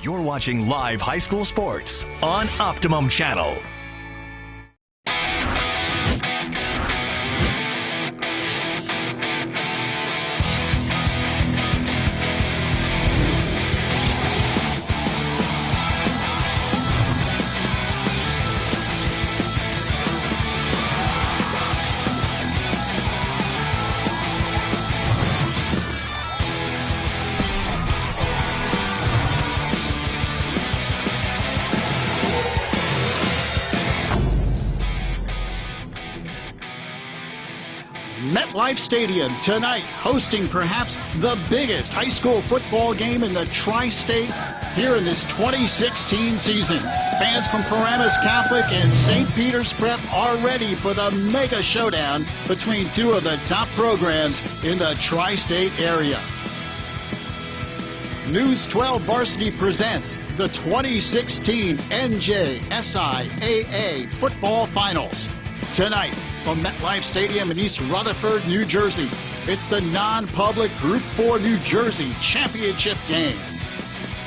You're watching live high school sports on Optimum Channel. MetLife Stadium tonight, hosting perhaps the biggest high school football game in the tri-state here in this 2016 season. Fans from Paramus Catholic and St. Peter's Prep are ready for the mega showdown between two of the top programs in the tri-state area. News 12 Varsity presents the 2016 NJSIAA Football Finals. Tonight from MetLife Stadium in East Rutherford, New Jersey, it's the non-public Group 4 New Jersey championship game.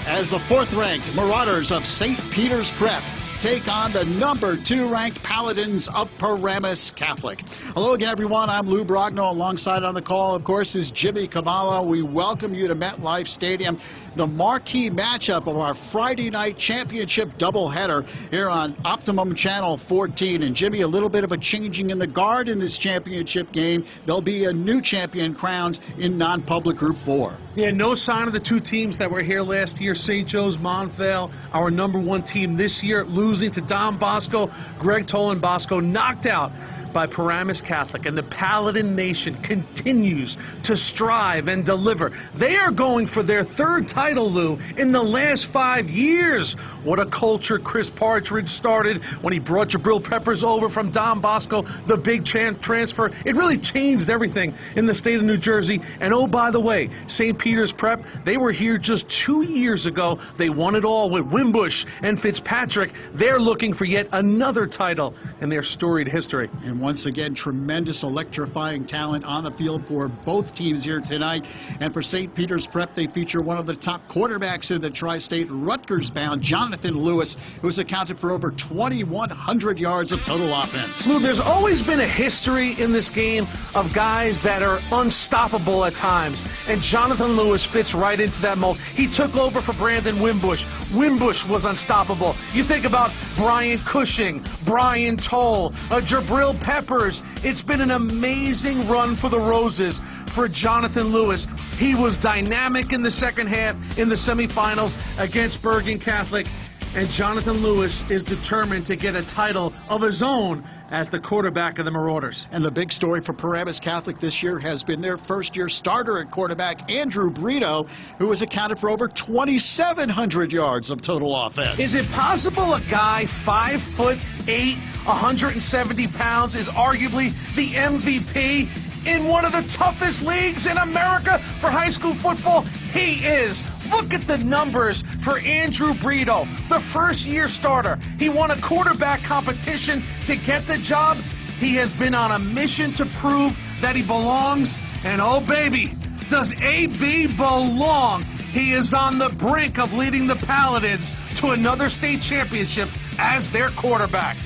As the fourth-ranked Marauders of St. Peter's Prep take on the number 2 ranked Paladins of Paramus Catholic. Hello again, everyone. I'm Lou Brogno. Alongside on the call, of course, is Jimmy Cavallo. We welcome you to MetLife Stadium, the marquee matchup of our Friday night championship doubleheader here on Optimum Channel 14. And Jimmy, a little bit of a changing in the guard in this championship game. There'll be a new champion crowned in non-public Group 4. Yeah, no sign of the two teams that were here last year. St. Joe's Montvale, our #1 team this year, losing to Don Bosco. Greg Tolan Bosco knocked out by Paramus Catholic, and the Paladin Nation continues to strive and deliver. They are going for their 3rd title, Lou, in the last 5 years. What a culture Chris Partridge started when he brought Jabril Peppers over from Don Bosco, the big transfer. It really changed everything in the state of New Jersey. And oh, by the way, St. Peter's Prep, they were here just 2 years ago. They won it all with Wimbush and Fitzpatrick. They're looking for yet another title in their storied history. And once again, tremendous electrifying talent on the field for both teams here tonight. And for St. Peter's Prep, they feature one of the top quarterbacks in the tri-state, Rutgers-bound Jonathan Lewis, who's accounted for over 2,100 yards of total offense. Lou, there's always been a history in this game of guys that are unstoppable at times, and Jonathan Lewis fits right into that mold. He took over for Brandon Wimbush. Wimbush was unstoppable. You think about Brian Cushing, Brian Toll, Jabril Peppers. It's been an amazing run for the Roses for Jonathan Lewis. He was dynamic in the second half in the semifinals against Bergen Catholic, and Jonathan Lewis is determined to get a title of his own as the quarterback of the Marauders. And the big story for Paramus Catholic this year has been their first-year starter at quarterback, Andrew Brito, who has accounted for over 2,700 yards of total offense. Is it possible a guy 5'8", 170 pounds is arguably the MVP in one of the toughest leagues in America for high school football? He is. Look at the numbers for Andrew Brito, the first-year starter. He won a quarterback competition to get the job. He has been on a mission to prove that he belongs. And oh, baby, does AB belong? He is on the brink of leading the Paladins to another state championship as their quarterback.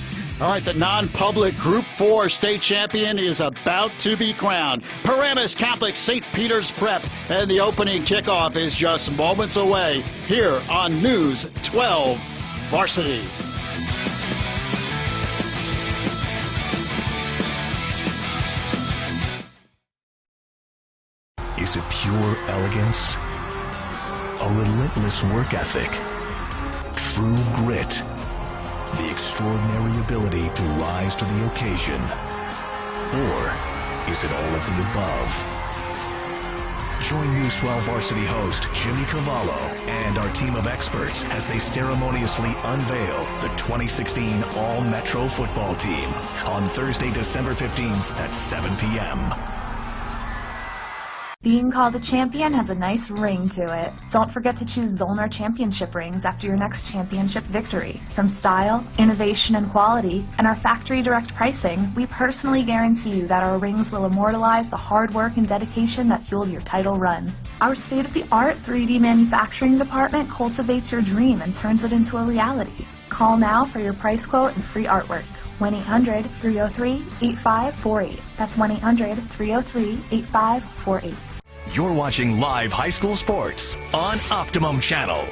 All right, the non-public Group 4 state champion is about to be crowned. Paramus Catholic St. Peter's Prep, and the opening kickoff is just moments away here on News 12 Varsity. Is it pure elegance? A relentless work ethic? True grit? The extraordinary ability to rise to the occasion? Or is it all of the above? Join News 12 Varsity host Jimmy Cavallo and our team of experts as they ceremoniously unveil the 2016 All-Metro football team on Thursday, December 15th at 7 p.m. Being called a champion has a nice ring to it. Don't forget to choose Zollner championship rings after your next championship victory. From style, innovation, and quality, and our factory direct pricing, we personally guarantee you that our rings will immortalize the hard work and dedication that fueled your title run. Our state-of-the-art 3D manufacturing department cultivates your dream and turns it into a reality. Call now for your price quote and free artwork. 1-800-303-8548. That's 1-800-303-8548. You're watching live high school sports on Optimum Channel.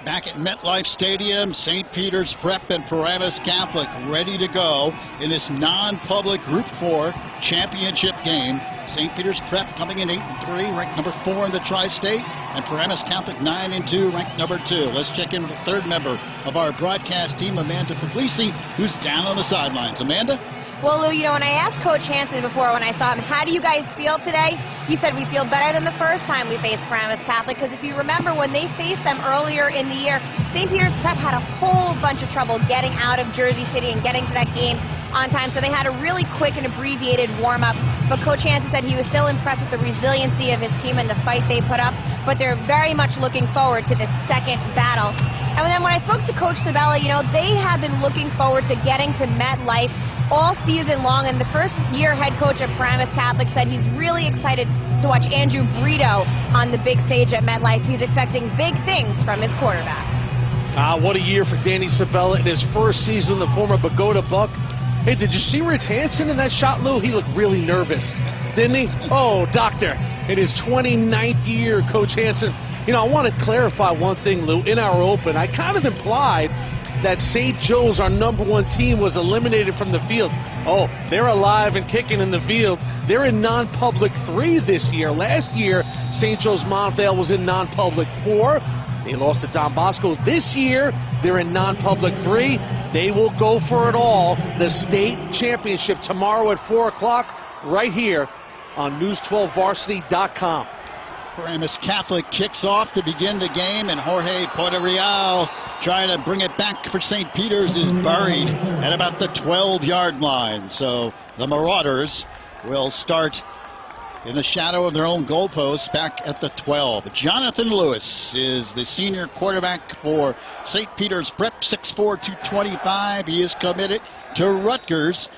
Back at MetLife Stadium, St. Peter's Prep and Paramus Catholic ready to go in this non-public Group 4 championship game. St. Peter's Prep coming in 8-3, ranked number 4 in the Tri-State, and Paramus Catholic 9-2, ranked number 2. Let's check in with the third member of our broadcast team, Amanda Puglisi, who's down on the sidelines. Amanda? Well, Lou, when I asked Coach Hansen before when I saw him, how do you guys feel today? He said we feel better than the first time we faced Paramus Catholic, because if you remember when they faced them earlier in the year, St. Peter's Prep had a whole bunch of trouble getting out of Jersey City and getting to that game on time, so they had a really quick and abbreviated warm-up. But Coach Hansen said he was still impressed with the resiliency of his team and the fight they put up, but they're very much looking forward to this second battle. And then when I spoke to Coach Sabella, they have been looking forward to getting to MetLife all season long, and the first-year head coach at Paramus Catholic said he's really excited to watch Andrew Brito on the big stage at MetLife. He's expecting big things from his quarterback. What a year for Danny Sabella in his first season, the former Bogota Buck. Hey, did you see Rich Hansen in that shot, Lou? He looked really nervous, didn't he? Oh, doctor, in his 29th year, Coach Hansen. I want to clarify one thing, Lou. In our open, I kind of implied that St. Joe's, our number 1 team, was eliminated from the field. Oh, they're alive and kicking in the field. They're in non-public 3 this year. Last year, St. Joe's Montvale was in non-public 4. They lost to Don Bosco. This year, they're in non-public 3. They will go for it all. The state championship tomorrow at 4 o'clock right here on News12Varsity.com. Paramus Catholic kicks off to begin the game, and Jorge Porterreal trying to bring it back for St. Peter's is buried at about the 12-yard line. So the Marauders will start in the shadow of their own goalpost back at the 12. Jonathan Lewis is the senior quarterback for St. Peter's Prep, 6'4", 225. He is committed to Rutgers,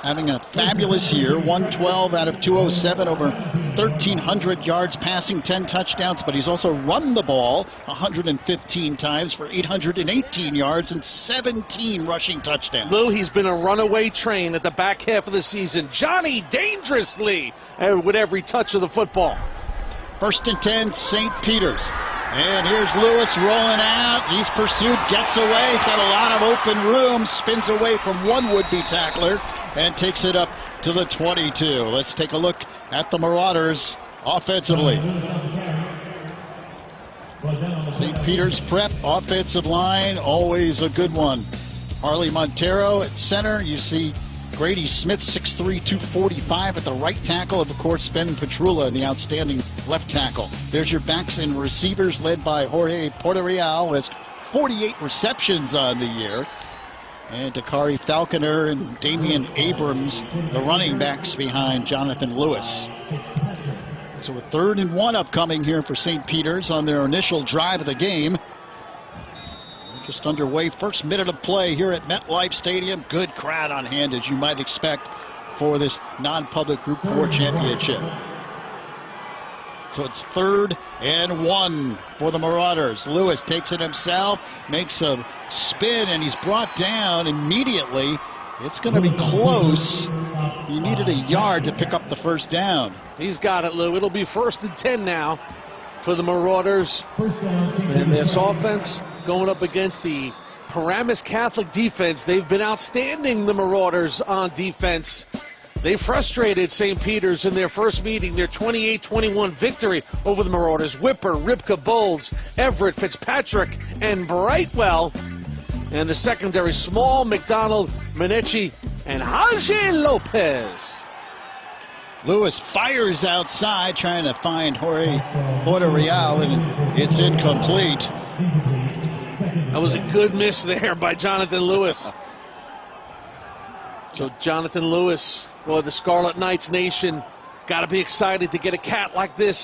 having a fabulous year, 112 out of 207, over 1,300 yards passing, 10 touchdowns, but he's also run the ball 115 times for 818 yards and 17 rushing touchdowns. Lou, he's been a runaway train at the back half of the season. Johnny dangerously with every touch of the football. 1st and 10, St. Peter's. And here's Lewis rolling out. He's pursued, gets away. He's got a lot of open room, spins away from one would-be tackler, and takes it up to the 22. Let's take a look at the Marauders offensively. St. Peter's Prep offensive line, always a good one. Harley Montero at center. You see Grady Smith, 6'3", 245 at the right tackle. Of course, Ben Petrula in the outstanding left tackle. There's your backs and receivers led by Jorge Porterreal, who has 48 receptions on the year. And Dakari Falconer and Damian Abrams, the running backs behind Jonathan Lewis. So a 3rd and 1 upcoming here for St. Peter's on their initial drive of the game. Just underway, first minute of play here at MetLife Stadium. Good crowd on hand, as you might expect, for this non-public Group 4 championship. So it's 3rd and 1 for the Marauders. Lewis takes it himself, makes a spin, and he's brought down immediately. It's going to be close. He needed a yard to pick up the first down. He's got it, Lou. It'll be 1st and 10 now for the Marauders. And this offense going up against the Paramus Catholic defense. They've been outstanding, the Marauders, on defense. They frustrated St. Peter's in their first meeting, their 28-21 victory over the Marauders. Whipper, Ripka Bowles, Everett, Fitzpatrick, and Brightwell. And the secondary, Small, McDonald, Minetti, and Haji Lopez. Lewis fires outside, trying to find Jorge Porterreal, and it's incomplete. That was a good miss there by Jonathan Lewis. So Jonathan Lewis, boy, the Scarlet Knights Nation, got to be excited to get a cat like this.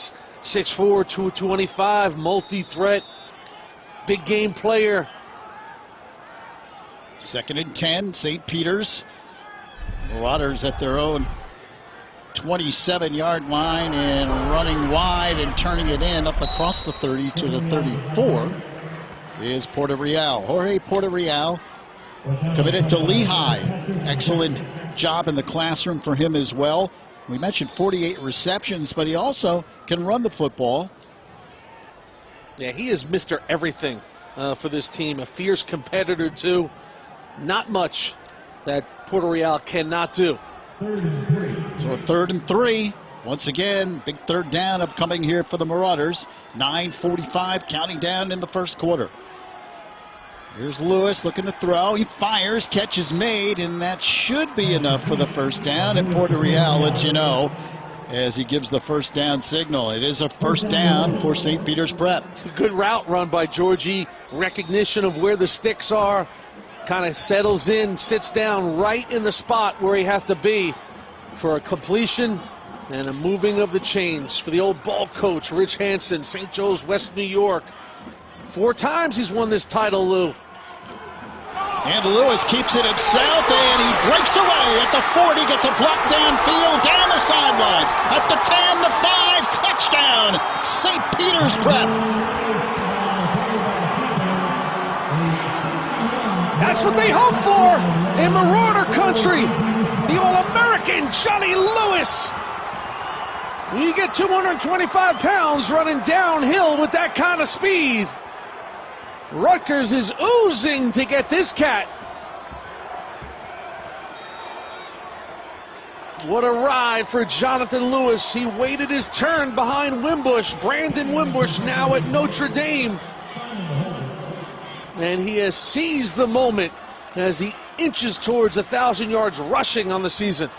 6'4", 225, multi-threat, big game player. 2nd and 10, St. Peter's. Marauders at their own 27-yard line and running wide and turning it in up across the 30 to the 34 is Porter Real. Jorge Porter Real committed to Lehigh. Excellent job in the classroom for him as well. We mentioned 48 receptions, but he also can run the football. Yeah, he is Mr. Everything for this team. A fierce competitor, too. Not much that Porter Real cannot do. So a 3rd and 3. Once again, big 3rd down upcoming here for the Marauders. 9:45 counting down in the first quarter. Here's Lewis looking to throw. He fires, catch is made, and that should be enough for the first down. And Porter Real lets you know as he gives the first down signal. It is a first down for St. Peter's Prep. It's a good route run by Georgie. Recognition of where the sticks are. Kind of settles in, sits down right in the spot where he has to be for a completion and a moving of the chains for the old ball coach, Rich Hansen, St. Joe's, West New York. 4 times he's won this title, Lou. And Lewis keeps it himself, and he breaks away at the 40, gets a block downfield, down the sidelines. At the 10, the 5, touchdown, St. Peter's Prep. That's what they hope for in Marauder country. The All-American Johnny Lewis. You get 225 pounds running downhill with that kind of speed. Rutgers is oozing to get this cat. What a ride for Jonathan Lewis. He waited his turn behind Wimbush. Brandon Wimbush now at Notre Dame. And he has seized the moment as he inches towards 1,000 yards rushing on the season.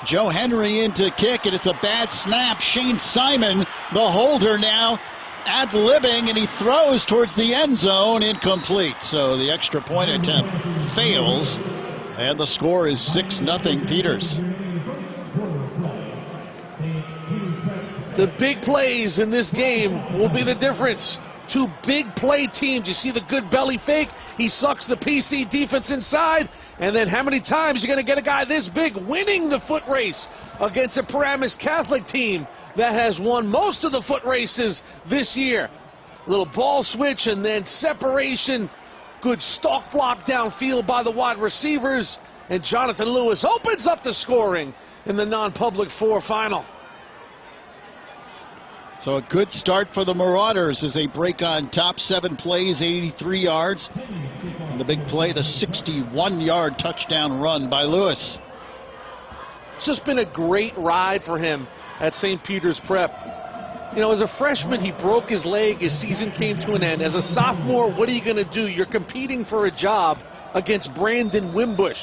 Joe Henry in to kick, and it's a bad snap. Shane Simon, the holder now, ad-libbing, and he throws towards the end zone, incomplete. So the extra point attempt fails, and the score is 6-0 Peters. The big plays in this game will be the difference. 2 big play teams. You see the good belly fake. He sucks the PC defense inside. And then how many times you're going to get a guy this big winning the foot race against a Paramus Catholic team that has won most of the foot races this year. A little ball switch and then separation. Good stalk block downfield by the wide receivers. And Jonathan Lewis opens up the scoring in the non-public 4 final. So a good start for the Marauders as they break on top. 7 plays, 83 yards. And the big play, the 61-yard touchdown run by Lewis. It's just been a great ride for him at St. Peter's Prep. You know, as a freshman, he broke his leg. His season came to an end. As a sophomore, what are you going to do? You're competing for a job against Brandon Wimbush.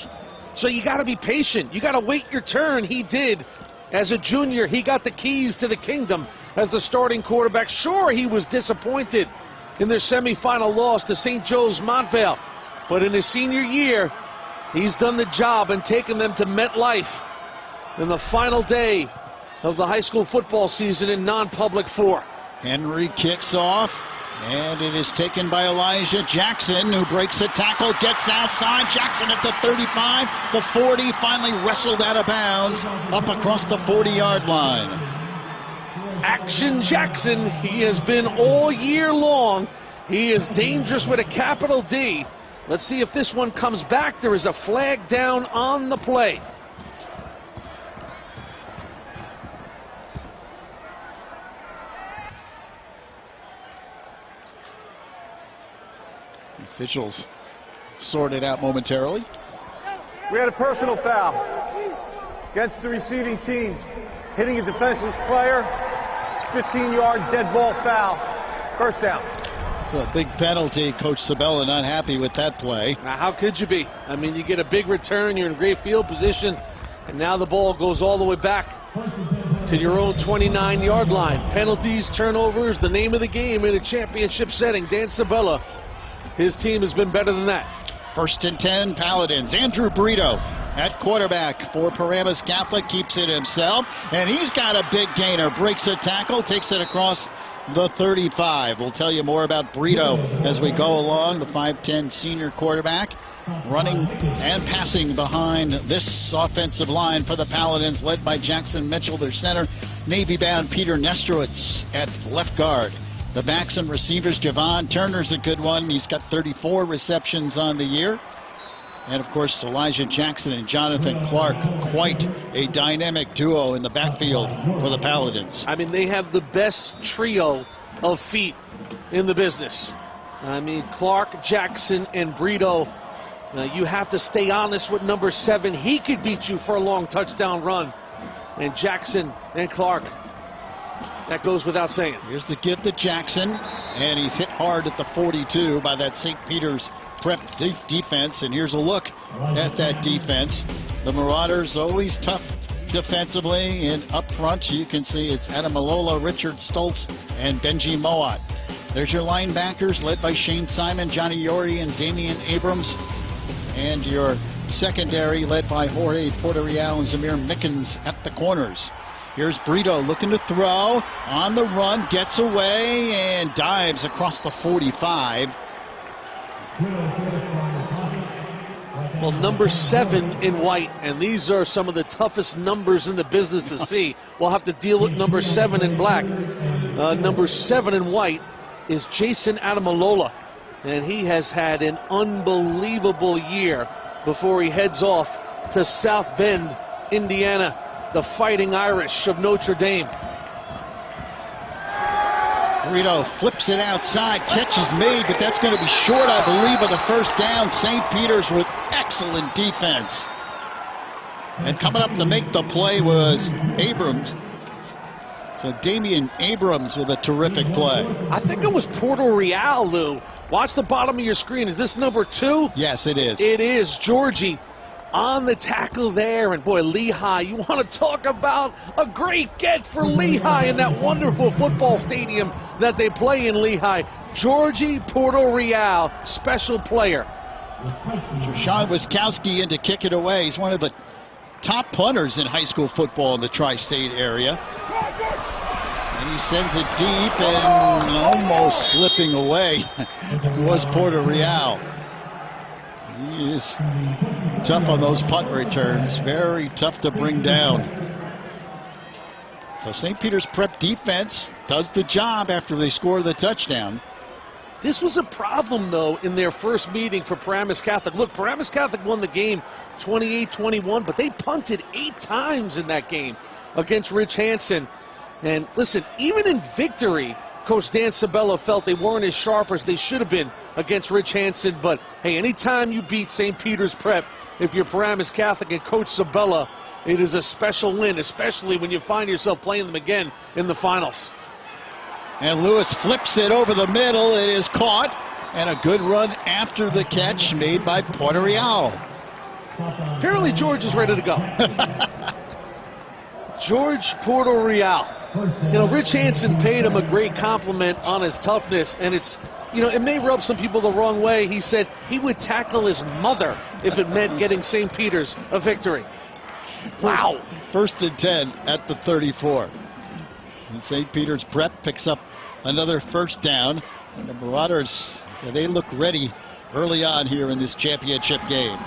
So you got to be patient. You got to wait your turn. He did. As a junior, he got the keys to the kingdom as the starting quarterback. Sure, he was disappointed in their semifinal loss to St. Joe's Montvale. But in his senior year, he's done the job and taken them to MetLife in the final day of the high school football season in non-public 4. Henry kicks off, and it is taken by Elijah Jackson, who breaks a tackle, gets outside. Jackson at the 35, the 40, finally wrestled out of bounds up across the 40-yard line. Action Jackson, he has been all year long. He is dangerous with a capital D. Let's see if this one comes back. There is a flag down on the play. Officials sort it out momentarily. We had a personal foul against the receiving team, hitting a defenseless player. 15-yard dead ball foul. First down. So a big penalty. Coach Sabella not happy with that play. Now, how could you be? I mean, you get a big return, you're in great field position, and now the ball goes all the way back to your own 29-yard line. Penalties, turnovers, the name of the game in a championship setting. Dan Sabella, his team has been better than that. 1st and 10, Paladins. Andrew Brito at quarterback for Paramus Catholic, keeps it himself, and he's got a big gainer, breaks a tackle, takes it across the 35. We'll tell you more about Brito as we go along, the 5'10 senior quarterback, running and passing behind this offensive line for the Paladins, led by Jackson Mitchell, their center. Navy-bound Peter Nestrowitz at left guard. The backs and receivers, Javon Turner's a good one. He's got 34 receptions on the year. And, of course, Elijah Jackson and Jonathan Clark, quite a dynamic duo in the backfield for the Paladins. I mean, they have the best trio of feet in the business. I mean, Clark, Jackson, and Brito. You have to stay honest with number 7. He could beat you for a long touchdown run. And Jackson and Clark, that goes without saying. Here's the give to Jackson, and he's hit hard at the 42 by that St. Peter's Prep defense. And here's a look at that defense. The Marauders always tough defensively, and up front you can see it's Adam Alola, Richard Stoltz, and Benji Moat. There's your linebackers led by Shane Simon, Johnny Yori, and Damian Abrams. And your secondary led by Jorge Porter-Real and Zamir Mickens at the corners. Here's Brito looking to throw, on the run, gets away, and dives across the 45. Well, number 7 in white, and these are some of the toughest numbers in the business to see. We'll have to deal with number 7 in black. Number 7 in white is Jason Adamalola, and he has had an unbelievable year before he heads off to South Bend, Indiana, the Fighting Irish of Notre Dame. Brito flips it outside, catch is made, but that's going to be short, I believe, of the first down. St. Peter's with excellent defense. And coming up to make the play was Abrams. So Damian Abrams with a terrific play. I think it was Porter-Real, Lou. Watch the bottom of your screen. Is this number 2? Yes, it is. It is. Georgie on the tackle there. And boy, Lehigh, you want to talk about a great get for Lehigh in that wonderful football stadium that they play in Lehigh. Georgie Porter-Real, special player. Sean Wiskowski in to kick it away. He's one of the top punters in high school football in the tri-state area. And he sends it deep and almost slipping away was Porter-Real. He is tough on those punt returns. Very tough to bring down. So St. Peter's Prep defense does the job after they score the touchdown. This was a problem, though, in their first meeting for Paramus Catholic. Look, Paramus Catholic won the game 28-21, but they punted 8 times in that game against Rich Hansen. And listen, even in victory, Coach Dan Sabella felt they weren't as sharp as they should have been against Rich Hansen. But, hey, anytime you beat St. Peter's Prep, if you're Paramus Catholic and Coach Sabella, it is a special win, especially when you find yourself playing them again in the finals. And Lewis flips it over the middle. It is caught, and a good run after the catch made by Porter-Real. Apparently George is ready to go. George Porter-Real. You know, Rich Hansen paid him a great compliment on his toughness, and it's, you know, it may rub some people the wrong way. He said he would tackle his mother if it meant getting St. Peter's a victory. Wow. First and 10 at the 34. And St. Peter's Prep picks up another first down. And the Marauders, they look ready early on here in this championship game.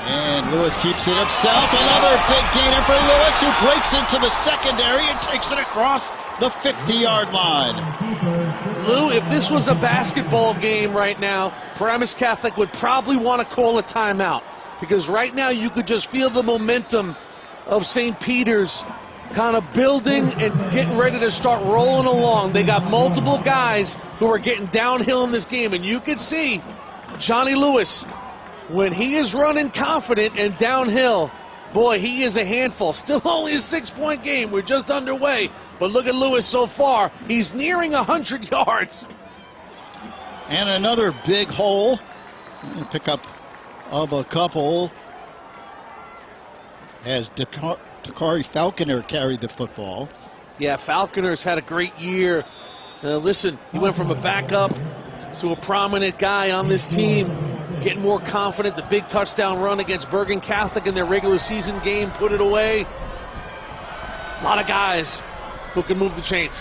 And Lewis keeps it himself. Another big gainer for Lewis, who breaks into the secondary and takes it across the 50-yard line. Lou, if this was a basketball game right now, Paramus Catholic would probably want to call a timeout. Because right now you could just feel the momentum of St. Peter's kind of building and getting ready to start rolling along. They got multiple guys who are getting downhill in this game. And you could see Johnny Lewis, when he is running confident and downhill, boy, he is a handful. Still only a 6-point game. We're just underway. But look at Lewis so far. He's nearing 100 yards. And another big hole. Pick up of a couple as Dakari Falconer carried the football. Yeah, Falconer's had a great year. Listen, he went from a backup to a prominent guy on this team. getting more confident. The big touchdown run against Bergen Catholic in their regular season game, put it away. A lot of guys who can move the chains.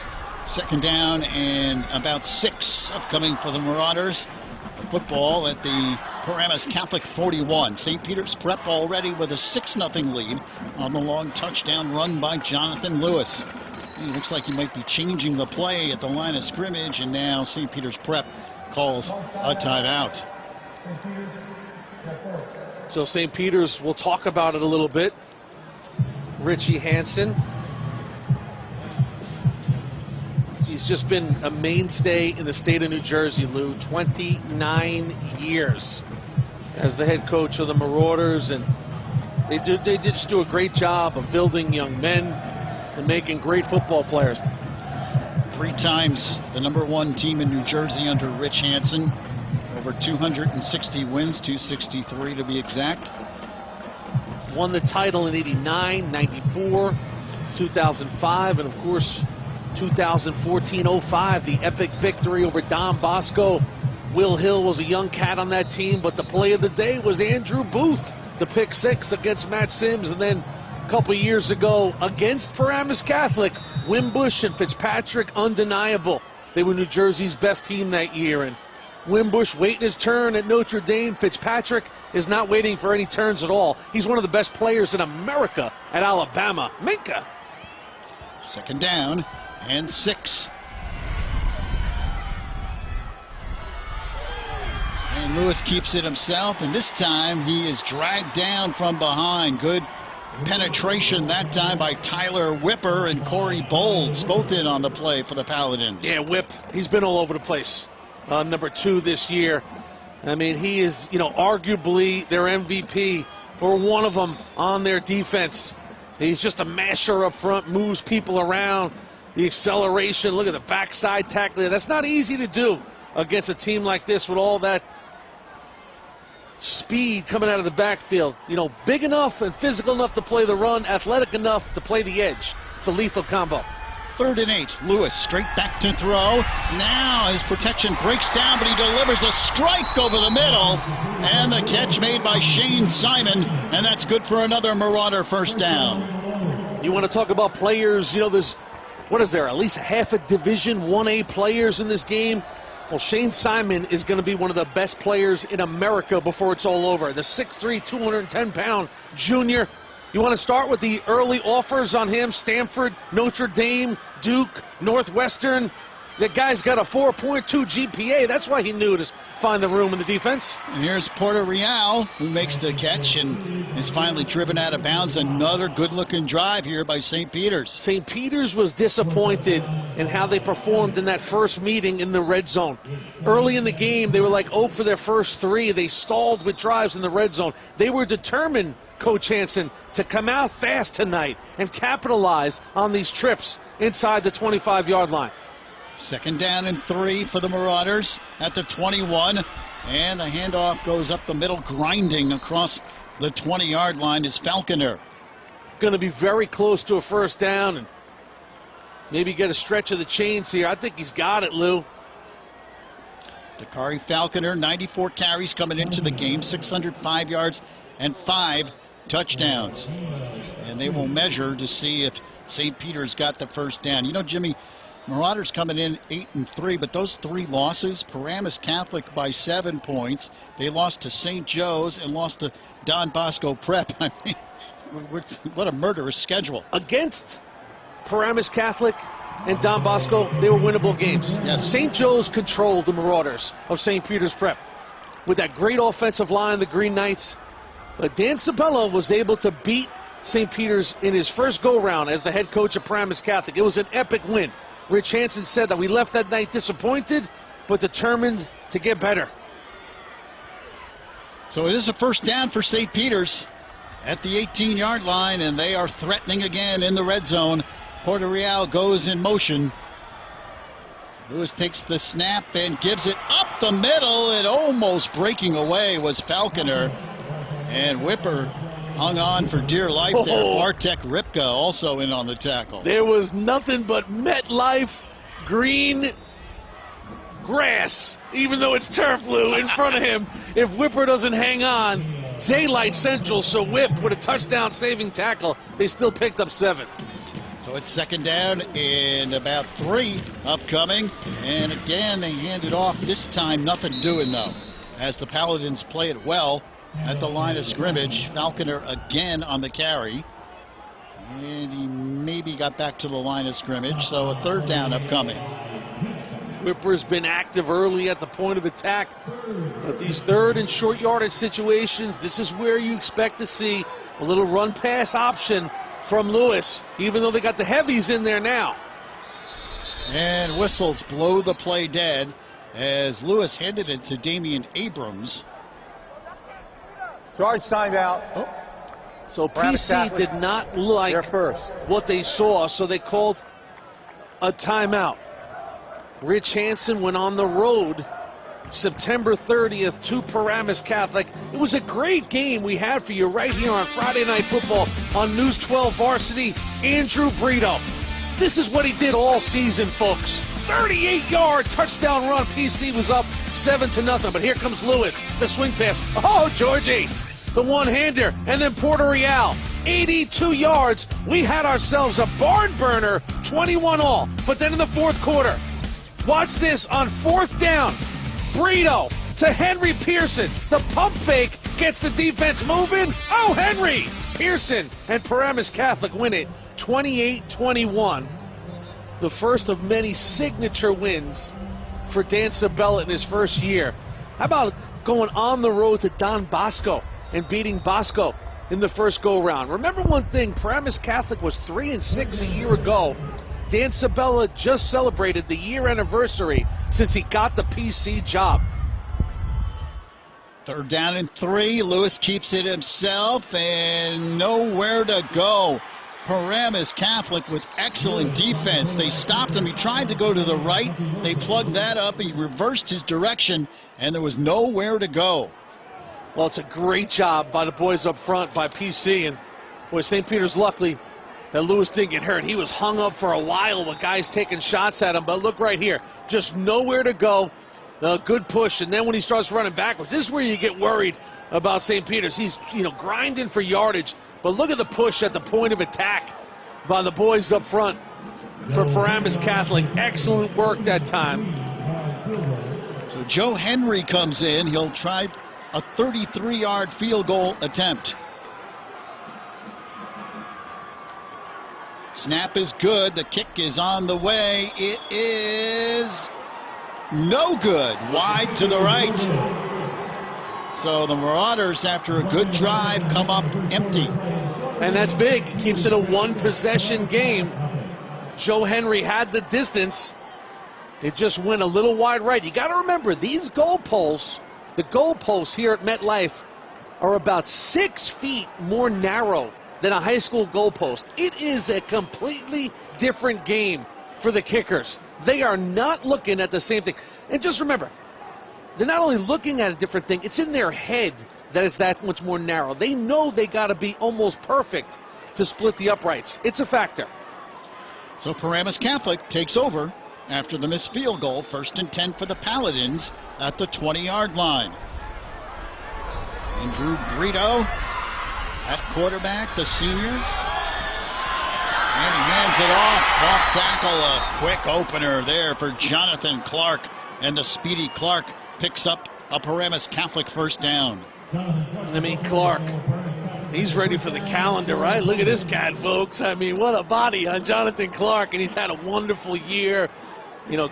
Second down and about 6 upcoming for the Marauders. Football at the Paramus Catholic 41. St. Peter's Prep already with a 6-0 lead on the long touchdown run by Jonathan Lewis. It looks like he might be changing the play at the line of scrimmage, and now St. Peter's Prep calls a timeout. So St. Peter's, we'll talk about it a little bit. Richie Hansen. He's just been a mainstay in the state of New Jersey, Lou. 29 years as the head coach of the Marauders, and they did just do a great job of building young men and making great football players. 3 times the #1 team in New Jersey under Rich Hansen. Over 260 wins, 263 to be exact. Won the title in '89, '94, 2005, and of course 2014-05, the epic victory over Don Bosco. Will Hill was a young cat on that team, but the play of the day was Andrew Booth, the pick 6 against Matt Sims. And then a couple years ago against Paramus Catholic, Wimbush and Fitzpatrick, undeniable. They were New Jersey's best team that year. And Wimbush waiting his turn at Notre Dame. Fitzpatrick is not waiting for any turns at all. He's one of the best players in America at Alabama. Minka. Second down and 6. And Lewis keeps it himself, and this time he is dragged down from behind. Good penetration that time by Tyler Whipper and Corey Bowles, both in on the play for the Paladins. Yeah, Whip, he's been all over the place. #2 this year. I mean, he is, arguably their MVP, or one of them on their defense. He's just a masher up front, moves people around. The acceleration, look at the backside tackling. That's not easy to do against a team like this with all that speed coming out of the backfield. Big enough and physical enough to play the run, athletic enough to play the edge. It's a lethal combo. 3rd and 8. Lewis straight back to throw. Now his protection breaks down, but he delivers a strike over the middle. And the catch made by Shane Simon, and that's good for another Marauder first down. You want to talk about players, there's, what is there, at least half a Division 1A players in this game? Well, Shane Simon is going to be one of the best players in America before it's all over. The 6'3", 210-pound junior. You want to start with the early offers on him? Stanford, Notre Dame, Duke, Northwestern. That guy's got a 4.2 GPA. That's why he knew to find the room in the defense. And here's Porter Real, who makes the catch and is finally driven out of bounds. Another good-looking drive here by St. Peter's. St. Peter's was disappointed in how they performed in that first meeting in the red zone. Early in the game, they were like 0 for their first 3. They stalled with drives in the red zone. They were determined, Coach Hansen, to come out fast tonight and capitalize on these trips inside the 25-yard line. Second down and 3 for the Marauders at the 21. And the handoff goes up the middle, grinding across the 20-yard line is Falconer. Going to be very close to a first down and maybe get a stretch of the chains here. I think he's got it, Lou. Dakari Falconer, 94 carries coming into the game, 605 yards and 5 touchdowns. And they will measure to see if St. Peter's got the first down. Jimmy, Marauders coming in 8-3, but those 3 losses, Paramus Catholic by 7 points. They lost to St. Joe's and lost to Don Bosco Prep. I mean, what a murderous schedule. Against Paramus Catholic and Don Bosco, they were winnable games. Yes. St. Joe's controlled the Marauders of St. Peter's Prep with that great offensive line, the Green Knights. But Dan Sabella was able to beat St. Peter's in his first go-round as the head coach of Paramus Catholic. It was an epic win. Rich Hansen said that we left that night disappointed, but determined to get better. So it is a first down for St. Peter's at the 18-yard line, and they are threatening again in the red zone. Porter Real goes in motion. Lewis takes the snap and gives it up the middle, and almost breaking away was Falconer. And Whipper hung on for dear life there. Bartek Ripka also in on the tackle. There was nothing but MetLife green grass, even though it's turf, Lou, in front of him. If Whipper doesn't hang on, daylight central, so Whip with a touchdown-saving tackle, they still picked up 7. So it's second down and about 3 upcoming. And again, they hand it off. This time, nothing doing, though, as the Paladins play it well at the line of scrimmage. Falconer again on the carry. And he maybe got back to the line of scrimmage, so a third down upcoming. Whipper's been active early at the point of attack. But these third and short yardage situations, this is where you expect to see a little run-pass option from Lewis, even though they got the heavies in there now. And whistles blow the play dead as Lewis handed it to Damian Abrams. Charge signed out. Oh. So PC did not like what they saw, so they called a timeout. Rich Hansen went on the road September 30th to Paramus Catholic. It was a great game we had for you right here on Friday Night Football on News 12 Varsity. Andrew Brito. This is what he did all season, folks. 38-yard touchdown run. PC was up 7-0, but here comes Lewis. The swing pass. Oh, Georgie. The one-hander, and then Puerto Real, 82 yards. We had ourselves a barn burner, 21 all. But then in the fourth quarter, watch this on fourth down. Brito to Henry Pearson. The pump fake gets the defense moving. Oh, Henry! Pearson and Paramus Catholic win it 28-21. The first of many signature wins for Dan Sabella in his first year. How about going on the road to Don Bosco and beating Bosco in the first go-round? Remember one thing, Paramus Catholic was 3-6 a year ago. Dan Sabella just celebrated the year anniversary since he got the PC job. Third down and 3. Lewis keeps it himself and nowhere to go. Paramus Catholic with excellent defense. They stopped him. He tried to go to the right. They plugged that up. He reversed his direction, and there was nowhere to go. Well, it's a great job by the boys up front, by PC. And, boy, St. Peter's lucky that Lewis didn't get hurt. He was hung up for a while with guys taking shots at him. But look right here. Just nowhere to go. A good push. And then when he starts running backwards, this is where you get worried about St. Peter's. He's, grinding for yardage. But look at the push at the point of attack by the boys up front for Paramus Catholic. Excellent work that time. So Joe Henry comes in. He'll try a 33-yard field goal attempt. Snap is good. The kick is on the way. It is no good. Wide to the right. So the Marauders, after a good drive, come up empty. And that's big. Keeps it a one-possession game. Joe Henry had the distance. It just went a little wide right. You got to remember, these goalposts, the goalposts here at MetLife, are about 6 feet more narrow than a high school goalpost. It is a completely different game for the kickers. They are not looking at the same thing. And just remember, they're not only looking at a different thing, it's in their head that is that much more narrow. They know they got to be almost perfect to split the uprights. It's a factor. So Paramus Catholic takes over after the missed field goal. 1st and 10 for the Paladins at the 20-yard line. Andrew Brito at quarterback, the senior. And he hands it off tackle. A quick opener there for Jonathan Clark. And the speedy Clark picks up a Paramus Catholic first down. I mean, Clark, he's ready for the calendar, right? Look at this cat, folks. I mean, what a body on Jonathan Clark. And he's had a wonderful year.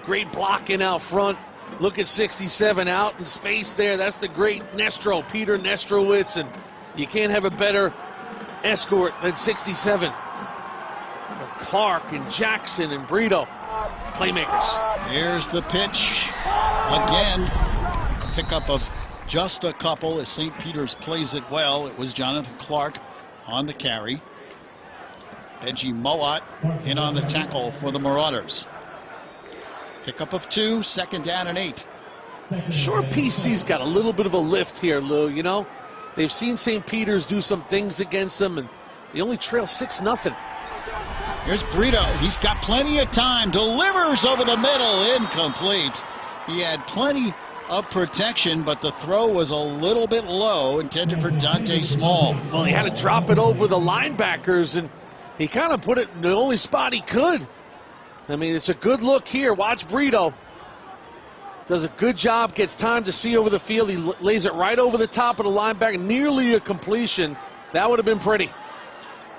Great blocking out front. Look at 67 out in space there. That's the great Nestro, Peter Nestrowitz. And you can't have a better escort than 67. Clark and Jackson and Brito, playmakers. Here's the pitch. Again, a pickup of just a couple as St. Peter's plays it well. It was Jonathan Clark on the carry. Edgy Mowat in on the tackle for the Marauders. Pickup of 2, 2nd down and 8. Sure, PC's got a little bit of a lift here, Lou. They've seen St. Peter's do some things against them, and they only trail 6-0. Here's Brito. He's got plenty of time. Delivers over the middle. Incomplete. He had plenty of protection, but the throw was a little bit low, intended for Dante Small. Well, he had to drop it over the linebackers, and he kind of put it in the only spot he could. I mean, it's a good look here. Watch Brito. Does a good job, gets time to see over the field. He lays it right over the top of the linebacker, nearly a completion. That would have been pretty.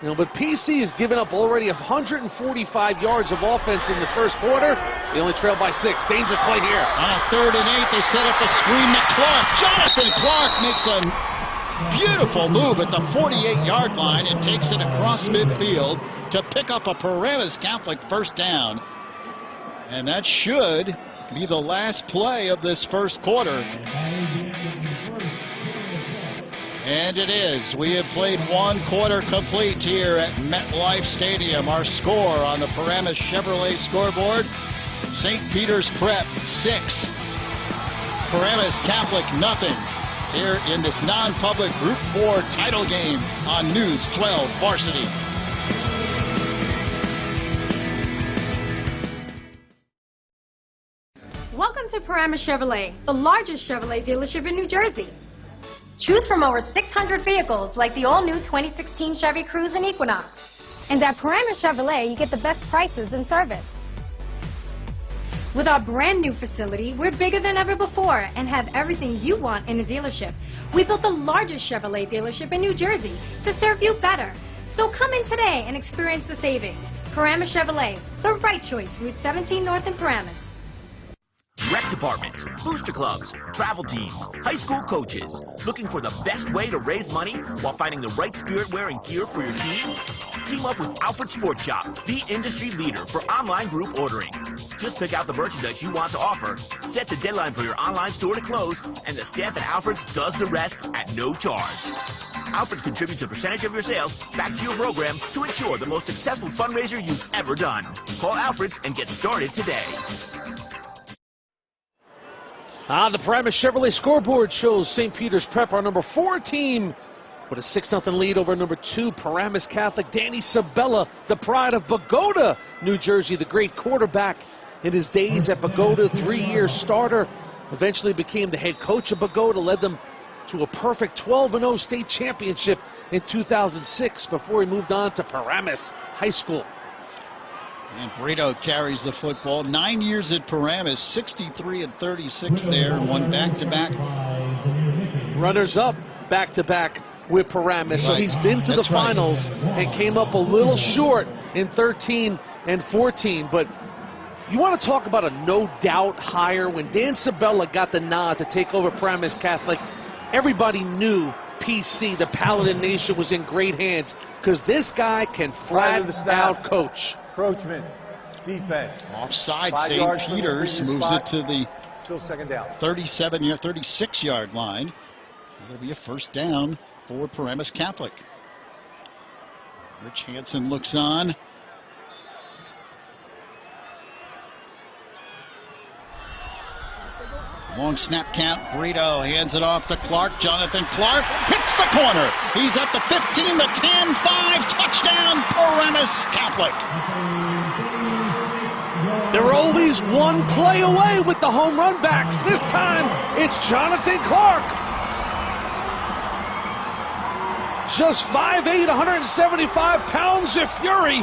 You know, but PC has given up already 145 yards of offense in the first quarter. They only trail by 6. Dangerous play here. On a 3rd and 8, they set up a screen to Clark. Jonathan Clark makes a beautiful move at the 48-yard line and takes it across midfield to pick up a Paramus Catholic first down. And that should be the last play of this first quarter. And it is. We have played 1 quarter complete here at MetLife Stadium. Our score on the Paramus Chevrolet scoreboard, St. Peter's Prep 6, Paramus Catholic nothing, here in this non-public Group 4 title game on News 12 Varsity. Welcome to Paramus Chevrolet, the largest Chevrolet dealership in New Jersey. Choose from over 600 vehicles like the all-new 2016 Chevy Cruze and Equinox. And at Paramus Chevrolet, you get the best prices and service. With our brand new facility, we're bigger than ever before and have everything you want in a dealership. We built the largest Chevrolet dealership in New Jersey to serve you better. So come in today and experience the savings. Paramus Chevrolet, the right choice, Route 17 North in Paramus. Rec departments, booster clubs, travel teams, high school coaches. Looking for the best way to raise money while finding the right spirit-wearing gear for your team? Team up with Alfred Sports Shop, the industry leader for online group ordering. Just pick out the merchandise you want to offer, set the deadline for your online store to close, and the staff at Alfred's does the rest at no charge. Alfred contributes a percentage of your sales back to your program to ensure the most successful fundraiser you've ever done. Call Alfred's and get started today. The Paramus Chevrolet scoreboard shows St. Peter's Prep, our number 4 team, with a 6-0 lead over number 2 Paramus Catholic. Danny Sabella, the pride of Bogota, New Jersey, the great quarterback in his days at Bogota, 3-year starter, eventually became the head coach of Bogota, led them to a perfect 12-0 state championship in 2006 before he moved on to Paramus High School. And Brito carries the football. 9 years at Paramus, 63 and 36 there, and won back-to-back. Runners-up back-to-back with Paramus. So he's been to the finals and came up a little short in 13 and 14. But you want to talk about a no-doubt hire. When Dan Sabella got the nod to take over Paramus Catholic, everybody knew PC, the Paladin Nation, was in great hands because this guy can flat-out coach. Approachment, defense. Offside, 5 St. yards from the Peters previous moves spot. it to the Still second down. 36-yard line. That'll be a first down for Paramus Catholic. Rich Hansen looks on. Long snap count. Brito hands it off to Clark. Jonathan Clark hits the corner. He's at the 15, the 10, 5. Touchdown, Paramus Catholic. They were always one play away with the home run backs. This time, it's Jonathan Clark. Just 5'8", 175 pounds of fury.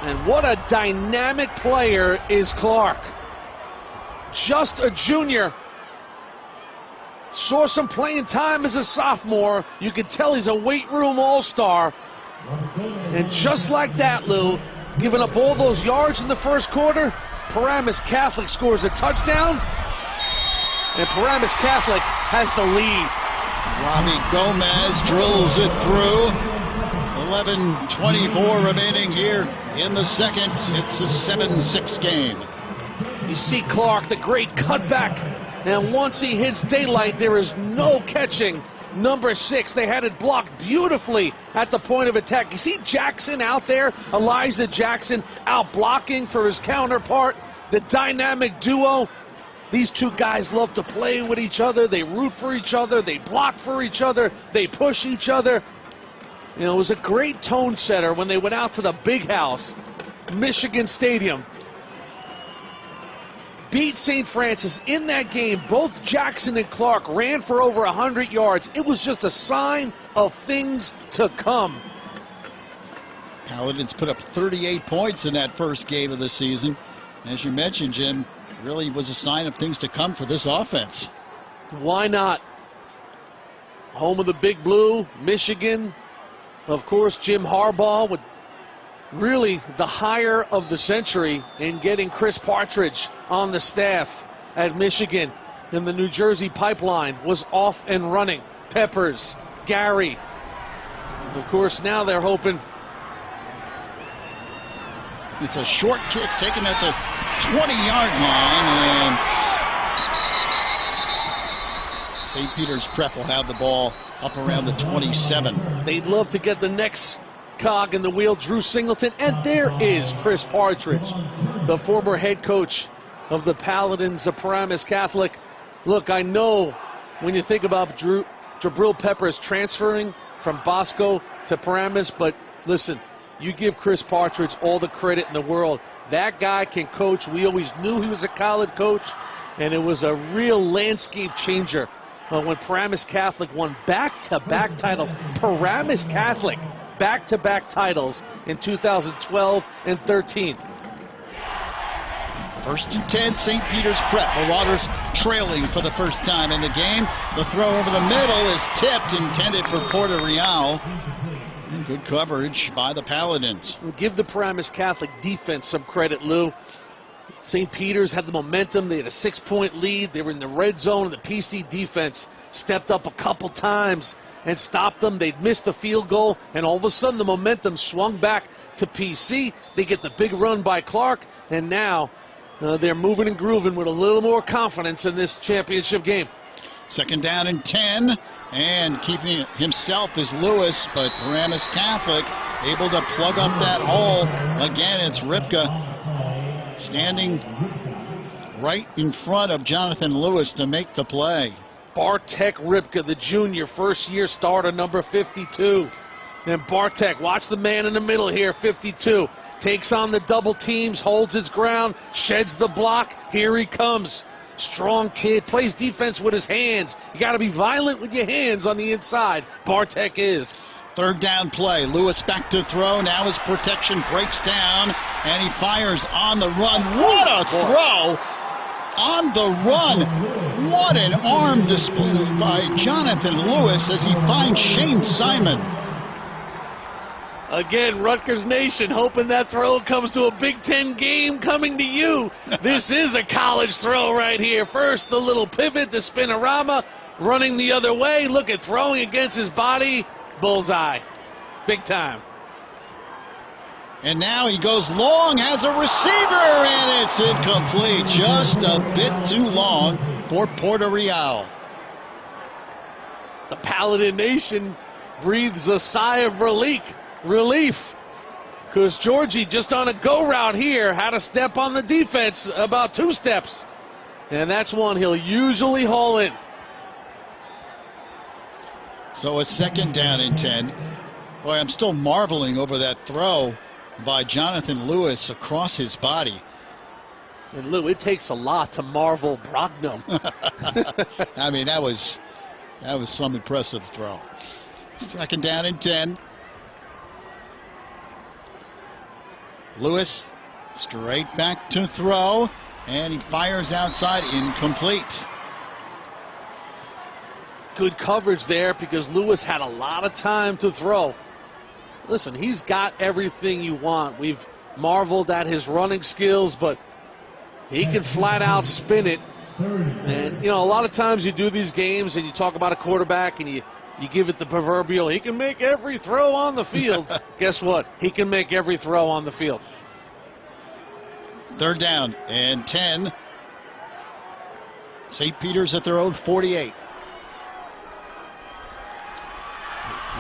And what a dynamic player is Clark. Just a junior. Saw some playing time as a sophomore. You can tell he's a weight room all-star. And just like that, Lou, giving up all those yards in the first quarter, Paramus Catholic scores a touchdown, and Paramus Catholic has the lead. Robbie Gomez drills it through. 11:24 remaining here in the second. It's a 7-6 game. You see Clark, the great cutback, and once he hits daylight, there is no catching number 6. They had it blocked beautifully at the point of attack. You see Jackson out there, Elijah Jackson, out blocking for his counterpart, the dynamic duo. These two guys love to play with each other. They root for each other. They block for each other. They push each other. You know, it was a great tone setter when they went out to the big house, Michigan Stadium. beat St. Francis in that game. Both Jackson and Clark ran for over 100 yards. It was just a sign of things to come. Paladins put up 38 points in that first game of the season. As you mentioned, Jim, really was a sign of things to come for this offense. Why not? Home of the Big Blue, Michigan. Of course, Jim Harbaugh with really the hire of the century in getting Chris Partridge on the staff at Michigan. And the New Jersey pipeline was off and running. Peppers, Gary. Of course, now they're hoping. It's a short kick taken at the 20-yard line, and St. Peter's Prep will have the ball up around the 27. They'd love to get the next cog in the wheel, Drew Singleton, and there is Chris Partridge, the former head coach of the Paladins of Paramus Catholic. Look, I know when you think about Jabril Peppers transferring from Bosco to Paramus, but listen, you give Chris Partridge all the credit in the world. That guy can coach. We always knew he was a college coach, and it was a real landscape changer when Paramus Catholic won back-to-back titles. Paramus Catholic, back-to-back titles in 2012 and 13. First and 10, St. Peter's Prep. Marauders trailing for the first time in the game. The throw over the middle is tipped, intended for Puerto Real. Good coverage by the Paladins. We'll give the Paramus Catholic defense some credit, Lou. St. Peter's had the momentum. They had a 6-point lead. They were in the red zone. The PC defense stepped up a couple times and stopped them. They'd missed the field goal, and all of a sudden the momentum swung back to PC. They get the big run by Clark, and now they're moving and grooving with a little more confidence in this championship game. Second down and 10, and keeping it himself is Lewis, but Paramus Catholic able to plug up that hole. Again, it's Ripka standing right in front of Jonathan Lewis to make the play. Bartek Ripka, the junior, first-year starter, number 52. And Bartek, watch the man in the middle here, 52. Takes on the double teams, holds his ground, sheds the block. Here he comes. Strong kid, plays defense with his hands. You got to be violent with your hands on the inside. Bartek is. Third down play. Lewis back to throw. Now his protection breaks down, and he fires on the run. What a throw! On the run. What an arm display by Jonathan Lewis as he finds Shane Simon. Again, Rutgers Nation hoping that throw comes to a Big Ten game coming to you. This is a college throw right here. First, the little pivot, the spinorama, running the other way. Look at throwing against his body. Bullseye. Big time. And now he goes long, has a receiver, and it's incomplete. Just a bit too long for Puerto Real. The Paladin Nation breathes a sigh of relief, because Georgie, just on a go route here, had to step on the defense about 2 steps. And that's one he'll usually haul in. So a second down and 10. Boy, I'm still marveling over that throw by Jonathan Lewis across his body. And Lou, it takes a lot to marvel Brogdon. I mean, that was some impressive throw. Second down and 10. Lewis straight back to throw, and he fires outside, incomplete. Good coverage there because Lewis had a lot of time to throw. Listen, he's got everything you want. We've marveled at his running skills, but he can flat out spin it. And, you know, a lot of times you do these games and you talk about a quarterback and you give it the proverbial, he can make every throw on the field. Guess what? He can make every throw on the field. Third down and 10. St. Peter's at their own 48.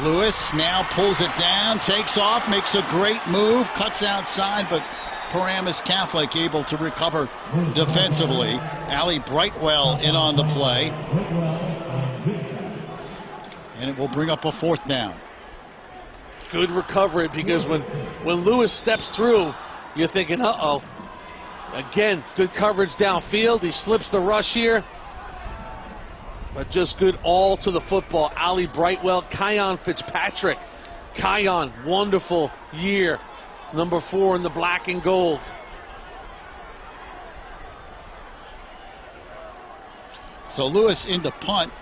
Lewis now pulls it down, takes off, makes a great move, cuts outside, but Paramus Catholic able to recover defensively. Allie Brightwell in on the play. And it will bring up a 4th down. Good recovery because when Lewis steps through, you're thinking, uh-oh. Again, good coverage downfield. He slips the rush here. But just good all to the football. Ali Brightwell, Kion Fitzpatrick. Kion, wonderful year. Number 4 in the black and gold. So Lewis into punt.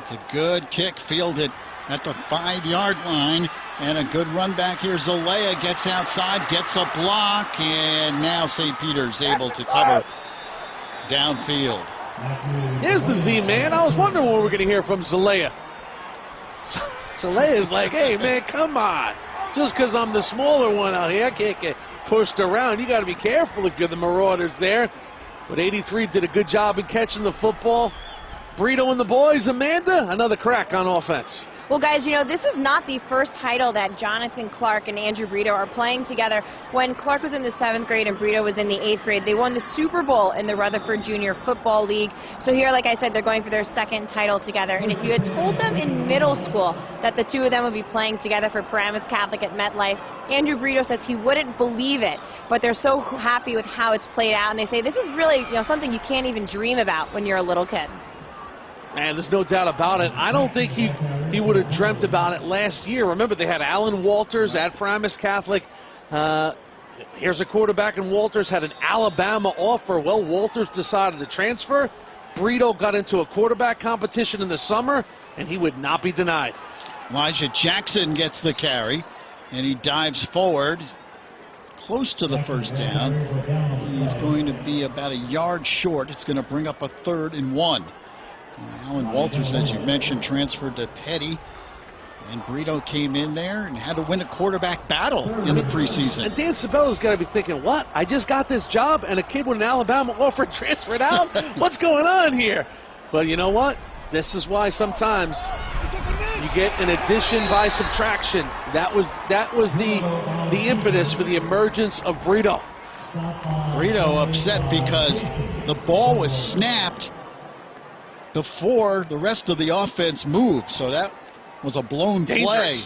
It's a good kick, fielded at the 5-yard line, and a good run back here. Zalea gets outside, gets a block, and now St. Peter's able to cover downfield. Here's the Z-Man. I was wondering when we were going to hear from Zalea. Zalea's like, hey, man, come on. Just because I'm the smaller one out here, I can't get pushed around. You got to be careful if you're the Marauders there. But 83 did a good job in catching the football. Brito and the boys, Amanda, another crack on offense. Well, guys, you know, this is not the first title that Jonathan Clark and Andrew Brito are playing together. When Clark was in the 7th grade and Brito was in the 8th grade, they won the Super Bowl in the Rutherford Junior Football League. So here, like I said, they're going for their 2nd title together. And if you had told them in middle school that the two of them would be playing together for Paramus Catholic at MetLife, Andrew Brito says he wouldn't believe it. But they're so happy with how it's played out. And they say this is really, you know, something you can't even dream about when you're a little kid. And there's no doubt about it. I don't think he would have dreamt about it last year. Remember, they had Alan Walters at Paramus Catholic. Here's a quarterback, and Walters had an Alabama offer. Well, Walters decided to transfer. Brito got into a quarterback competition in the summer, and he would not be denied. Elijah Jackson gets the carry, and he dives forward, close to the first down. He's going to be about a yard short. It's going to bring up a 3rd and 1. Alan Walters, as you mentioned, transferred to Petty, and Brito came in there and had to win a quarterback battle in the preseason. And Dan Sabella's got to be thinking, what? I just got this job, and a kid with an Alabama offer transferred out? What's going on here? But you know what? This is why sometimes you get an addition by subtraction. That was the impetus for the emergence of Brito. Brito upset because the ball was snapped before the rest of the offense moved, so that was a blown play.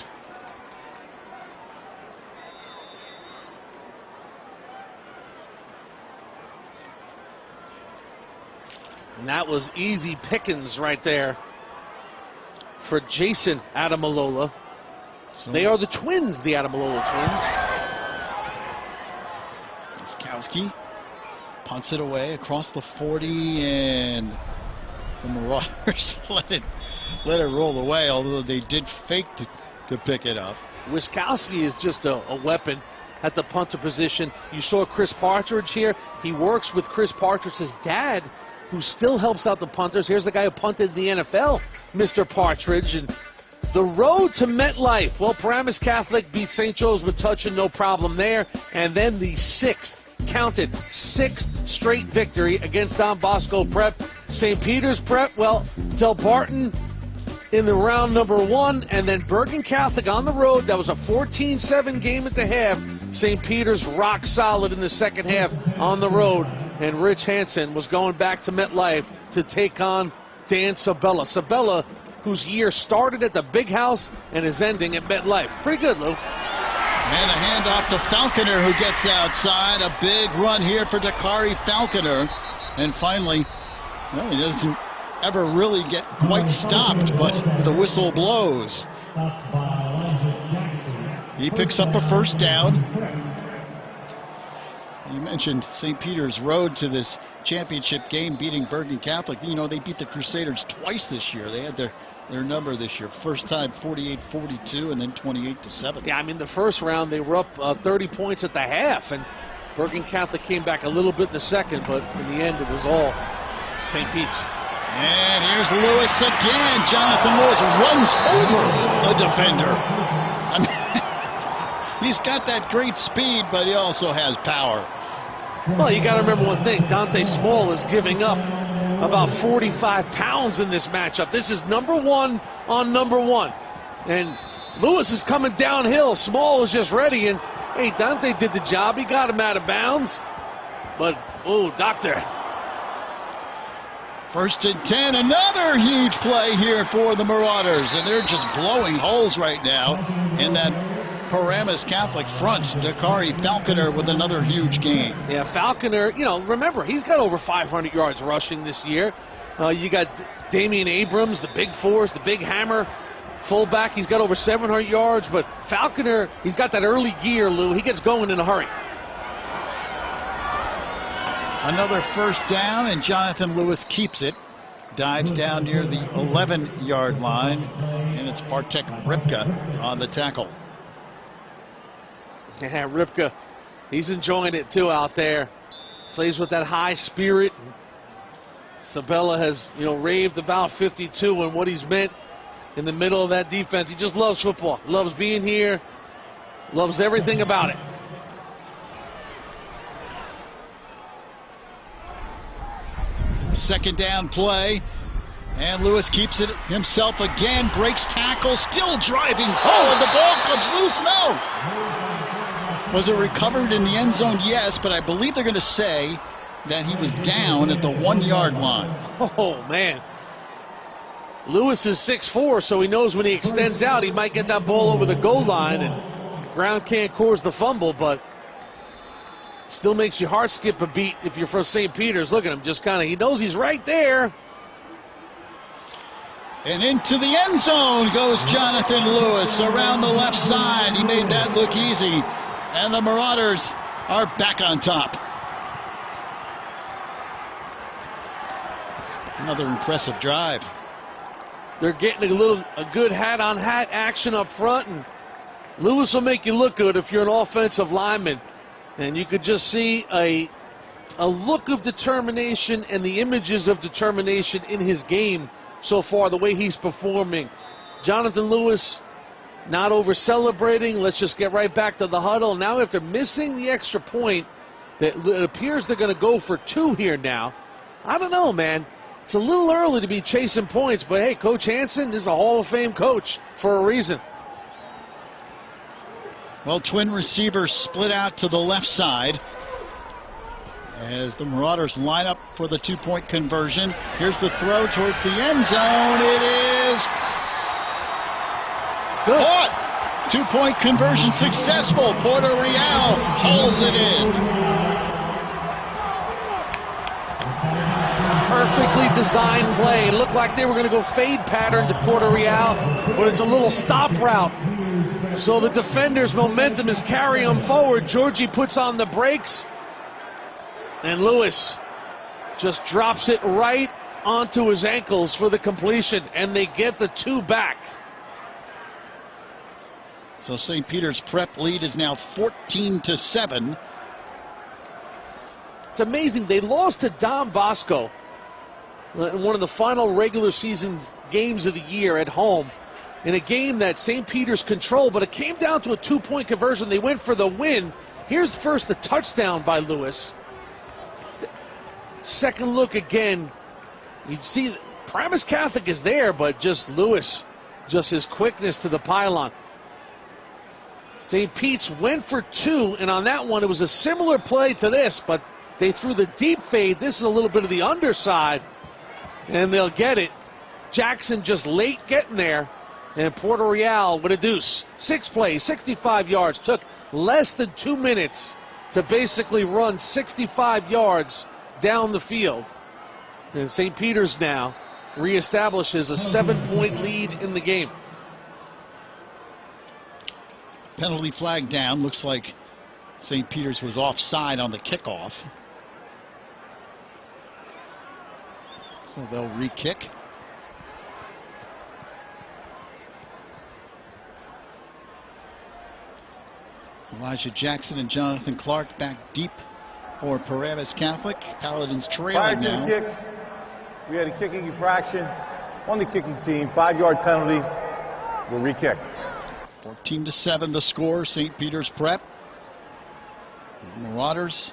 And that was easy pickings right there for Jason Adamalola. So they are the twins, the Adamalola twins. Wiskowski punts it away across the 40, and the Marauders let it roll away, although they did fake to pick it up. Wiskowski is just a weapon at the punter position. You saw Chris Partridge here. He works with Chris Partridge's dad, who still helps out the punters. Here's the guy who punted in the NFL, Mr. Partridge. And the road to MetLife. Well, Paramus Catholic beat St. Joe's with touch and no problem there. And then the 6th straight victory against Don Bosco Prep. St. Peter's Prep, well, Del Barton in the round number 1, and then Bergen Catholic on the road. That was a 14-7 game at the half. St. Peter's rock solid in the second half on the road, and Rich Hansen was going back to MetLife to take on Dan Sabella. Sabella, whose year started at the Big House and is ending at MetLife. Pretty good, Lou. And a handoff to Falconer, who gets outside. A big run here for Dakari Falconer. And finally, well, he doesn't ever really get quite stopped, but the whistle blows. He picks up a first down. You mentioned St. Peter's road to this championship game, beating Bergen Catholic. You know, they beat the Crusaders twice this year. They had their number this year. First time 48-42, and then 28-7. Yeah, I mean, the first round they were up 30 points at the half, and Bergen Catholic came back a little bit in the second, but in the end it was all St. Pete's. And here's Lewis again. Jonathan Lewis runs over a defender. I mean, he's got that great speed, but he also has power. Well, you got to remember one thing. Dante Small is giving up about 45 pounds in this matchup. This is number 1 on number 1. And Lewis is coming downhill. Small is just ready. And, hey, Dante did the job. He got him out of bounds. But, oh, doctor. First and 10, another huge play here for the Marauders, and they're just blowing holes right now in that Paramus Catholic front. Dakari Falconer with another huge game. Yeah, Falconer, you know, remember, he's got over 500 yards rushing this year. You got Damian Abrams, the big force, the big hammer, fullback. He's got over 700 yards, but Falconer, he's got that early gear, Lou. He gets going in a hurry. Another first down, and Jonathan Lewis keeps it. Dives down near the 11-yard line, and it's Bartek Ripka on the tackle. Yeah, Ripka, he's enjoying it too out there. Plays with that high spirit. Sabella has, you know, raved about 52 and what he's meant in the middle of that defense. He just loves football, loves being here, loves everything about it. Second down play, and Lewis keeps it himself again, breaks tackle, still driving. Oh, and the ball comes loose. No. Was it recovered in the end zone? Yes, but I believe they're going to say that he was down at the 1-yard line. Oh, man. Lewis is 6'4", so he knows when he extends out, he might get that ball over the goal line, and ground can't cause the fumble, but still makes your heart skip a beat if you're from St. Peter's. Look at him, just kind of, he knows he's right there. And into the end zone goes Jonathan Lewis around the left side. He made that look easy. And the Marauders are back on top. Another impressive drive. They're getting a good hat-on-hat action up front, and Lewis will make you look good if you're an offensive lineman. And you could just see a look of determination and the images of determination in his game so far, the way he's performing. Jonathan Lewis not over-celebrating. Let's just get right back to the huddle. Now after missing the extra point, it appears they're going to go for 2 here now. I don't know, man. It's a little early to be chasing points, but hey, Coach Hansen is a Hall of Fame coach for a reason. Well, twin receivers split out to the left side as the Marauders line up for the 2-point conversion. Here's the throw towards the end zone. It is good. Caught. 2-point conversion successful. Porter Real hauls it in. Perfectly designed play. It looked like they were going to go fade pattern to Porter Real, but it's a little stop route. So the defender's momentum is carrying them forward. Georgie puts on the brakes, and Lewis just drops it right onto his ankles for the completion, and they get the 2 back. So St. Peter's Prep lead is now 14-7. It's amazing. They lost to Don Bosco in one of the final regular season games of the year at home, in a game that St. Peter's controlled, but it came down to a 2-point conversion. They went for the win. Here's first the touchdown by Lewis. Second look again. You see Paramus Catholic is there, but just Lewis, just his quickness to the pylon. St. Pete's went for 2, and on that one it was a similar play to this, but they threw the deep fade. This is a little bit of the underside, and they'll get it. Jackson just late getting there, and Porter Real with a deuce. 6 plays, 65 yards. Took less than 2 minutes to basically run 65 yards down the field. And St. Peter's now reestablishes a 7-point lead in the game. Penalty flag down. Looks like St. Peter's was offside on the kickoff. So they'll re-kick. Elijah Jackson and Jonathan Clark back deep for Paramus Catholic. Paladins trailing now. Prior to the kick, we had a kicking infraction on the kicking team. 5-yard penalty. We'll re-kick. 14-7 the score. St. Peter's Prep. Marauders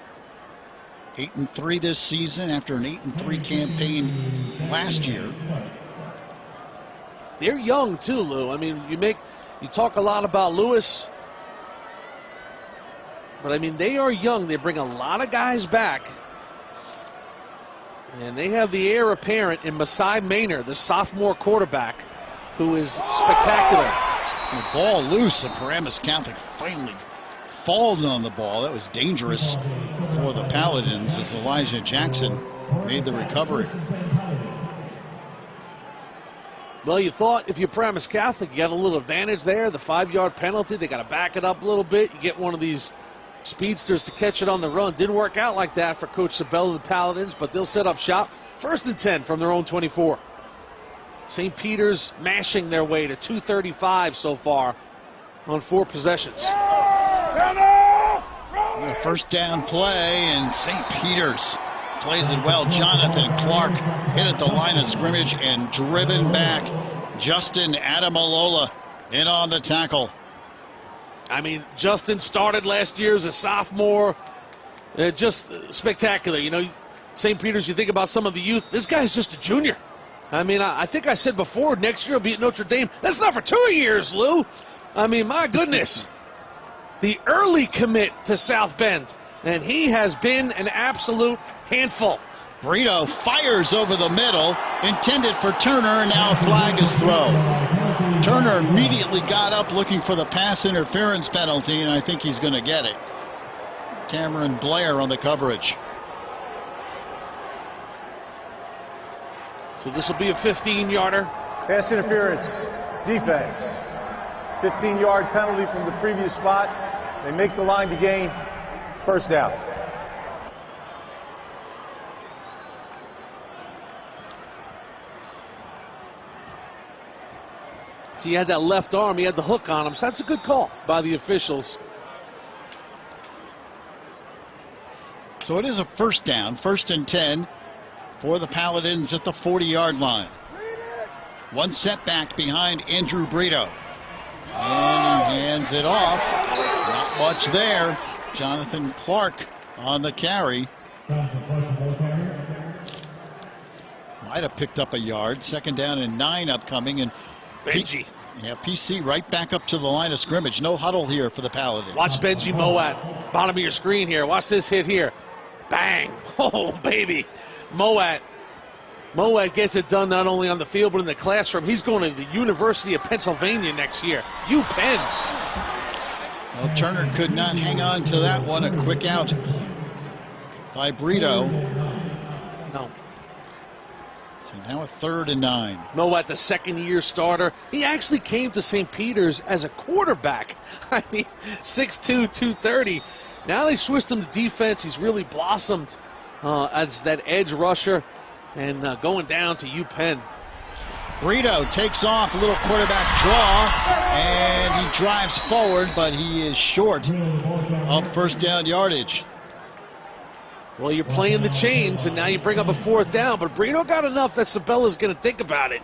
8-3 this season after an 8-3 campaign last year. They're young too, Lou. I mean, you talk a lot about Lewis, but I mean they are young. They bring a lot of guys back, And they have the heir apparent in Masai Maynor, the sophomore quarterback, who is spectacular. The ball loose, and Paramus Catholic finally falls on the ball. That was dangerous for the Paladins as Elijah Jackson made the recovery. Well, you thought if you're Paramus Catholic, you got a little advantage there. The 5-yard penalty, they got to back it up a little bit. You get one of these speedsters to catch it on the run. Didn't work out like that for Coach Sabella, the Paladins, but they'll set up shop. 1st and 10 from their own 24. St. Peter's mashing their way to 235 so far on 4 possessions. A first down play, and St. Peter's plays it well. Jonathan Clark hit at the line of scrimmage and driven back. Justin Adamalola in on the tackle. I mean, Justin started last year as a sophomore. Just spectacular. You know, St. Peter's, you think about some of the youth. This guy's just a junior. I mean, I think I said before, next year he'll be at Notre Dame. That's not for 2 years, Lou. I mean, my goodness. The early commit to South Bend, and he has been an absolute handful. Brito fires over the middle, intended for Turner, and now a flag is thrown. Turner immediately got up looking for the pass interference penalty, and I think he's going to get it. Cameron Blair on the coverage. So this will be a 15-yarder. Pass interference, defense. 15-yard penalty from the previous spot. They make the line to gain. First down. So he had that left arm, he had the hook on him. So that's a good call by the officials. So it is a first down, 1st and 10 for the Paladins at the 40-yard line. One setback behind Andrew Brito. And he hands it off. Not much there. Jonathan Clark on the carry. Might have picked up a yard. 2nd down and 9 upcoming. And Benji. PC right back up to the line of scrimmage. No huddle here for the Paladins. Watch Benji Moat. Bottom of your screen here. Watch this hit here. Bang. Oh, baby. Moat gets it done not only on the field but in the classroom. He's going to the University of Pennsylvania next year. UPenn. Well, Turner could not hang on to that one. A quick out by Brito. No. So now a 3rd and 9. Moat, the 2nd-year starter. He actually came to St. Peter's as a quarterback. I mean, 6'2", 230. Now they switched him to defense. He's really blossomed as that edge rusher. And going down to UPenn. Brito takes off, a little quarterback draw, and he drives forward, but he is short of 1st down yardage. Well, you're playing the chains, and now you bring up a 4th down, but Brito got enough that Sabella's going to think about it.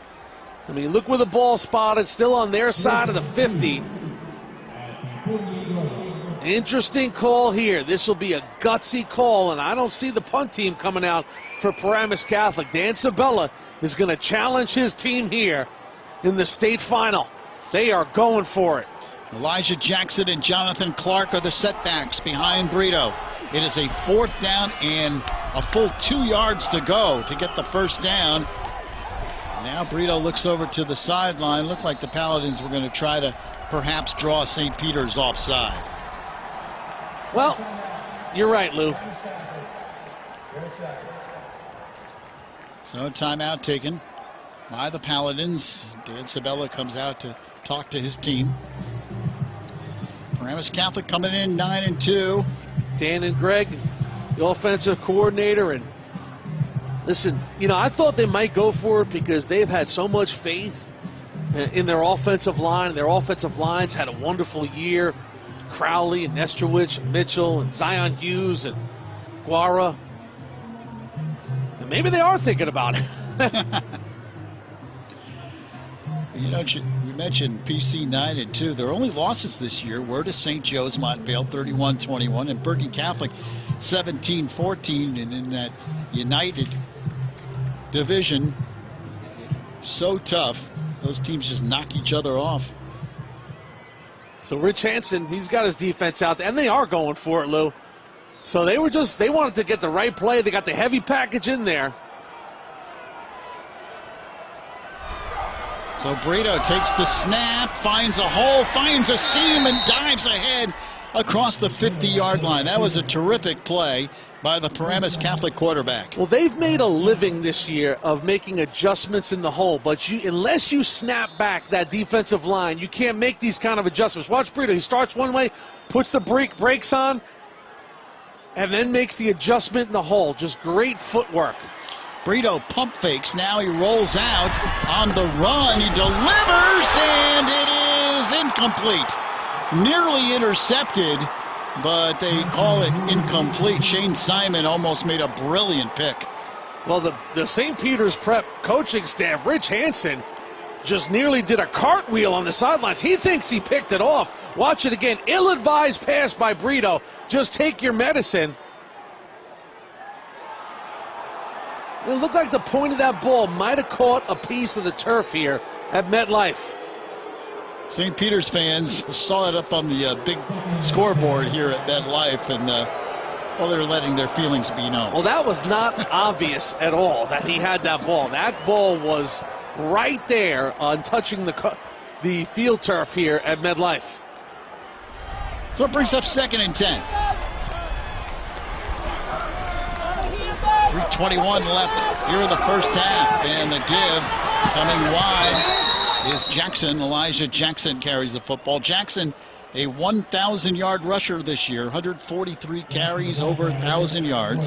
I mean, look where the ball spotted, still on their side of the 50. Interesting call here. This will be a gutsy call, and I don't see the punt team coming out for Paramus Catholic. Dan Sabella is going to challenge his team here in the state final. They are going for it. Elijah Jackson and Jonathan Clark are the setbacks behind Brito. It is a 4th down and a full 2 yards to go to get the 1st down. Now Brito looks over to the sideline. Looked like the Paladins were going to try to perhaps draw St. Peter's offside. Well, you're right, Lou. So timeout taken by the Paladins. Dan Sabella comes out to talk to his team. Paramus Catholic coming in 9-2. Dan and Greg, the offensive coordinator, and listen, you know, I thought they might go for it because they've had so much faith in their offensive line. Their offensive lines had a wonderful year. Crowley and Nestrowich and Mitchell and Zion Hughes and Guara. And maybe they are thinking about it. You know, you mentioned PC 9-2. Their only losses this year were to St. Joe's Montvale 31-21 and Bergen Catholic 17-14. And in that United division, so tough, those teams just knock each other off. So Rich Hansen, he's got his defense out there, and they are going for it, Lou. So they wanted to get the right play. They got the heavy package in there. So Brito takes the snap, finds a hole, finds a seam, and dives ahead across the 50-yard line. That was a terrific play by the Paramus Catholic quarterback. Well, they've made a living this year of making adjustments in the hole, but unless you snap back that defensive line, you can't make these kind of adjustments. Watch Brito. He starts one way, puts the brakes on, and then makes the adjustment in the hole. Just great footwork. Brito pump fakes. Now he rolls out on the run. He delivers, and it is incomplete. Nearly intercepted, but they call it incomplete. Shane Simon almost made a brilliant pick. Well, the St. Peter's Prep coaching staff, Rich Hansen, just nearly did a cartwheel on the sidelines. He thinks he picked it off. Watch it again. Ill-advised pass by Brito. Just take your medicine. It looked like the point of that ball might have caught a piece of the turf here at MetLife. St. Peter's fans saw it up on the big scoreboard here at MetLife, and well, they're letting their feelings be known. Well, that was not obvious at all that he had that ball. That ball was right there on touching the field turf here at MetLife. So it brings up 2nd and 10. 3:21 left here in the first half, and the give coming wide is Jackson. Elijah Jackson carries the football. Jackson, a 1,000-yard rusher this year, 143 carries, over 1,000 yards.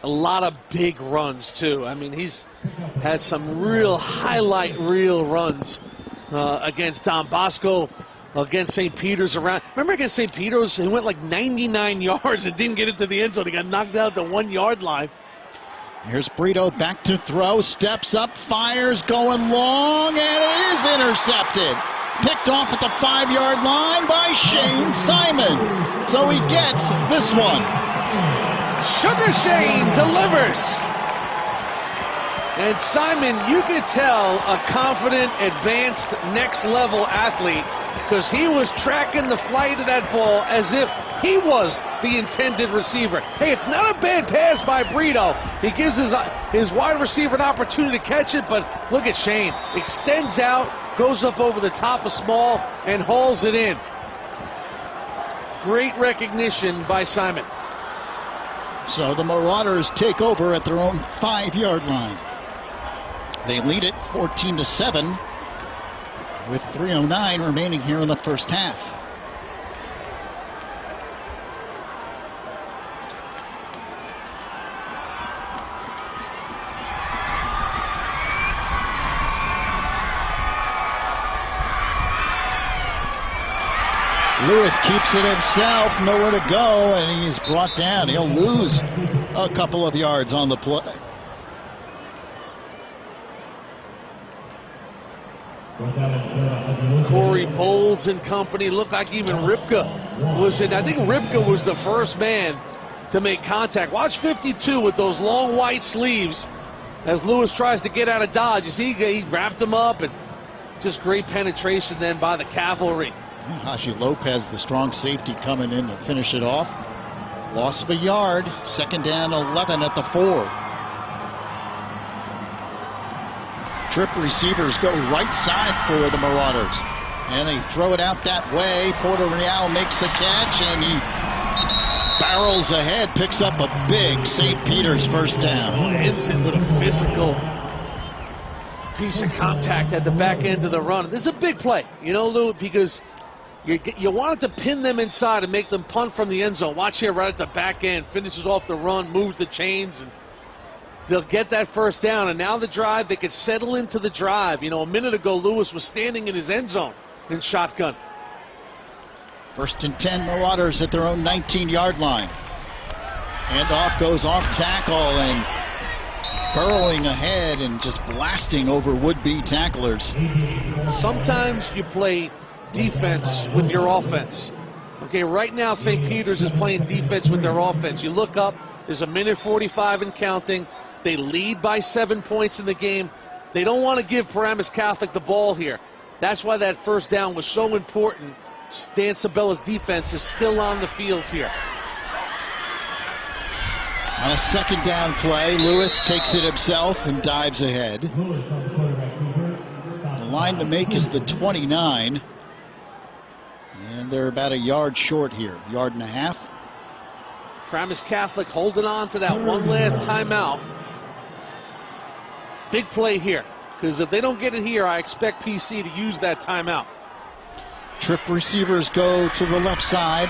A lot of big runs, too. I mean, he's had some real highlight reel runs against Don Bosco, against St. Peter's around. Remember against St. Peter's, he went like 99 yards and didn't get into the end zone. He got knocked out at the 1-yard line. Here's Brito back to throw, steps up, fires, going long, and it is intercepted. Picked off at the 5-yard line by Shane Simon. So he gets this one. Sugar Shane delivers. And Simon, you could tell a confident, advanced, next-level athlete, because he was tracking the flight of that ball as if he was the intended receiver. Hey, it's not a bad pass by Brito. He gives his wide receiver an opportunity to catch it, but look at Shane. Extends out, goes up over the top of Small, and hauls it in. Great recognition by Simon. So the Marauders take over at their own 5-yard line. They lead it 14-7 with 3:09 remaining here in the first half. Lewis keeps it himself, nowhere to go, and he's brought down. He'll lose a couple of yards on the play. Corey Bolds and company. Looked like even Ripka was in. I think Ripka was the first man to make contact. Watch 52 with those long white sleeves as Lewis tries to get out of dodge. You see, he wrapped him up, and just great penetration then by the cavalry. Hashi Lopez, the strong safety, coming in to finish it off. Loss of a yard. 2nd down, 11 at the 4. Trip receivers go right side for the Marauders, and they throw it out that way. Porter Real makes the catch, and he barrels ahead, picks up a big St. Peter's first down. Ensign with a physical piece of contact at the back end of the run. This is a big play, you know, Lou, because you wanted to pin them inside and make them punt from the end zone. Watch here right at the back end, finishes off the run, moves the chains, and they'll get that first down. And now the drive, they could settle into the drive. You know, a minute ago, Lewis was standing in his end zone in shotgun. 1st and 10, Marauders at their own 19-yard line. Handoff goes off tackle, and burrowing ahead and just blasting over would-be tacklers. Sometimes you play defense with your offense. Okay, right now St. Peter's is playing defense with their offense. You look up, there's a minute 45 and counting. They lead by 7 points in the game. They don't want to give Paramus Catholic the ball here. That's why that first down was so important. Dan Sabella's defense is still on the field here. On a second down play, Lewis takes it himself and dives ahead. The line to make is the 29. And they're about a yard short here, yard and a half. Paramus Catholic holding on to that one last timeout. Big play here, because if they don't get it here, I expect PC to use that timeout. Trip receivers go to the left side,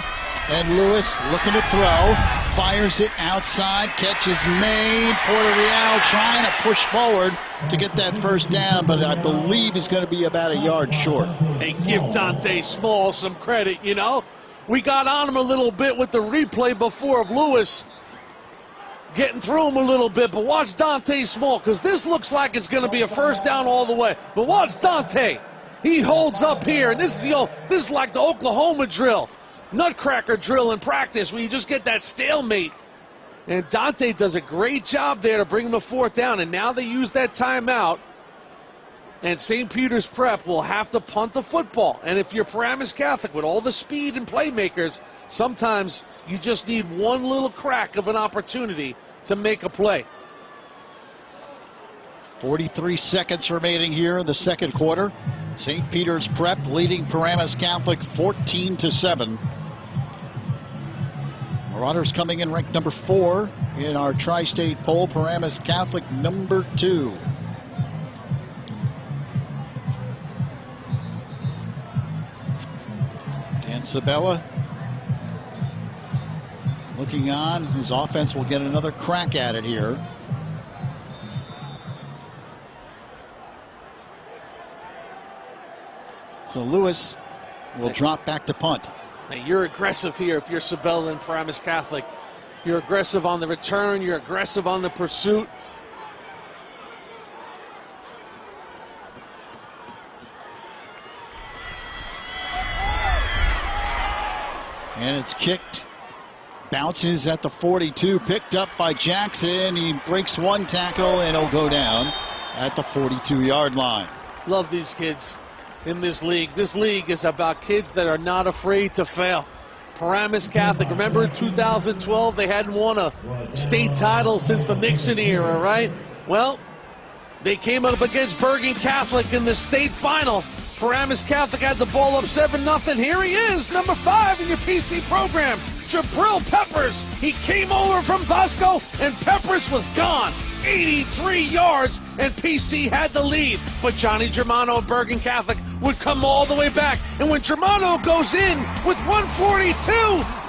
and Lewis looking to throw, fires it outside, catch is made. Puerto Real trying to push forward to get that first down, but I believe he's going to be about a yard short. Hey, give Dante Small some credit, you know. We got on him a little bit with the replay before of Lewis getting through him a little bit, but watch Dante Small, because this looks like it's going to be a first down all the way. But watch Dante. He holds up here, and this is like the Oklahoma drill, nutcracker drill in practice, where you just get that stalemate. And Dante does a great job there to bring him a fourth down, and now they use that timeout, and St. Peter's Prep will have to punt the football. And if you're Paramus Catholic with all the speed and playmakers, sometimes you just need one little crack of an opportunity to make a play. 43 seconds remaining here in the second quarter. St. Peter's Prep leading Paramus Catholic 14-7. Marauders coming in ranked number 4 in our tri-state poll. Paramus Catholic number 2. Dan Sabella looking on. His offense will get another crack at it here. So Lewis will drop back to punt. Now you're aggressive here if you're Sabella and Paramus Catholic. You're aggressive on the return. You're aggressive on the pursuit. And it's kicked. Bounces at the 42. Picked up by Jackson. He breaks one tackle and he'll go down at the 42-yard line. Love these kids in this league. This league is about kids that are not afraid to fail. Paramus Catholic, remember in 2012 they hadn't won a state title since the Nixon era, right? Well, they came up against Bergen Catholic in the state final. Paramus Catholic had the ball up 7-0. Here he is, number 5 in your PC program, Jabril Peppers. He came over from Bosco, and Peppers was gone. 83 yards, and PC had the lead. But Johnny Germano of Bergen Catholic would come all the way back. And when Germano goes in with 142,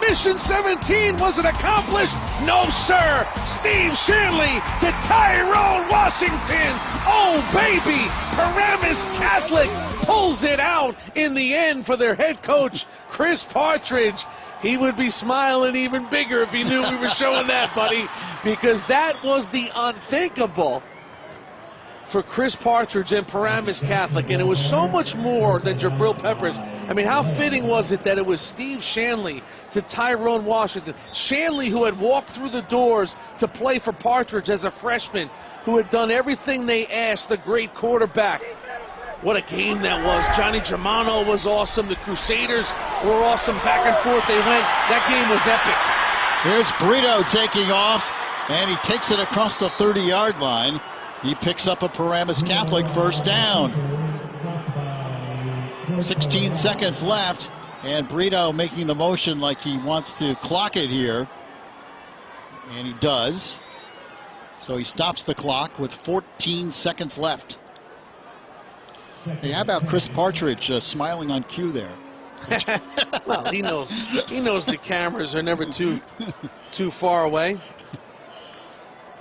mission 17, was it accomplished? No, sir. Steve Shanley to Tyrone Washington. Oh, baby. Paramus Catholic pulls it out in the end for their head coach, Chris Partridge. He would be smiling even bigger if he knew we were showing that, buddy, because that was the unthinkable for Chris Partridge and Paramus Catholic, and it was so much more than Jabril Peppers. I mean, how fitting was it that it was Steve Shanley to Tyrone Washington? Shanley, who had walked through the doors to play for Partridge as a freshman, who had done everything they asked, the great quarterback. What a game that was. Johnny Germano was awesome. The Crusaders were awesome. Back and forth they went. That game was epic. Here's Brito taking off, and he takes it across the 30-yard line. He picks up a Paramus Catholic first down. 16 seconds left, and Brito making the motion like he wants to clock it here. And he does. So he stops the clock with 14 seconds left. Hey, how about Chris Partridge smiling on cue there? Well, he knows the cameras are never too far away.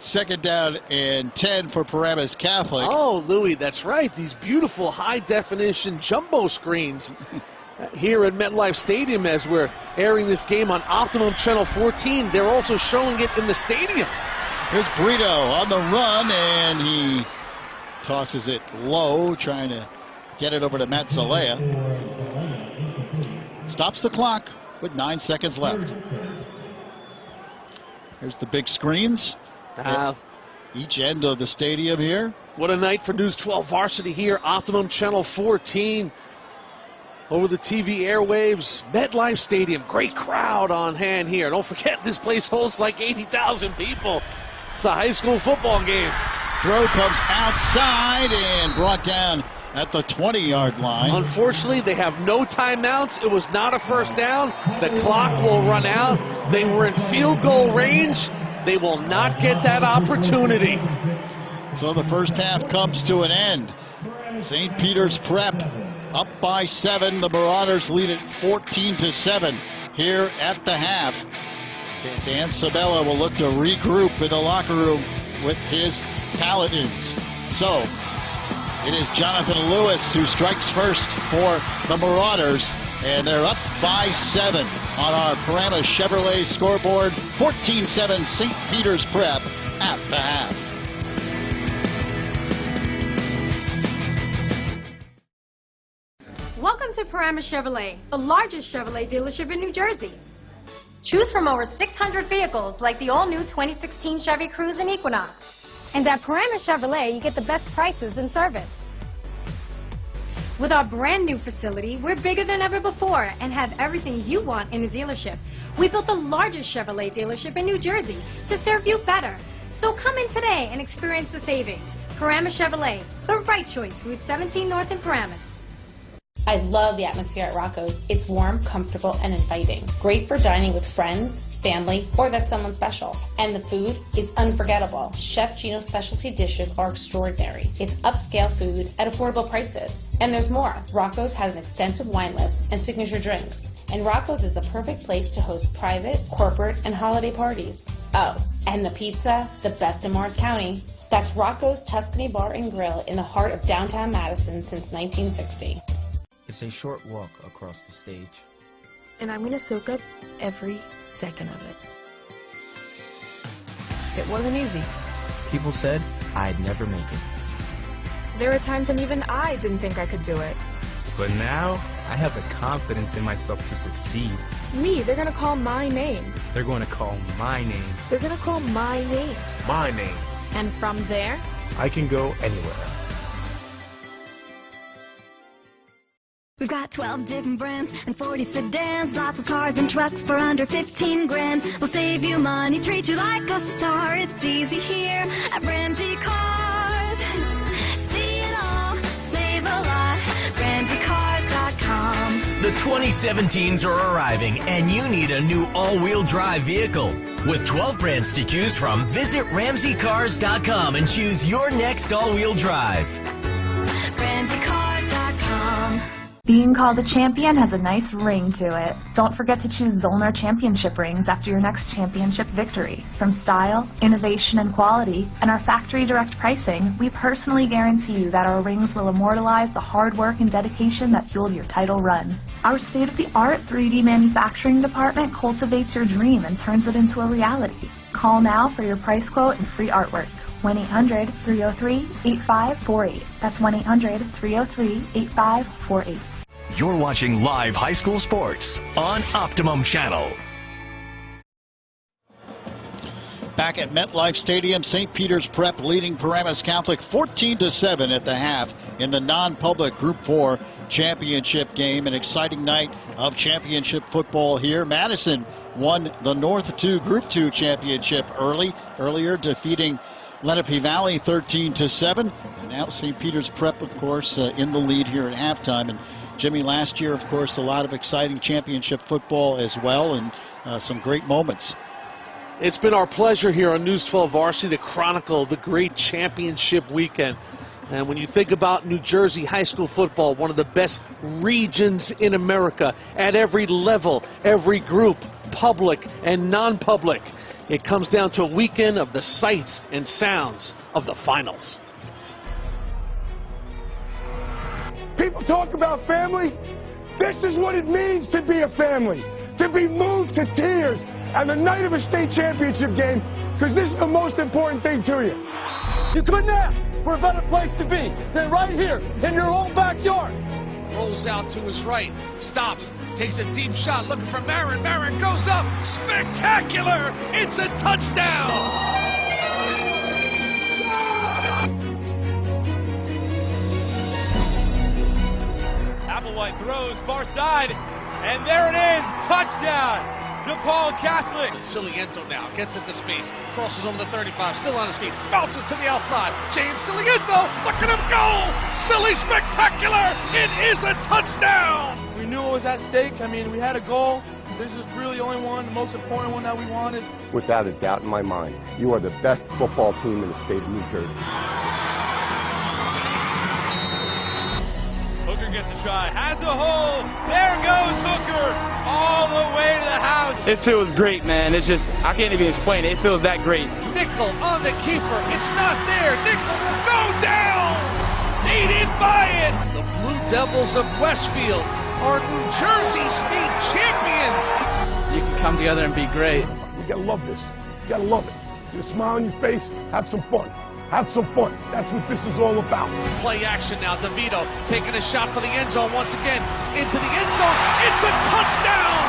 Second down and 10 for Paramus Catholic. Oh, Louis, that's right. These beautiful high-definition jumbo screens here at MetLife Stadium as we're airing this game on Optimum Channel 14. They're also showing it in the stadium. Here's Brito on the run, and he tosses it low, trying to get it over to Matt Zalea. Stops the clock with 9 seconds left. Here's the big screens at each end of the stadium here. What a night for News 12 Varsity here, Optimum Channel 14. over the TV airwaves, MetLife Stadium. Great crowd on hand here. Don't forget, this place holds like 80,000 people. It's a high school football game. Throw comes outside and brought down at the 20-yard line. Unfortunately, they have no timeouts. It was not a first down. The clock will run out. They were in field goal range. They will not get that opportunity. So the first half comes to an end. St. Peter's Prep up by 7. The Marauders lead it 14-7 here at the half. Dan Sabella will look to regroup in the locker room with his Paladins. So it is Jonathan Lewis who strikes first for the Marauders, and they're up by 7 on our Paramus Chevrolet scoreboard. 14-7 St. Peter's Prep at the half. Welcome to Paramus Chevrolet, the largest Chevrolet dealership in New Jersey. Choose from over 600 vehicles like the all-new 2016 Chevy Cruze and Equinox. And at Paramus Chevrolet, you get the best prices and service. With our brand new facility, we're bigger than ever before and have everything you want in a dealership. We built the largest Chevrolet dealership in New Jersey to serve you better. So come in today and experience the savings. Paramus Chevrolet, the right choice, Route 17 North in Paramus. I love the atmosphere at Rocco's. It's warm, comfortable, and inviting. Great for dining with friends, family, or that's someone special. And the food is unforgettable. Chef Gino's specialty dishes are extraordinary. It's upscale food at affordable prices. And there's more. Rocco's has an extensive wine list and signature drinks. And Rocco's is the perfect place to host private, corporate, and holiday parties. Oh, and the pizza, the best in Morris County. That's Rocco's Tuscany Bar and Grill in the heart of downtown Madison since 1960. It's a short walk across the stage. And I'm going to soak up every second of it. It wasn't easy. People said I'd never make it. There were times when even I didn't think I could do it. But now, I have the confidence in myself to succeed. Me, they're going to call my name. They're going to call my name. They're going to call my name. My name. And from there, I can go anywhere. We've got 12 different brands and 40 sedans, lots of cars and trucks for under 15 grand. We'll save you money, treat you like a star. It's easy here at Ramsey Cars. See it all, save a lot, RamseyCars.com. The 2017s are arriving and you need a new all-wheel drive vehicle. With 12 brands to choose from, visit RamseyCars.com and choose your next all-wheel drive. RamseyCars.com. Being called a champion has a nice ring to it. Don't forget to choose Zollner championship rings after your next championship victory. From style, innovation, and quality, and our factory direct pricing, we personally guarantee you that our rings will immortalize the hard work and dedication that fueled your title run. Our state-of-the-art 3D manufacturing department cultivates your dream and turns it into a reality. Call now for your price quote and free artwork. 1-800-303-8548. That's 1-800-303-8548. You're watching live high school sports on Optimum Channel. Back at MetLife Stadium, St. Peter's Prep leading Paramus Catholic 14-7 at the half in the non-public Group 4 championship game. An exciting night of championship football here. Madison won the North 2 Group 2 championship earlier, defeating Lenape Valley 13-7. And now St. Peter's Prep, of course, in the lead here at halftime. And Jimmy, last year, of course, a lot of exciting championship football as well, and some great moments. It's been our pleasure here on News 12 Varsity to chronicle the great championship weekend. And when you think about New Jersey high school football, one of the best regions in America at every level, every group, public and non-public, it comes down to a weekend of the sights and sounds of the finals. People talk about family. This is what it means to be a family, to be moved to tears on the night of a state championship game, because this is the most important thing to you. You couldn't ask for a better place to be than right here in your own backyard. Rolls out to his right, stops, takes a deep shot, looking for Marin. Marin goes up, spectacular! It's a touchdown! Matt throws far side, and there it is, touchdown, DePaul Catholic. Siliento now gets into space, crosses over the 35, still on his feet, bounces to the outside. James Siliento, look at him go! Silly spectacular! It is a touchdown! We knew it was at stake. I mean, we had a goal. This is really the only one, the most important one that we wanted. Without a doubt in my mind, you are the best football team in the state of New Jersey. Hooker gets a try, has a hole, there goes Hooker, all the way to the house. It feels great, man. It's just, I can't even explain it. It feels that great. Nickel on the keeper, it's not there, Nickel will go down! They didn't buy it! The Blue Devils of Westfield are New Jersey state champions! You can come together and be great. You gotta love this. You gotta love it. Get a smile on your face, have some fun. Have some fun. That's what this is all about. Play action now. DeVito taking a shot for the end zone once again. Into the end zone. It's a touchdown!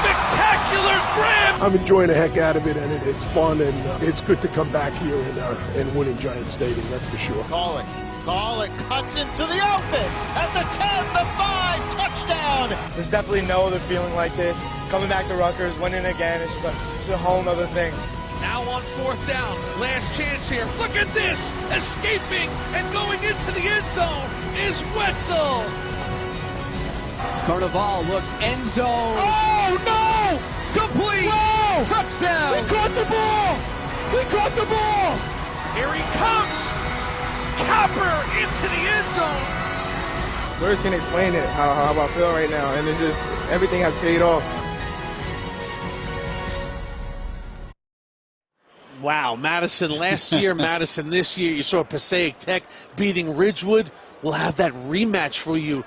Spectacular grab! I'm enjoying the heck out of it, and it's fun, and it's good to come back here and win in Giant Stadium, that's for sure. Call it, cuts into the open, at the 10, the 5, touchdown! There's definitely no other feeling like this. Coming back to Rutgers, winning again, it's just a whole other thing. Now on 4th down, last chance here. Look at this! Escaping and going into the end zone is Wetzel! Carnival looks end zone. Oh, no! Complete! Whoa! Touchdown! We caught the ball! We caught the ball! Here he comes! Copper into the end zone! Words can explain it, how I feel right now, and it's just, everything has paid off. Wow, Madison last year, Madison this year. You saw Passaic Tech beating Ridgewood. We'll have that rematch for you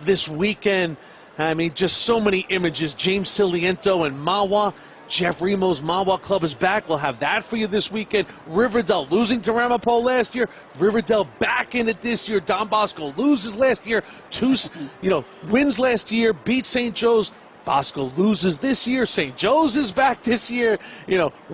this weekend. I mean, just so many images. James Siliento and Mawa. Jeff Remo's Mawa Club is back. We'll have that for you this weekend. Riverdale losing to Ramapo last year. Riverdale back in it this year. Don Bosco loses last year. Wins last year. Beat St. Joe's. Bosco loses this year. St. Joe's is back this year.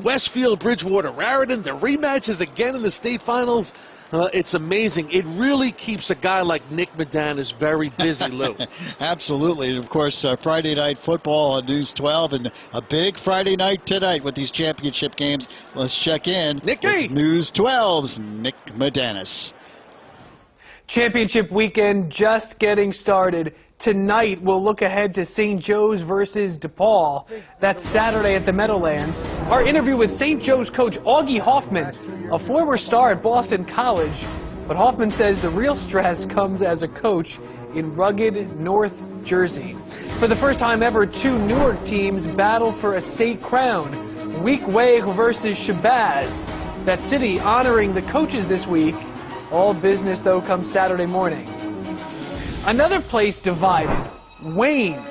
Westfield, Bridgewater, Raritan. The rematch is again in the state finals. It's amazing. It really keeps a guy like Nick Medanis very busy, Lou. Absolutely. And, of course, Friday night football on News 12, and a big Friday night tonight with these championship games. Let's check in with News 12's Nick Medanis. Championship weekend just getting started. Tonight, we'll look ahead to St. Joe's versus DePaul. That's Saturday at the Meadowlands. Our interview with St. Joe's coach Augie Hoffman, a former star at Boston College. But Hoffman says the real stress comes as a coach in rugged North Jersey. For the first time ever, two Newark teams battle for a state crown. Weequahic versus Shabazz. That city honoring the coaches this week. All business, though, comes Saturday morning. Another place divided, Wayne.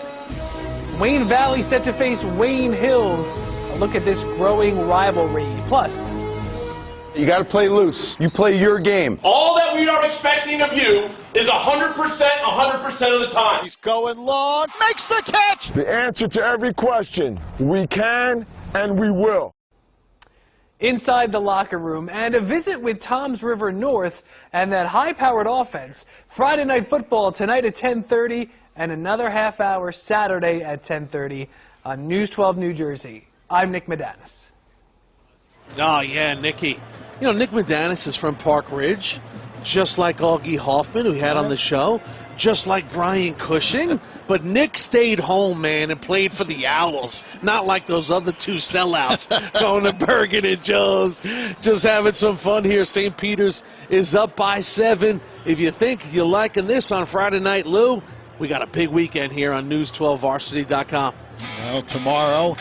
Wayne Valley set to face Wayne Hills. A look at this growing rivalry. Plus, you got to play loose. You play your game. All that we are expecting of you is 100% of the time. He's going long, makes the catch! The answer to every question, we can and we will. Inside the locker room, and a visit with Toms River North and that high-powered offense. Friday night football tonight at 10:30 and another half hour Saturday at 10:30 on News 12 New Jersey. I'm Nick Medanis. Oh, yeah, Nicky. Nick Medanis is from Park Ridge, just like Augie Hoffman, who we had on the show, just like Brian Cushing. But Nick stayed home, man, and played for the Owls, not like those other two sellouts going to Bergen and Joe's. Just having some fun here. St. Peter's is up by 7. If you think you're liking this on Friday night, Lou, we got a big weekend here on News12Varsity.com. Well, tomorrow,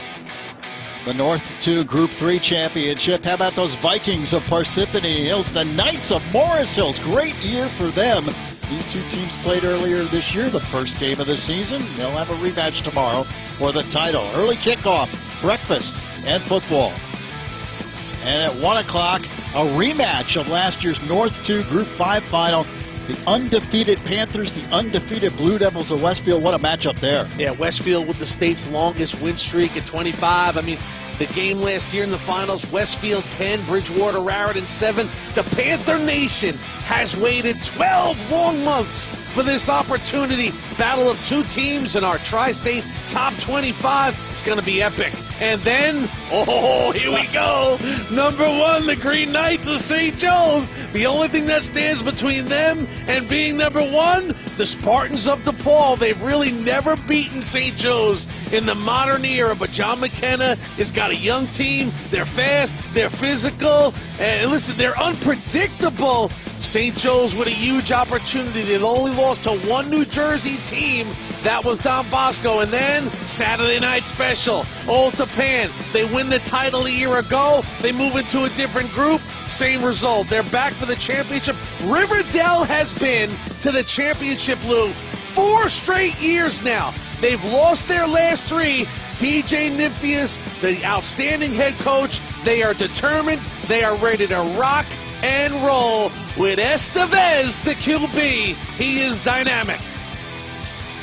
the North 2 Group 3 Championship. How about those Vikings of Parsippany Hills? The Knights of Morris Hills. Great year for them. These two teams played earlier this year, the first game of the season. They'll have a rematch tomorrow for the title. Early kickoff, breakfast, and football. And at 1 o'clock, a rematch of last year's North 2 Group 5 final. The undefeated Panthers, the undefeated Blue Devils of Westfield. What a matchup there. Yeah, Westfield with the state's longest win streak at 25. I mean, the game last year in the finals, Westfield 10, Bridgewater, Raritan 7. The Panther Nation has waited 12 long months for this opportunity. Battle of two teams in our tri-state top 25. It's going to be epic. And then, oh, here we go. Number one, the Green Knights of St. Joe's. The only thing that stands between them and being number one, the Spartans of DePaul. They've really never beaten St. Joe's in the modern era, but John McKenna has got a young team. They're fast, they're physical, and listen, they're unpredictable. St. Joe's with a huge opportunity. They've only lost to one New Jersey team. That was Don Bosco. And then Saturday night special, Old Japan. They win the title a year ago. They move into a different group. Same result. They're back for the championship. Riverdale has been to the championship, Lou, 4 straight years now. They've lost their last 3. DJ Nymphius, the outstanding head coach, they are determined. They are ready to rock and roll with Estevez, the QB. He is dynamic.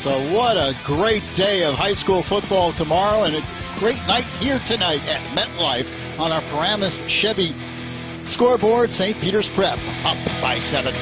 So what a great day of high school football tomorrow, and a great night here tonight at MetLife on our Paramus Chevy scoreboard. St. Peter's Prep up by 7.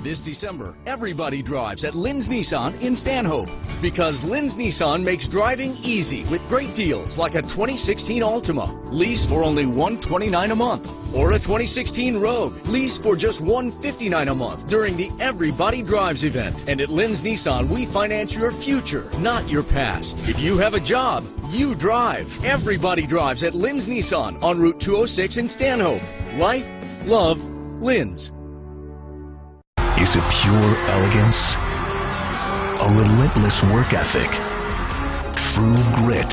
This December, everybody drives at Lynn's Nissan in Stanhope, because Lynn's Nissan makes driving easy with great deals like a 2016 Altima, lease for only $129 a month, or a 2016 Rogue, lease for just $159 a month during the Everybody Drives event. And at Lynn's Nissan, we finance your future, not your past. If you have a job, you drive. Everybody drives at Lynn's Nissan on Route 206 in Stanhope. Life, love, Lynn's. Is it pure elegance? A relentless work ethic? True grit?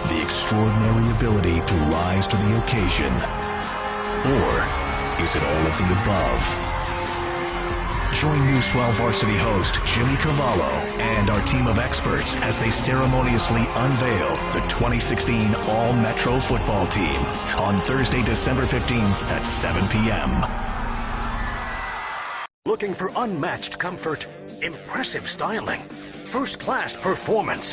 The extraordinary ability to rise to the occasion? Or is it all of the above? Join News 12 varsity host Jimmy Cavallo and our team of experts as they ceremoniously unveil the 2016 All-Metro football team on Thursday, December 15th at 7 p.m. Looking for unmatched comfort, impressive styling, first-class performance?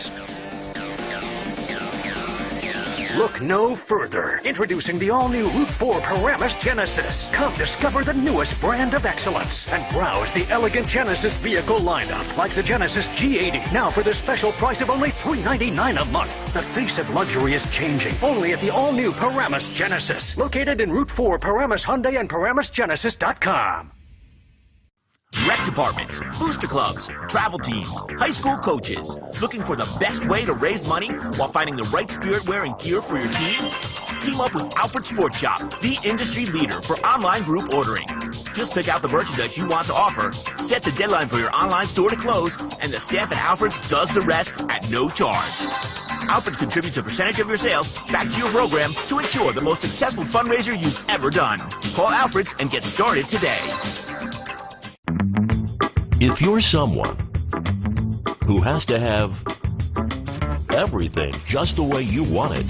Look no further. Introducing the all-new Route 4 Paramus Genesis. Come discover the newest brand of excellence and browse the elegant Genesis vehicle lineup, like the Genesis G80, now for the special price of only $399 a month. The face of luxury is changing, only at the all-new Paramus Genesis, located in Route 4 Paramus Hyundai and ParamusGenesis.com. Rec departments, booster clubs, travel teams, high school coaches. Looking for the best way to raise money while finding the right spirit wear and gear for your team? Team up with Alfred Sports Shop, the industry leader for online group ordering. Just pick out the merchandise you want to offer, set the deadline for your online store to close, and the staff at Alfred's does the rest at no charge. Alfred contributes a percentage of your sales back to your program to ensure the most successful fundraiser you've ever done. Call Alfred's and get started today. If you're someone who has to have everything just the way you want it,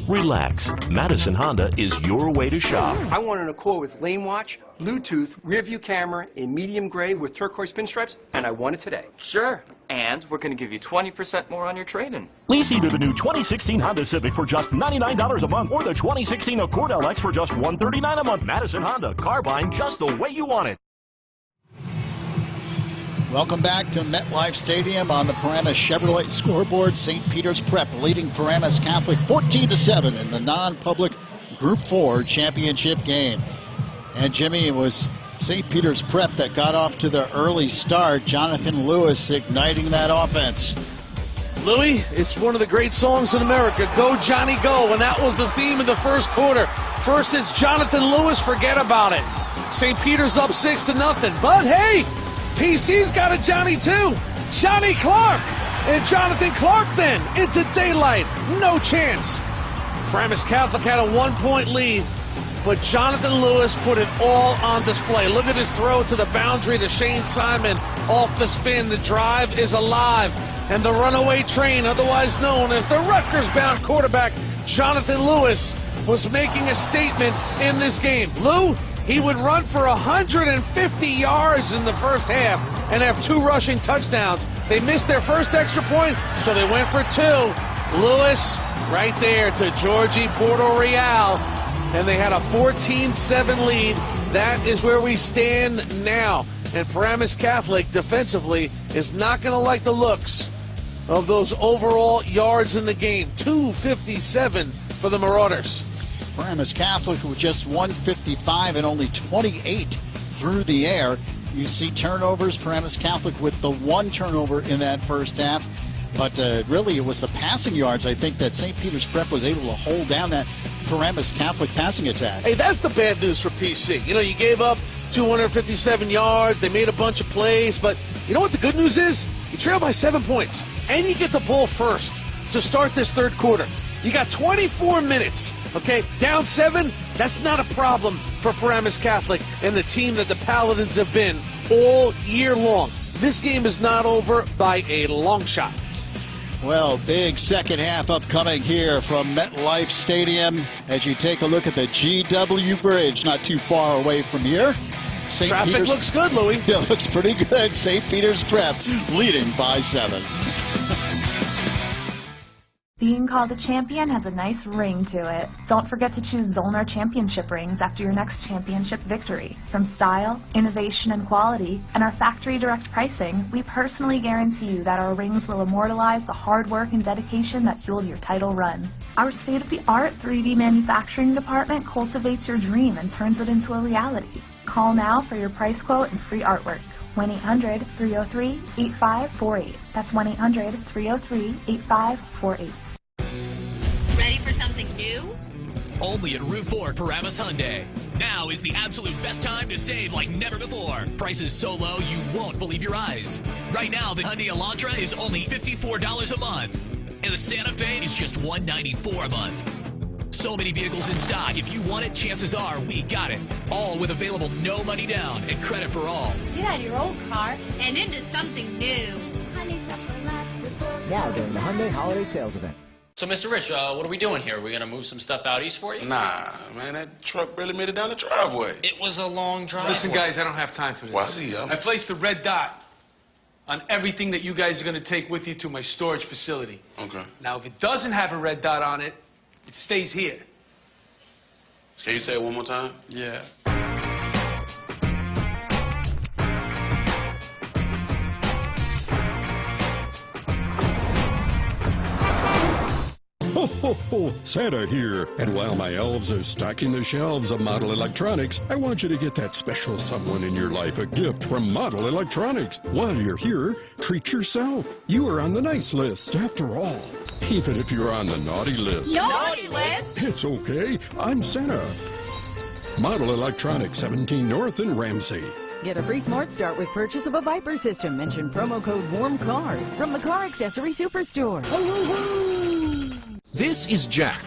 relax. Madison Honda is your way to shop. I want an Accord with lane watch, Bluetooth, rear view camera in medium gray with turquoise pinstripes, and I want it today. Sure. And we're going to give you 20% more on your trade-in. Lease either the new 2016 Honda Civic for just $99 a month or the 2016 Accord LX for just $139 a month. Madison Honda, car buying just the way you want it. Welcome back to MetLife Stadium on the Paramus Chevrolet scoreboard. St. Peter's Prep leading Paramus Catholic 14-7 in the non-public Group 4 championship game. And Jimmy, it was St. Peter's Prep that got off to the early start. Jonathan Lewis igniting that offense. Louis, it's one of the great songs in America, Go Johnny Go, and that was the theme of the first quarter. First it's Jonathan Lewis, forget about it. St. Peter's up 6-0, but hey, PC's got a Johnny too. Johnny Clark. And Jonathan Clark then into daylight. No chance. Paramus Catholic had a 1-point lead, but Jonathan Lewis put it all on display. Look at his throw to the boundary to Shane Simon. Off the spin. The drive is alive. And the runaway train, otherwise known as the Rutgers-bound quarterback, Jonathan Lewis, was making a statement in this game. Lou, he would run for 150 yards in the first half and have 2 rushing touchdowns. They missed their first extra point, so they went for 2. Lewis right there to Georgie Porto Real. and they had a 14-7 lead. That is where we stand now. And Paramus Catholic defensively is not going to like the looks of those overall yards in the game. 257 for the Marauders. Paramus Catholic with just 155 and only 28 through the air. You see turnovers, Paramus Catholic with the 1 turnover in that first half. But really, it was the passing yards, I think, that St. Peter's Prep was able to hold down that Paramus Catholic passing attack. Hey, that's the bad news for PC. You know, you gave up 257 yards, they made a bunch of plays, but you know what the good news is? You trail by 7 points, and you get the ball first to start this third quarter. You got 24 minutes, okay? Down 7, that's not a problem for Paramus Catholic and the team that the Paladins have been all year long. This game is not over by a long shot. Well, big second half upcoming here from MetLife Stadium as you take a look at the GW Bridge, not too far away from here. Traffic looks good, Louis. Yeah, looks pretty good. St. Peter's Prep leading by 7. Being called a champion has a nice ring to it. Don't forget to choose Zollner championship rings after your next championship victory. From style, innovation, and quality, and our factory direct pricing, we personally guarantee you that our rings will immortalize the hard work and dedication that fueled your title run. Our state-of-the-art 3D manufacturing department cultivates your dream and turns it into a reality. Call now for your price quote and free artwork. 1-800-303-8548. That's 1-800-303-8548. Ready for something new? Only at Route 4 Paramus Hyundai. Now is the absolute best time to save like never before. Prices so low you won't believe your eyes. Right now, the Hyundai Elantra is only $54 a month, and the Santa Fe is just $194 a month. So many vehicles in stock. If you want it, chances are we got it. All with available no money down and credit for all. Get out of your old car and into something new. Now during the Hyundai Holiday Sales Event. So, Mr. Rich, what are we doing here? Are we going to move some stuff out east for you? Nah, man, that truck barely made it down the driveway. It was a long drive. Listen, guys, I don't have time for this. Why is he up? I placed the red dot on everything that you guys are going to take with you to my storage facility. Okay. Now, if it doesn't have a red dot on it, it stays here. Can you say it one more time? Yeah. Ho, ho, ho, Santa here. And while my elves are stocking the shelves of Model Electronics, I want you to get that special someone in your life a gift from Model Electronics. While you're here, treat yourself. You are on the nice list, after all. Even if you're on the naughty list. Naughty list? It's okay. I'm Santa. Model Electronics, 17 North in Ramsey. Get a free Smart Start with purchase of a Viper system. Mention promo code WARMCARS from the Car Accessory Superstore. This is Jack.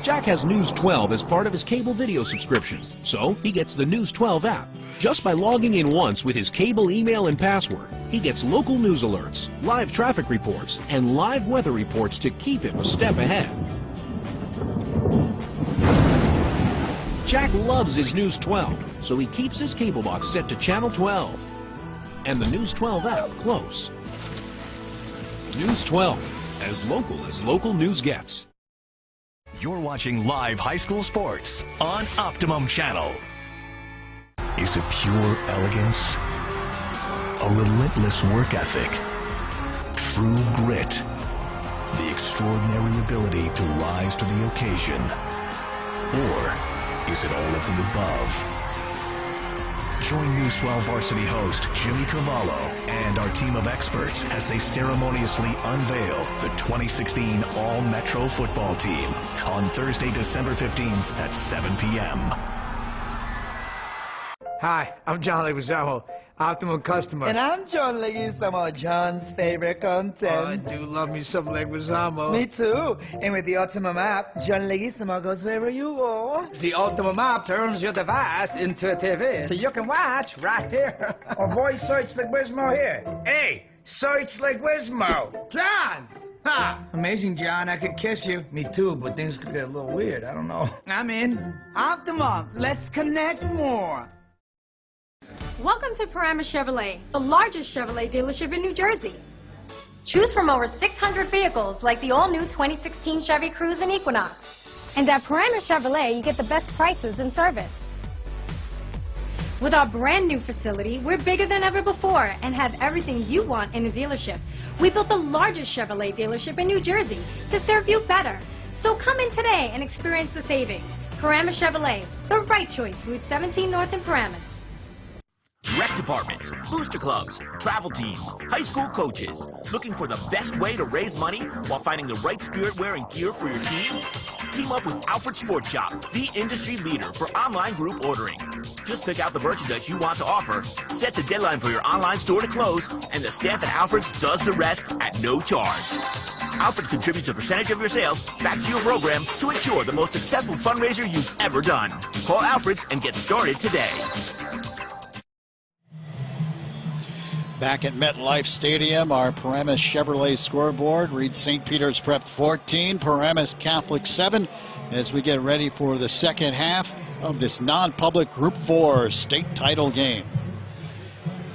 Jack has News 12 as part of his cable video subscription, so he gets the News 12 app. Just by logging in once with his cable email and password, he gets local news alerts, live traffic reports, and live weather reports to keep him a step ahead. Jack loves his News 12, so he keeps his cable box set to Channel 12 and the News 12 app close. News 12, as local news gets. You're watching live high school sports on Optimum Channel. Is it pure elegance? A relentless work ethic? True grit? The extraordinary ability to rise to the occasion? Or is it all of the above? Join News 12 varsity host Jimmy Cavallo and our team of experts as they ceremoniously unveil the 2016 All-Metro football team on Thursday, December 15th at 7 p.m. Hi, I'm John Leguizamo, Optimum customer. And I'm John Leguizamo, John's favorite content. Oh, I do love me some Leguizamo. Me too. And with the Optimum app, John Leguizamo goes wherever you go. The Optimum app turns your device into a TV, so you can watch right here. Or voice search Leguizamo here. Hey, search Leguizamo. John! Ha! Amazing, John. I could kiss you. Me too, but things could get a little weird. I don't know. I'm in. Optimum, let's connect more. Welcome to Paramus Chevrolet, the largest Chevrolet dealership in New Jersey. Choose from over 600 vehicles like the all-new 2016 Chevy Cruze and Equinox, And at Paramus Chevrolet, you get the best prices and service. With our brand new facility, we're bigger than ever before and have everything you want in a dealership. We built the largest Chevrolet dealership in New Jersey to serve you better. So come in today and experience the savings. Paramus Chevrolet, the right choice, Route 17 North in Paramus. Rec departments, booster clubs, travel teams, high school coaches. Looking for the best way to raise money while finding the right spirit wear and gear for your team? Team up with Alfred Sports Shop, the industry leader for online group ordering. Just pick out the merchandise you want to offer, set the deadline for your online store to close, and the staff at Alfred's does the rest at no charge. Alfred contributes a percentage of your sales back to your program to ensure the most successful fundraiser you've ever done. Call Alfred's and get started today. Back at MetLife Stadium, our Paramus Chevrolet scoreboard reads St. Peter's Prep 14, Paramus Catholic 7, as we get ready for the second half of this non-public Group 4 state title game.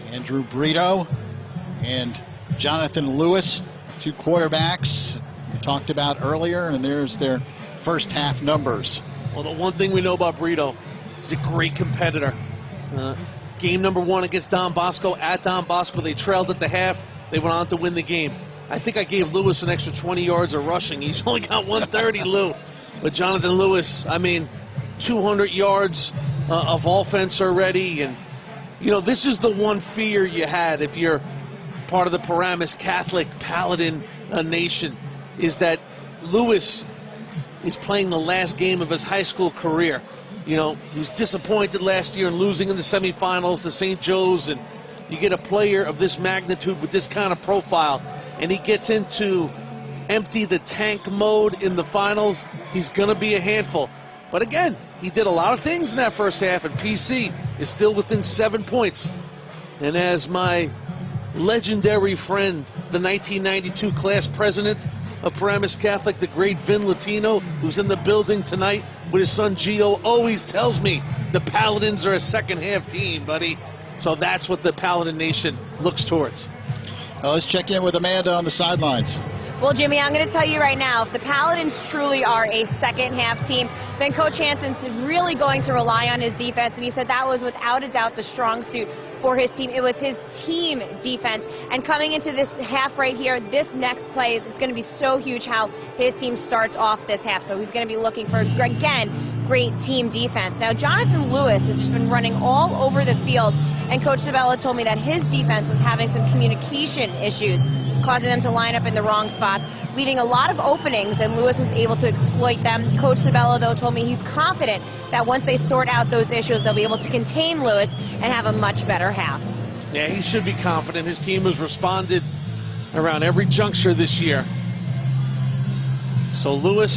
Andrew Brito and Jonathan Lewis, two quarterbacks we talked about earlier, and there's their first half numbers. Well, the one thing we know about Brito, he's a great competitor. Game number 1 against Don Bosco at Don Bosco, they trailed at the half. They went on to win the game. I think I gave Lewis an extra 20 yards of rushing. He's only got 130, Lou. But Jonathan Lewis, I mean, 200 yards of offense already. And, you know, this is the one fear you had if you're part of the Paramus Catholic Paladin Nation, is that Lewis is playing the last game of his high school career. You know, he was disappointed last year in losing in the semifinals to St. Joe's, and you get a player of this magnitude with this kind of profile, and he gets into empty the tank mode in the finals, he's going to be a handful. But again, he did a lot of things in that first half, and PC is still within 7 points. And as my legendary friend, the 1992 class president of Paramus Catholic, the great Vin Latino, who's in the building tonight with his son Gio, always tells me the Paladins are a second-half team, buddy. So that's what the Paladin Nation looks towards. Well, let's check in with Amanda on the sidelines. Well, Jimmy, I'm going to tell you right now, if the Paladins truly are a second-half team, then Coach Hansen's really going to rely on his defense, and he said that was without a doubt the strong suit for his team. It was his team defense, and coming into this half right here, this next play is going to be so huge how his team starts off this half. So he's going to be looking for, again, great team defense. Now, Jonathan Lewis has just been running all over the field, and Coach Sabella told me that his defense was having some communication issues, causing them to line up in the wrong spots, leaving a lot of openings, and Lewis was able to exploit them. Coach Sabella, though, told me he's confident that once they sort out those issues, they'll be able to contain Lewis and have a much better half. Yeah, he should be confident. His team has responded around every juncture this year. So Lewis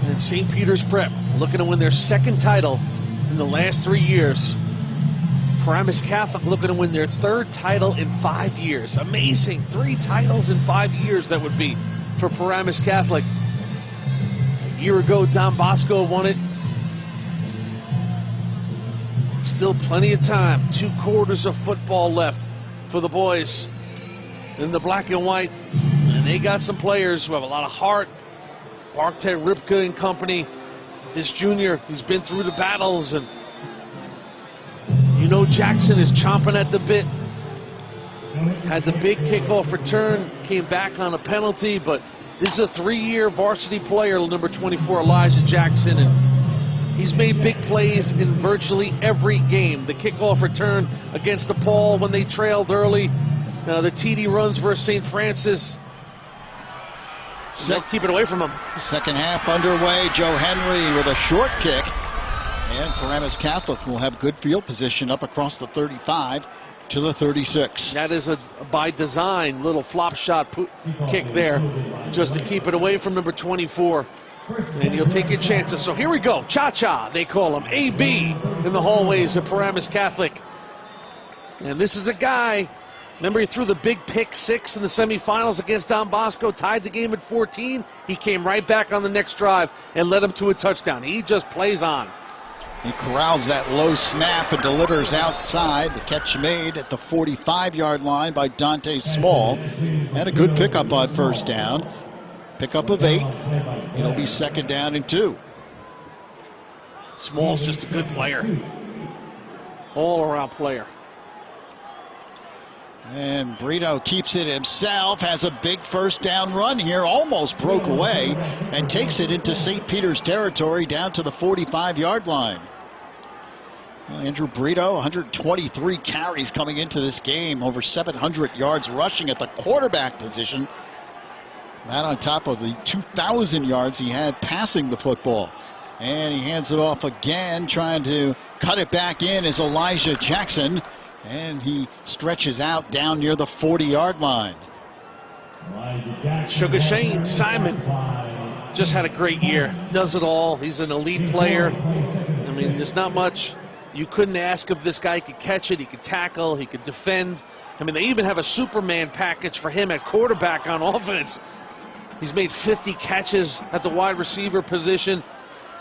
and St. Peter's Prep looking to win their second title in the last 3 years. Paramus Catholic looking to win their third title in 5 years. Amazing. 3 titles in 5 years that would be for Paramus Catholic. A year ago, Don Bosco won it. Still plenty of time. 2 quarters of football left for the boys in the black and white. And they got some players who have a lot of heart. Bartek Ripka and company. This junior, he's been through the battles, and you know Jackson is chomping at the bit. Had the big kickoff return, came back on a penalty, but this is a 3-year varsity player, number 24, Elijah Jackson, and he's made big plays in virtually every game. The kickoff return against DePaul when they trailed early. The TD runs versus St. Francis. They'll keep it away from him. Second half underway. Joe Henry with a short kick. And Paramus Catholic will have good field position up across the 35 to the 36. That is a by design little flop shot kick there, just to keep it away from number 24. And you'll take your chances. So here we go. Cha-cha, they call him. AB in the hallways of Paramus Catholic. And this is a guy, remember he threw the big pick 6 in the semifinals against Don Bosco, tied the game at 14. He came right back on the next drive and led him to a touchdown. He just plays on. He corrals that low snap and delivers outside. The catch made at the 45-yard line by Dante Small. And a good pickup on first down. Pickup of 8. It'll be 2nd down and 2. Small's just a good player. All-around player. And Brito keeps it himself, has a big first down run here, almost broke away, and takes it into St. Peter's territory down to the 45-yard line. Andrew Brito, 123 carries coming into this game, over 700 yards rushing at the quarterback position. That on top of the 2,000 yards he had passing the football. And he hands it off again, trying to cut it back in is Elijah Jackson. And he stretches out down near the 40-yard line. Sugar Shane Simon just had a great year. Does it all. He's an elite player. I mean, there's not much you couldn't ask of this guy. He could catch it, he could tackle, he could defend. I mean, they even have a Superman package for him at quarterback on offense. He's made 50 catches at the wide receiver position.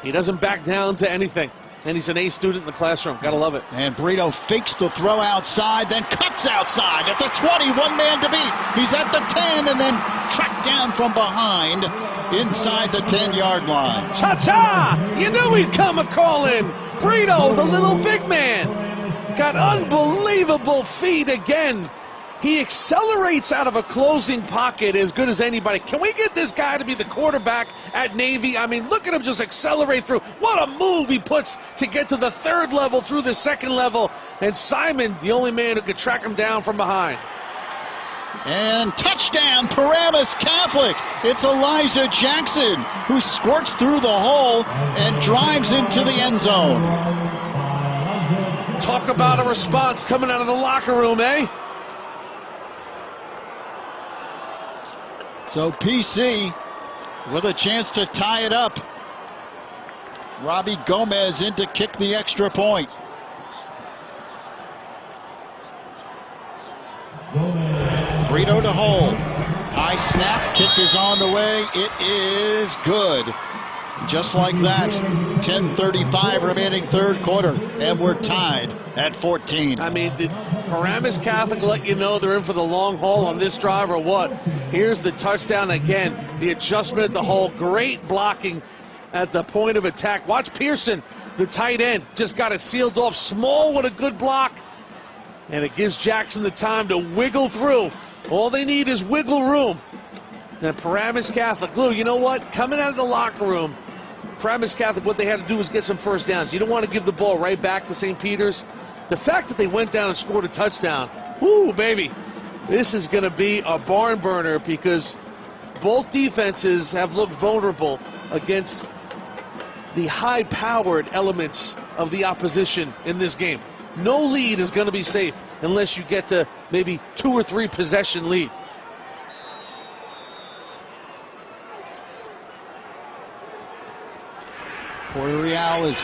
He doesn't back down to anything. And he's an A student in the classroom. Gotta love it. And Brito fakes the throw outside, then cuts outside at the 20, one man to beat. He's at the 10 and then tracked down from behind inside the 10-yard line. Cha-cha! You knew he'd come a-calling. Brito, the little big man, got unbelievable feet again. He accelerates out of a closing pocket as good as anybody. Can we get this guy to be the quarterback at Navy? I mean, look at him just accelerate through. What a move he puts to get to the 3rd level through the 2nd level. And Simon, the only man who could track him down from behind. And touchdown, Paramus Catholic. It's Elijah Jackson who squirts through the hole and drives into the end zone. Talk about a response coming out of the locker room, eh? So PC with a chance to tie it up. Robbie Gomez in to kick the extra point. Brito to hold. High snap, kick is on the way. It is good. Just like that, 10:35 remaining 3rd quarter, and we're tied at 14. I mean, did Paramus Catholic let you know they're in for the long haul on this drive or what? Here's the touchdown again. The adjustment at the hole. Great blocking at the point of attack. Watch Pearson, the tight end, just got it sealed off. Small with a good block. And it gives Jackson the time to wiggle through. All they need is wiggle room. And Paramus Catholic, Lou, you know what? Coming out of the locker room, Paramus Catholic, what they had to do was get some first downs. You don't want to give the ball right back to St. Peter's. The fact that they went down and scored a touchdown, whoo, baby, this is going to be a barn burner because both defenses have looked vulnerable against the high-powered elements of the opposition in this game. No lead is going to be safe unless you get to maybe 2 or 3 possession lead. Puerto Real is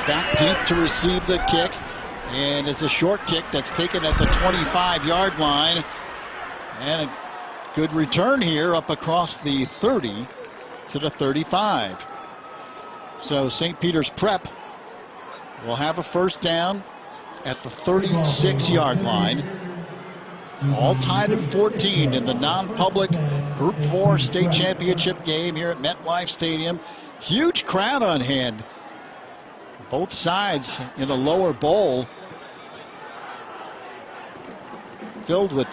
back deep to receive the kick, and it's a short kick that's taken at the 25-yard line, and a good return here up across the 30 to the 35. So St. Peter's Prep will have a first down at the 36-yard line. All tied at 14 in the non-public Group 4 state championship game here at MetLife Stadium. Huge crowd on hand. Both sides in a lower bowl, filled with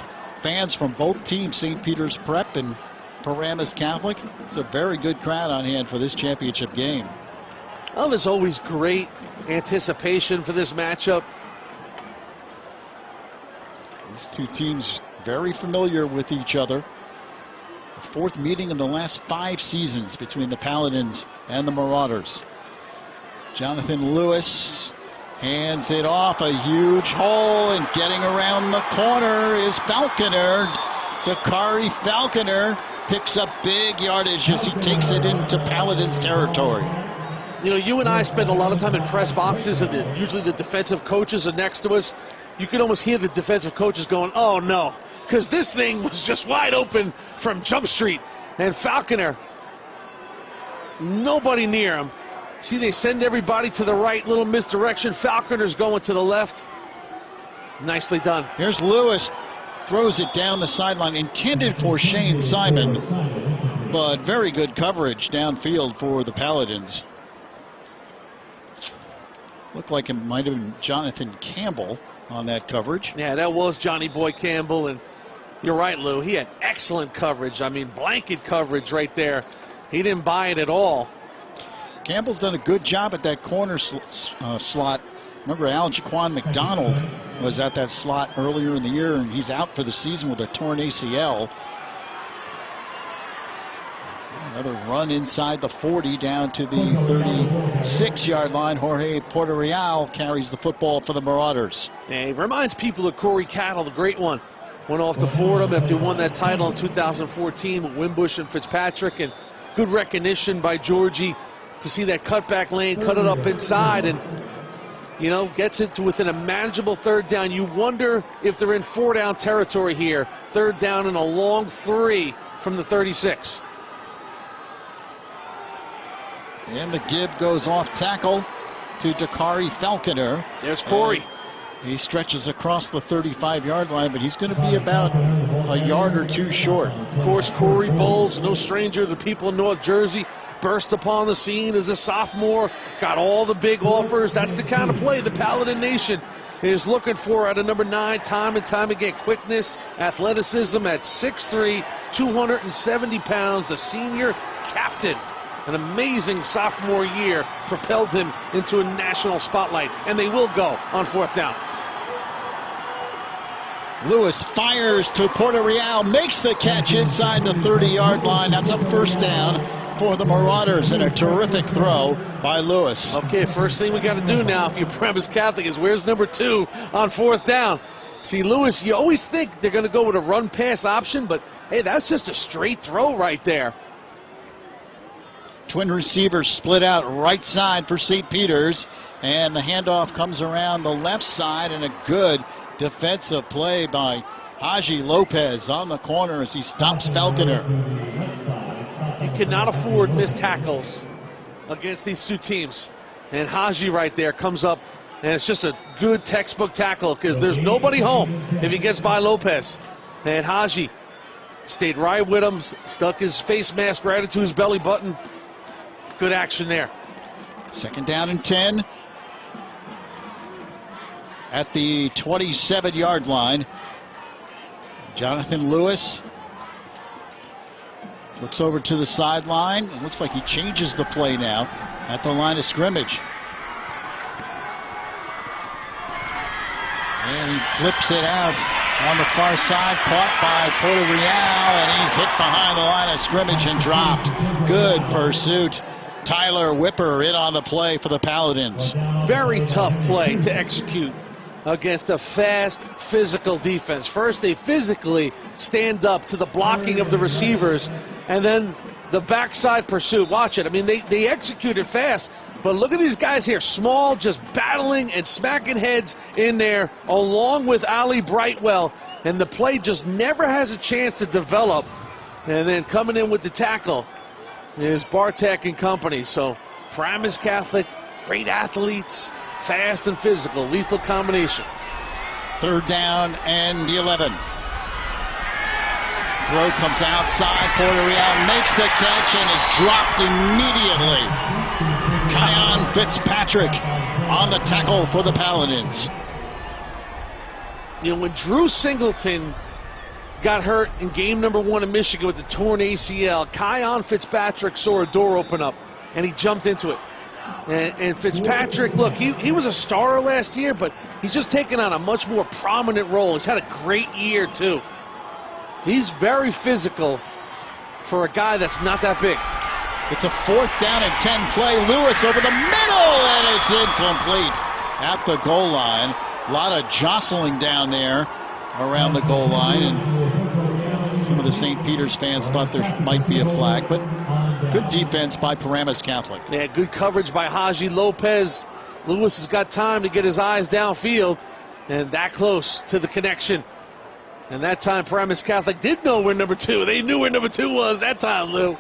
fans from both teams, St. Peter's Prep and Paramus Catholic. It's a very good crowd on hand for this championship game. Well, there's always great anticipation for this matchup. These two teams very familiar with each other. The 4th meeting in the last 5 seasons between the Paladins and the Marauders. Jonathan Lewis hands it off, a huge hole, and getting around the corner is Falconer. Dakari Falconer picks up big yardage as he takes it into Paladins territory. You know, you and I spend a lot of time in press boxes, and usually the defensive coaches are next to us. You can almost hear the defensive coaches going, oh no, because this thing was just wide open from Jump Street. And Falconer, nobody near him. See, they send everybody to the right, little misdirection. Falconer's going to the left. Nicely done. Here's Lewis, throws it down the sideline, intended for Shane Simon. but very good coverage downfield for the Paladins. Looked like it might have been Jonathan Campbell on that coverage. Yeah, that was Johnny Boy Campbell, and you're right, Lou. He had excellent coverage. I mean, blanket coverage right there. He didn't buy it at all. Campbell's done a good job at that corner slot. Remember, Al Jaquan McDonald was at that slot earlier in the year, and he's out for the season with a torn ACL. Another run inside the 40 down to the 36-yard line. Jorge Porterreal carries the football for the Marauders. Yeah, he reminds people of Corey Cattle, the great one. Went off to Fordham after he won that title in 2014 with Wimbush and Fitzpatrick, and good recognition by Georgie to see that cutback lane, cut it up inside, and you know, gets into within a manageable third down. You wonder if they're in 4-down territory here. Third down and a long 3 from the 36. And the give goes off tackle to Dakari Falconer. There's Corey. He stretches across the 35-yard line, but he's going to be about a yard or two short. Of course, Corey Bowles, no stranger to the people in North Jersey, burst upon the scene as a sophomore, got all the big offers. That's the kind of play the Paladin Nation is looking for at a number 9, time and time again. Quickness, athleticism at 6'3", 270 pounds, the senior captain. An amazing sophomore year propelled him into a national spotlight, and they will go on 4th down. Lewis fires to Porterreal, makes the catch inside the 30-yard line. That's a first down for the Marauders, and a terrific throw by Lewis. Okay, first thing we got to do now, if you're Paramus Catholic, is where's number 2 on 4th down? See, Lewis, you always think they're going to go with a run-pass option, but hey, that's just a straight throw right there. Twin receivers split out right side for St. Peter's, and the handoff comes around the left side, and a good defensive play by Haji Lopez on the corner as he stops Falconer. You cannot afford missed tackles against these two teams. And Haji right there comes up, and it's just a good textbook tackle because there's nobody home if he gets by Lopez. And Haji stayed right with him, stuck his face mask right into his belly button. Good action there. Second down and 10 at the 27-yard line. Jonathan Lewis looks over to the sideline. It looks like he changes the play now at the line of scrimmage. And he flips it out on the far side, caught by Porterreal, and he's hit behind the line of scrimmage and dropped. Good pursuit. Tyler Whipper in on the play for the Paladins. Very tough play to execute against a fast, physical defense. First, they physically stand up to the blocking of the receivers, and then the backside pursuit. Watch it. I mean, they execute it fast, but look at these guys here, small, just battling and smacking heads in there, along with Ali Brightwell, and the play just never has a chance to develop. And then coming in with the tackle is Bartek and company. So Paramus Catholic, great athletes, fast and physical, lethal combination. Third down and 11. Throw comes outside. Porterreal makes the catch and is dropped immediately. Kion Fitzpatrick on the tackle for the Paladins. You know, when Drew Singleton got hurt in game number 1 in Michigan with the torn ACL, Kion Fitzpatrick saw a door open up, and he jumped into it. And Fitzpatrick, look, he was a starter last year, but he's just taken on a much more prominent role. He's had a great year, too. He's very physical for a guy that's not that big. It's a 4th down and 10 play. Lewis over the middle, and it's incomplete at the goal line. A lot of jostling down there around the goal line, and some of the St. Peter's fans thought there might be a flag, but good defense by Paramus Catholic. Yeah, good coverage by Haji Lopez. Lewis has got time to get his eyes downfield, and that close to the connection. And that time Paramus Catholic did know where number 2. They knew where number 2 was that time, Lou.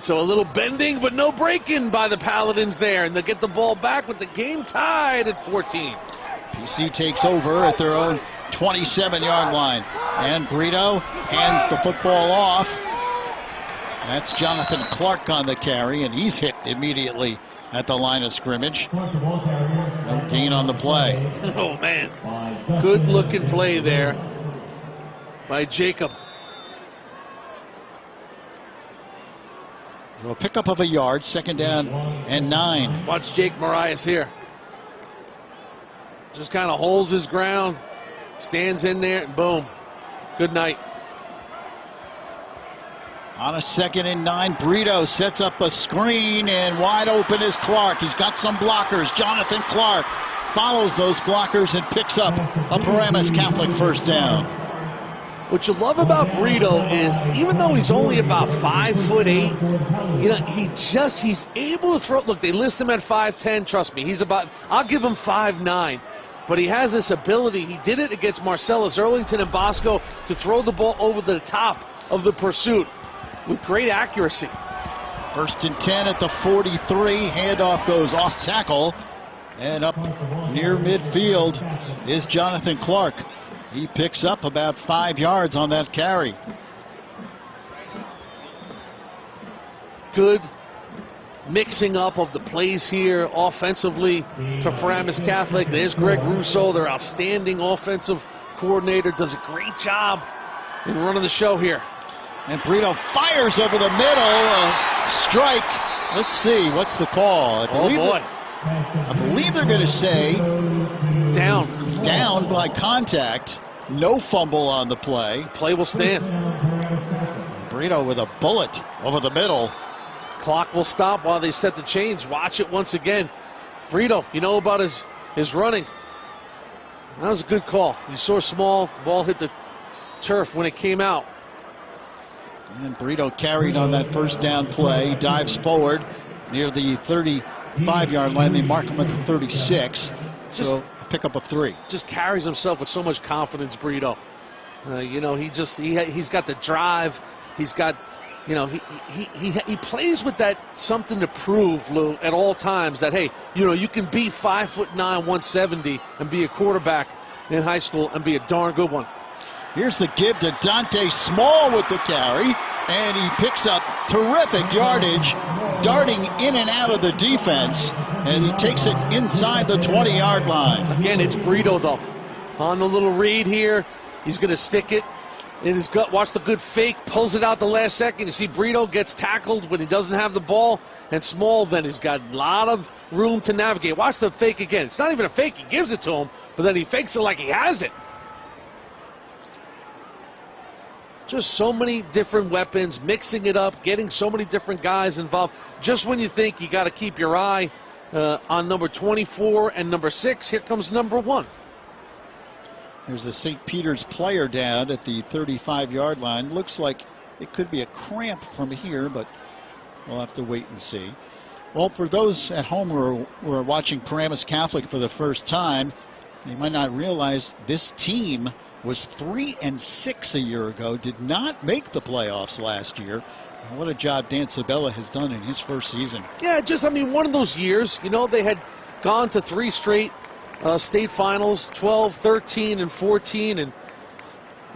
So a little bending, but no breaking by the Paladins there, and they get the ball back with the game tied at 14. PC takes over at their own 27-yard line. And Brito hands the football off That's Jonathan Clark on the carry, and he's hit immediately at the line of scrimmage. No gain on the play. Oh, man. Good-looking play there by Jacob. So a pickup of a yard, 2nd down and 9. Watch Jake Marias here. Just kind of holds his ground, stands in there, and boom. Good night. On a 2nd and 9, Brito sets up a screen, and wide open is Clark. He's got some blockers. Jonathan Clark follows those blockers and picks up a Paramus Catholic first down. What you love about Brito is, even though he's only about 5'8", you know, he's able to throw. Look, they list him at 5'10". Trust me, I'll give him 5'9". But he has this ability. He did it against Marcellus Earlington and Bosco to throw the ball over the top of the pursuit with great accuracy. 1st and 10 at the 43. Handoff goes off tackle, and up near midfield is Jonathan Clark. He picks up about 5 yards on that carry. Good mixing up of the plays here offensively for Paramus Catholic. There's Greg Russo, their outstanding offensive coordinator, does a great job in running the show here. And Brito fires over the middle. Strike. Let's see. What's the call? I believe they're going to say down by contact. No fumble on the play. Play will stand. Brito with a bullet over the middle. Clock will stop while they set the change. Watch it once again. Brito, you know about his running. That was a good call. You saw Small, ball hit the turf when it came out. And Brito carried on that first down play. Dives forward near the 35-yard line. They mark him at the 36. So a pickup of 3. Just carries himself with so much confidence, Brito. You know, he's got the drive. He's got, you know, he plays with that something to prove, Lou, at all times, that, hey, you know, you can be 5'9", 170 and be a quarterback in high school and be a darn good one. Here's the give to Dante Small with the carry, and he picks up terrific yardage, darting in and out of the defense, and he takes it inside the 20-yard line. Again, it's Brito, though. On the little read here, he's going to stick it in his gut. Watch the good fake, pulls it out the last second. You see Brito gets tackled when he doesn't have the ball, and Small then has got a lot of room to navigate. Watch the fake again. It's not even a fake. He gives it to him, but then he fakes it like he has it. Just so many different weapons, mixing it up, getting so many different guys involved. Just when you think you got to keep your eye on number 24 and number 6, here comes number 1. There's a St. Peter's player down at the 35-yard line. Looks like it could be a cramp from here, but we'll have to wait and see. Well, for those at home who are watching Paramus Catholic for the first time, they might not realize this team was 3-6 a year ago, did not make the playoffs last year. What a job Dan Sabella has done in his first season. Yeah, just, I mean, one of those years, you know, they had gone to 3 straight state finals, 12, 13, and 14, and,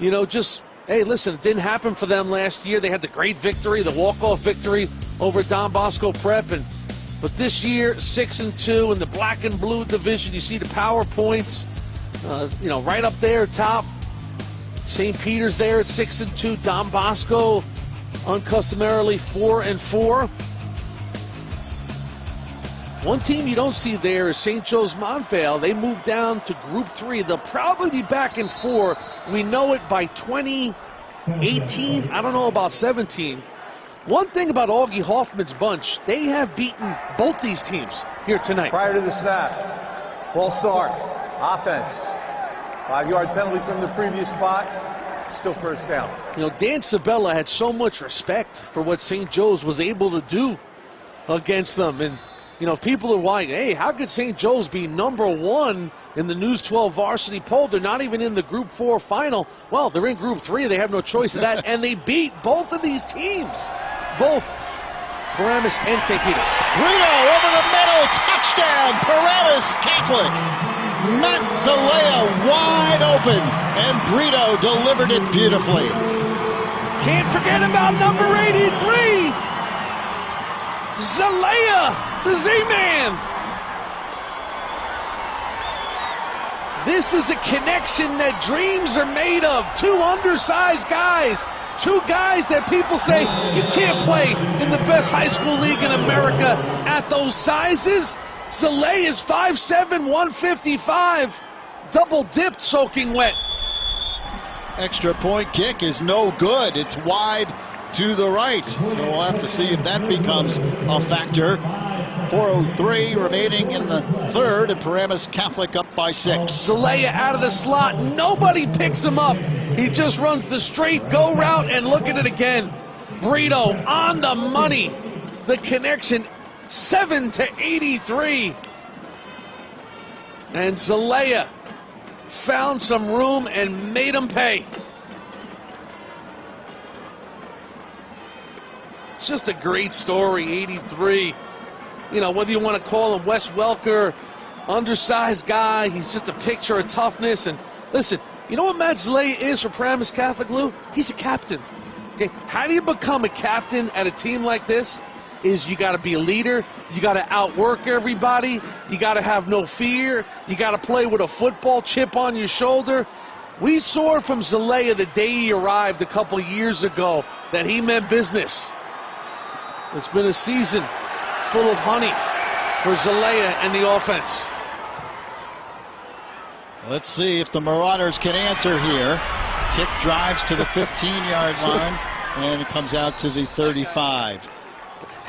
you know, just, hey, listen, it didn't happen for them last year. They had the great victory, the walk-off victory over Don Bosco Prep, but this year, 6-2 in the black and blue division. You see the PowerPoints, you know, right up there top. St. Peter's there at 6-2. Don Bosco, uncustomarily 4-4. One team you don't see there is St. Joe's Montvale. They moved down to Group 3. They'll probably be back in 4. We know it by 2018. I don't know about 17. One thing about Augie Hoffman's bunch, they have beaten both these teams here tonight. Prior to the snap, false start, offense. 5-yard penalty from the previous spot, still first down. You know, Dan Sabella had so much respect for what St. Joe's was able to do against them. And, you know, people are like, hey, how could St. Joe's be number 1 in the News 12 varsity poll? They're not even in the Group 4 final. Well, they're in Group 3. They have no choice of that. And they beat both of these teams, both Paramus and St. Peter's. Brito over the middle, touchdown, Paramus Catholic. Matt Zalea wide open, and Brito delivered it beautifully. Can't forget about number 83. Zalea, the Z-Man. This is a connection that dreams are made of. Two undersized guys. Two guys that people say you can't play in the best high school league in America at those sizes. Zalea is 5'7", 155. Double dipped, soaking wet. Extra point kick is no good. It's wide to the right. So we'll have to see if that becomes a factor. 4:03 remaining in the third, and Paramus Catholic up by 6. Zalea out of the slot. Nobody picks him up. He just runs the straight go route, and look at it again. Brito on the money. The connection 7 to 83. And Zalea found some room and made him pay. It's just a great story, 83. You know, whether you want to call him Wes Welker, undersized guy, he's just a picture of toughness. And listen, you know what Matt Zalea is for Paramus Catholic, Lou? He's a captain. Okay, how do you become a captain at a team like this? Is you got to be a leader, you got to outwork everybody, you got to have no fear, you got to play with a football chip on your shoulder. We saw from Zalea the day he arrived a couple of years ago that he meant business. It's been a season full of honey for Zalea and the offense. Let's see if the Marauders can answer here. Kick drives to the 15-yard line, and it comes out to the 35.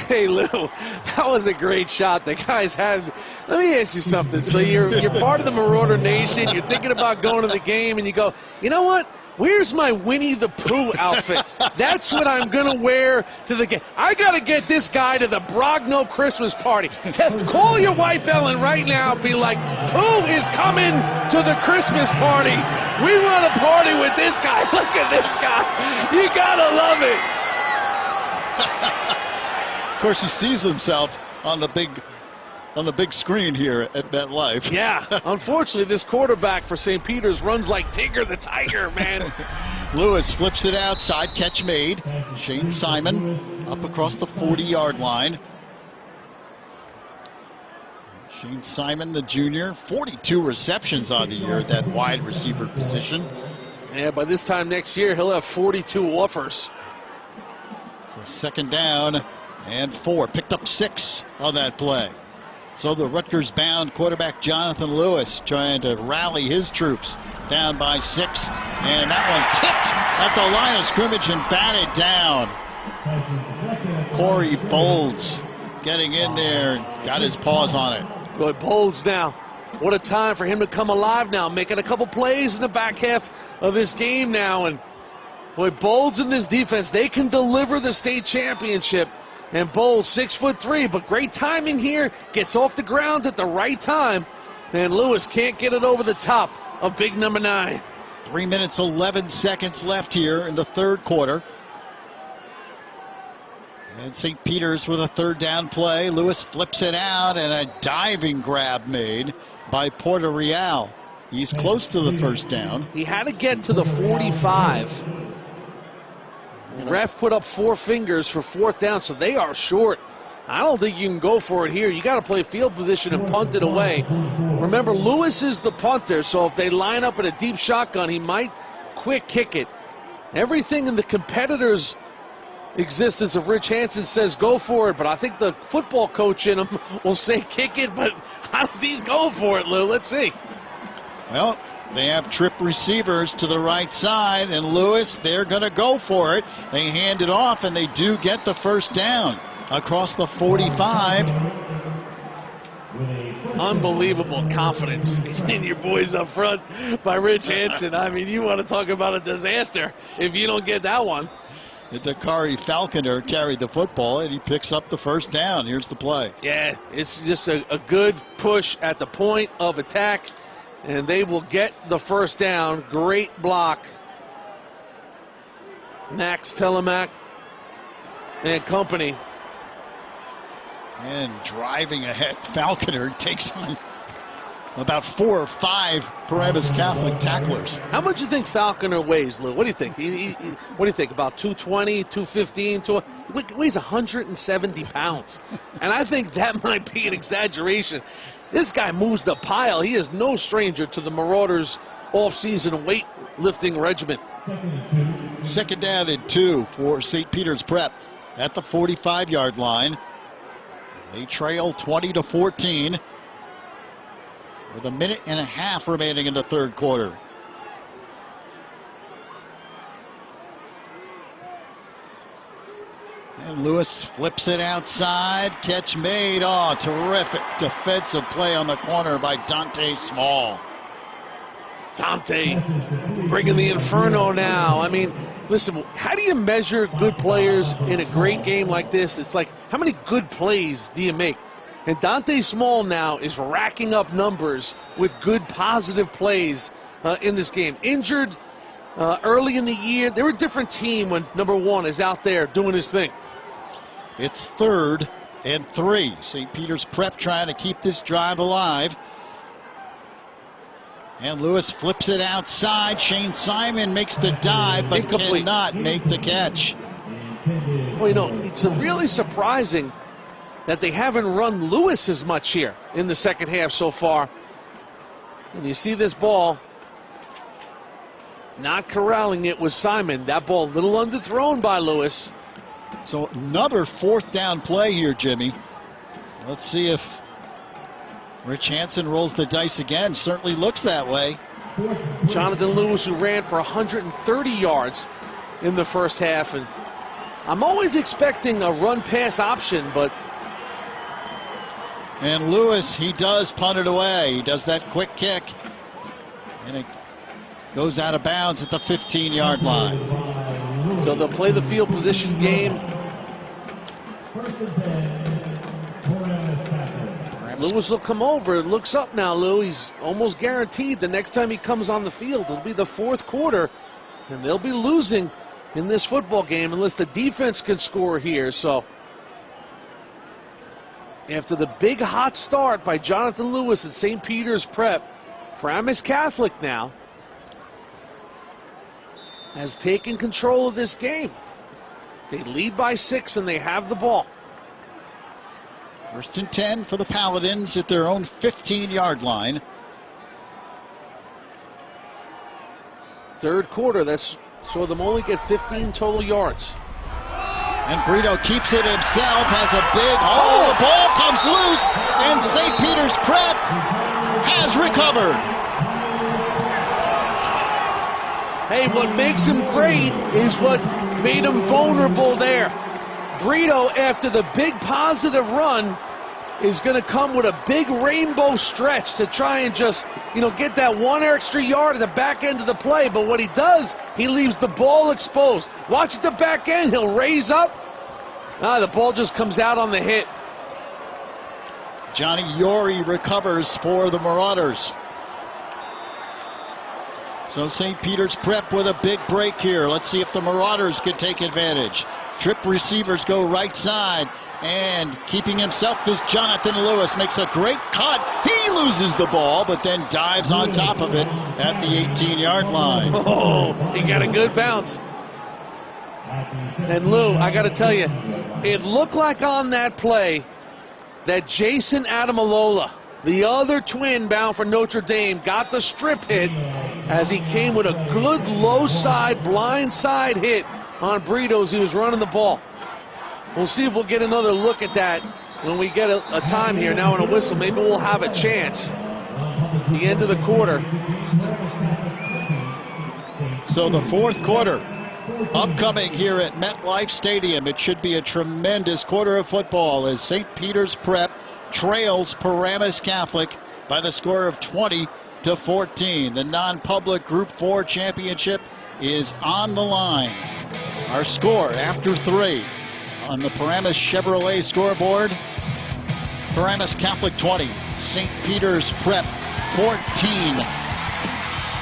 Hey, Lou, that was a great shot. The guys had. Let me ask you something. So you're part of the Marauder Nation. You're thinking about going to the game, and you go, you know what? Where's my Winnie the Pooh outfit? That's what I'm going to wear to the game. I got to get this guy to the Brogno Christmas party. Call your wife, Ellen, right now. Be like, Pooh is coming to the Christmas party. We want to party with this guy. Look at this guy. You got to love it. Of course, he sees himself on the big screen here at MetLife. Yeah, unfortunately, this quarterback for St. Peter's runs like Tigger the Tiger, man. Lewis flips it outside, catch made. Shane Simon up across the 40-yard line. Shane Simon, the junior, 42 receptions on the year at that wide receiver position. Yeah, by this time next year, he'll have 42 offers. For second down and 4. Picked up 6 on that play. So the Rutgers-bound quarterback Jonathan Lewis trying to rally his troops, down by 6. And that one tipped at the line of scrimmage and batted down. Corey Bolds getting in there and got his paws on it. Boy, Bolds now. What a time for him to come alive now, making a couple plays in the back half of this game now. And boy, Bolds in this defense, they can deliver the state championship. And Bowles, 6'3", but great timing here. Gets off the ground at the right time. And Lewis can't get it over the top of big number 9. 3 minutes, 11 seconds left here in the third quarter. And St. Peter's with a third down play. Lewis flips it out, and a diving grab made by Porter Real. He's close to the first down. He had to get to the 45. Ref put up 4 fingers for 4th down, so they are short. I don't think you can go for it here. You got to play field position and punt it away. Remember, Lewis is the punter, so if they line up in a deep shotgun, he might quick kick it. Everything in the competitors' existence of Rich Hansen says go for it, but I think the football coach in him will say kick it, but how do these go for it, Lou? Let's see. Well, they have trip receivers to the right side, and Lewis, they're going to go for it. They hand it off, and they do get the first down across the 45. Unbelievable confidence in your boys up front by Rich Hansen. I mean, you want to talk about a disaster if you don't get that one. Dakari Falconer carried the football, and he picks up the first down. Here's the play. Yeah, it's just a good push at the point of attack. And they will get the first down. Great block. Max Telemac and company. And driving ahead, Falconer takes on about 4 or 5 Paramus Catholic tacklers. How much do you think Falconer weighs, Lou? What do you think? What do you think? About 220, 215? He weighs 170 pounds. And I think that might be an exaggeration. This guy moves the pile. He is no stranger to the Marauders' off-season weightlifting regimen. 2nd down and 2 for St. Peter's Prep at the 45-yard line. They trail 20-14 with a minute and a half remaining in the 3rd quarter. And Lewis flips it outside. Catch made. Oh, terrific defensive play on the corner by Dante Small. Dante bringing the inferno now. I mean, listen, how do you measure good players in a great game like this? It's like, how many good plays do you make? And Dante Small now is racking up numbers with good, positive plays in this game. Injured early in the year. They're a different team when number 1 is out there doing his thing. It's 3rd and 3. St. Peter's Prep trying to keep this drive alive. And Lewis flips it outside. Shane Simon makes the dive, but cannot make the catch. Well, you know, it's really surprising that they haven't run Lewis as much here in the 2nd half so far. And you see this ball, not corralling it was Simon. That ball a little underthrown by Lewis. So another 4th down play here, Jimmy. Let's see if Rich Hansen rolls the dice again. Certainly looks that way. Jonathan Lewis, who ran for 130 yards in the 1st half. And I'm always expecting a run-pass option, but... And Lewis, he does punt it away. He does that quick kick. And it goes out of bounds at the 15-yard line. So they'll play the field position game. Lewis will come over. It looks up now, Lou. He's almost guaranteed the next time he comes on the field, it'll be the 4th quarter. And they'll be losing in this football game unless the defense can score here. So after the big hot start by Jonathan Lewis at St. Peter's Prep, Paramus Catholic now has taken control of this game. They lead by 6 and they have the ball. 1st and 10 for the Paladins at their own 15-yard line. 3rd quarter, that's saw them only get 15 total yards. And Brito keeps it himself, has a big hole. The ball comes loose, and St. Peter's Prep has recovered. Hey, what makes him great is what made him vulnerable there. Brito, after the big positive run, is going to come with a big rainbow stretch to try and just, get that 1 extra yard at the back end of the play. But what he does, he leaves the ball exposed. Watch at the back end. He'll raise up. The ball just comes out on the hit. Johnny Yori recovers for the Marauders. So St. Peter's Prep with a big break here. Let's see if the Marauders can take advantage. Trip receivers go right side, and keeping himself is Jonathan Lewis. Makes a great cut. He loses the ball, but then dives on top of it at the 18-yard line. Oh, he got a good bounce. And Lou, I got to tell you, it looked like on that play that Jason Adamalola, the other twin bound for Notre Dame, got the strip hit as he came with a good low side, blind side hit on Brito as he was running the ball. We'll see if we'll get another look at that when we get a time here now and a whistle. Maybe we'll have a chance at the end of the quarter. So the 4th quarter upcoming here at MetLife Stadium. It should be a tremendous quarter of football as St. Peter's Prep trails Paramus Catholic by the score of 20-14. The non-public Group 4 championship is on the line. Our score after 3 on the Paramus Chevrolet scoreboard: Paramus Catholic 20, St. Peter's Prep 14.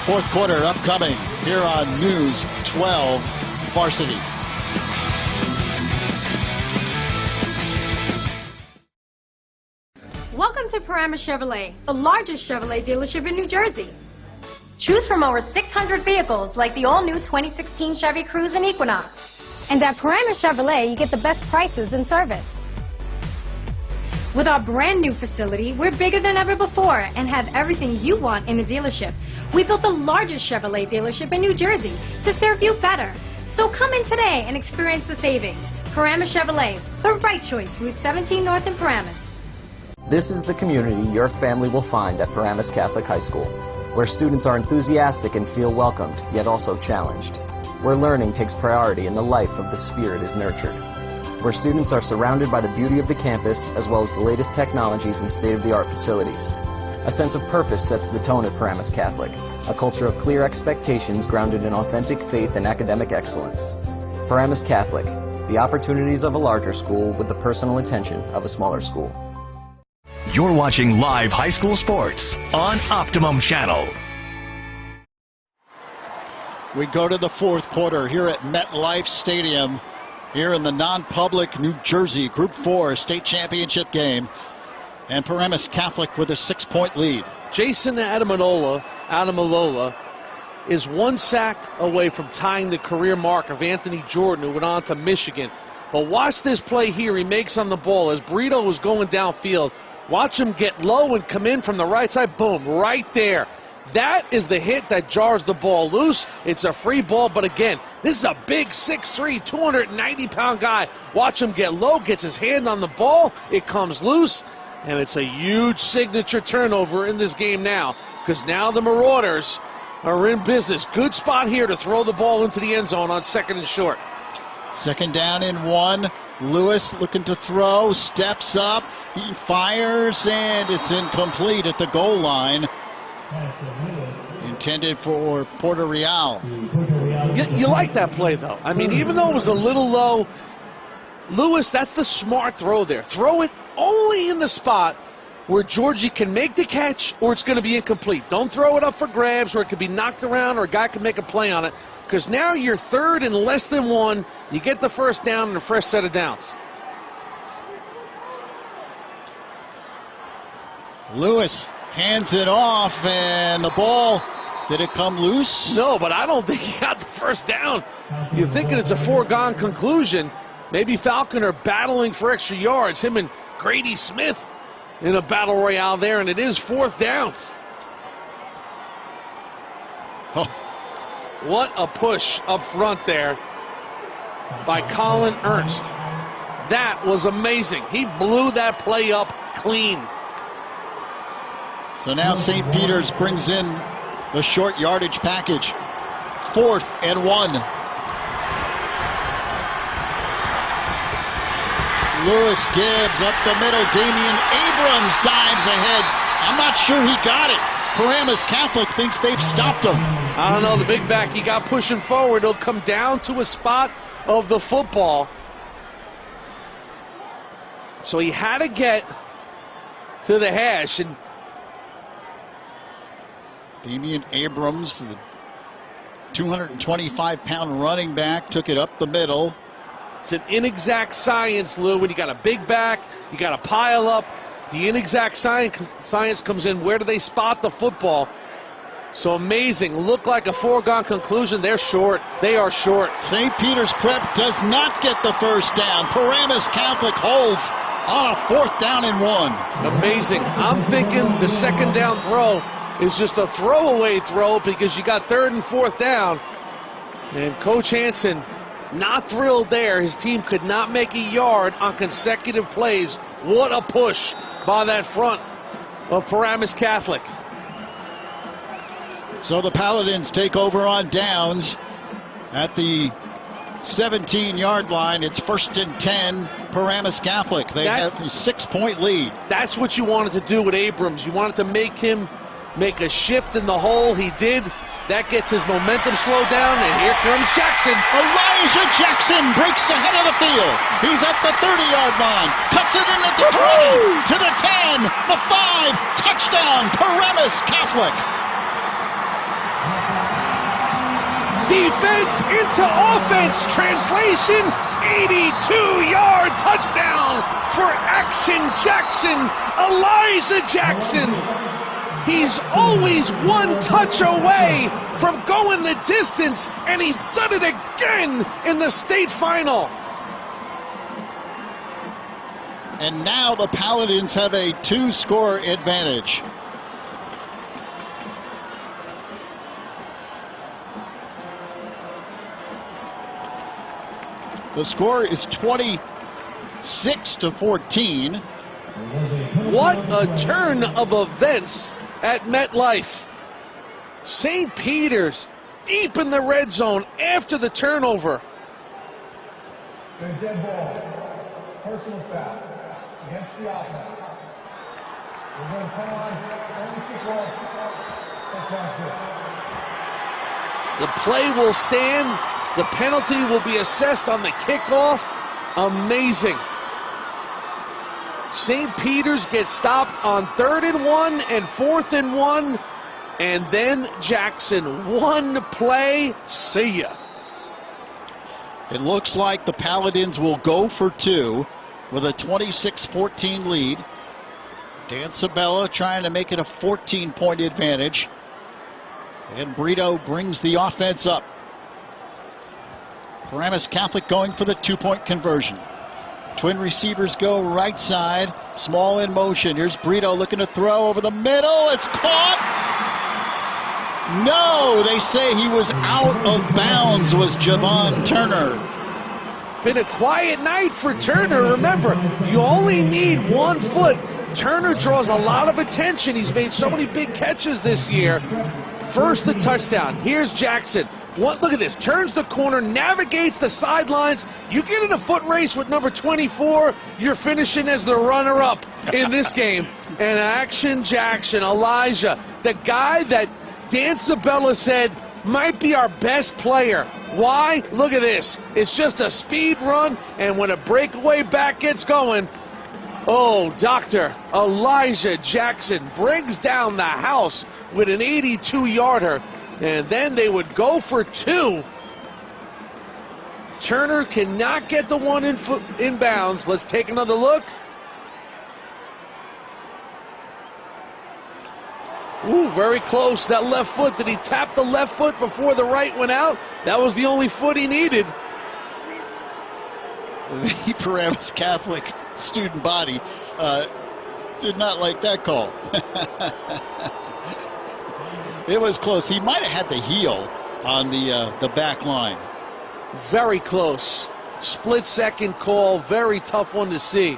4th quarter upcoming here on News 12 Varsity. Welcome to Paramus Chevrolet, the largest Chevrolet dealership in New Jersey. Choose from over 600 vehicles like the all-new 2016 Chevy Cruze and Equinox. And at Paramus Chevrolet, you get the best prices and service. With our brand new facility, we're bigger than ever before and have everything you want in a dealership. We built the largest Chevrolet dealership in New Jersey to serve you better. So come in today and experience the savings. Paramus Chevrolet, the right choice, Route 17 North in Paramus. This is the community your family will find at Paramus Catholic High School, where students are enthusiastic and feel welcomed, yet also challenged. Where learning takes priority and the life of the spirit is nurtured. Where students are surrounded by the beauty of the campus, as well as the latest technologies and state-of-the-art facilities. A sense of purpose sets the tone at Paramus Catholic, a culture of clear expectations grounded in authentic faith and academic excellence. Paramus Catholic, the opportunities of a larger school with the personal attention of a smaller school. You're watching live high school sports on Optimum Channel. We go to the fourth quarter here at MetLife Stadium here in the non-public New Jersey Group 4 state championship game. And Paramus Catholic with a 6-point lead. Jason Adamalola is one sack away from tying the career mark of Anthony Jordan, who went on to Michigan. But watch this play here he makes on the ball as Brito was going downfield. Watch him get low and come in from the right side. Boom, right there. That is the hit that jars the ball loose. It's a free ball, but again, this is a big 6'3", 290-pound guy. Watch him get low, gets his hand on the ball. It comes loose, and it's a huge signature turnover in this game now, because now the Marauders are in business. Good spot here to throw the ball into the end zone on 2nd and short. 2nd down and 1. Lewis looking to throw, steps up, he fires, and it's incomplete at the goal line. Intended for Puerto Real. You like that play, though. I mean, even though it was a little low, Lewis, that's the smart throw there. Throw it only in the spot where Georgie can make the catch or it's going to be incomplete. Don't throw it up for grabs where it could be knocked around or a guy can make a play on it, because now you're 3rd and less than 1. You get the 1st down and a fresh set of downs. Lewis hands it off, and the ball, did it come loose? No, but I don't think he got the 1st down. You're thinking it's a foregone conclusion. Maybe Falconer battling for extra yards, him and Grady Smith in a battle royale there, and it is 4th down. Oh. What a push up front there by Colin Ernst. That was amazing. He blew that play up clean. So now St. Peter's brings in the short yardage package. 4th and 1. Lewis Gibbs up the middle. Damian Abrams dives ahead. I'm not sure he got it. Paramus Catholic thinks they've stopped him. I don't know, the big back, he got pushing forward. He'll come down to a spot of the football. So he had to get to the hash, and Damian Abrams, the 225-pound running back, took it up the middle. It's an inexact science, Lou. When you got a big back, you got to pile up. The inexact science comes in. Where do they spot the football? So amazing. Look like a foregone conclusion. They're short. They are short. St. Peter's Prep does not get the 1st down. Paramus Catholic holds on a 4th down and 1. Amazing. I'm thinking the 2nd down throw is just a throwaway throw because you got 3rd and 4th down. And Coach Hansen not thrilled there. His team could not make a yard on consecutive plays. What a push by that front of Paramus Catholic. So the Paladins take over on downs at the 17-yard line. It's 1st and 10, Paramus Catholic. They have a 6-point lead. That's what you wanted to do with Abrams. You wanted to make him make a shift in the hole. He did. That gets his momentum slowed down, and here comes Jackson. Elijah Jackson breaks ahead of the field. He's at the 30-yard line. Cuts it in at the 20, to the 10, the 5. Touchdown, Paramus Catholic. Defense into offense. Translation, 82-yard touchdown for Action Jackson, Elijah Jackson. He's always one touch away from going the distance, and he's done it again in the state final. And now the Paladins have a 2-score advantage. The score is 26-14. What a turn of events at MetLife. St. Peter's deep in the red zone after the turnover. Dead ball. Personal foul against the offense. We're going to penalize only kickoff. The play will stand. The penalty will be assessed on the kickoff. Amazing. St. Peter's gets stopped on 3rd and 1 and 4th and 1. And then Jackson, one play, see ya. It looks like the Paladins will go for 2 with a 26-14 lead. Dan Sabella trying to make it a 14-point advantage. And Brito brings the offense up. Paramus Catholic going for the 2-point conversion. Twin receivers go right side. Small in motion. Here's Brito looking to throw over the middle. It's caught. No, they say he was out of bounds, was Javon Turner. Been a quiet night for Turner. Remember, you only need 1 foot. Turner draws a lot of attention. He's made so many big catches this year. First, the touchdown. Here's Jackson. Look at this. Turns the corner, navigates the sidelines. You get in a foot race with number 24, you're finishing as the runner-up in this game. And Action Jackson, Elijah, the guy that Dan Sabella said might be our best player. Why? Look at this. It's just a speed run, and when a breakaway back gets going, oh, Dr. Elijah Jackson brings down the house with an 82-yarder, and then they would go for 2. Turner cannot get the one in bounds. Let's take another look. Ooh, very close. That left foot. Did he tap the left foot before the right went out? That was the only foot he needed. The Paramus Catholic student body did not like that call. It was close. He might have had the heel on the back line. Very close. Split-second call. Very tough one to see.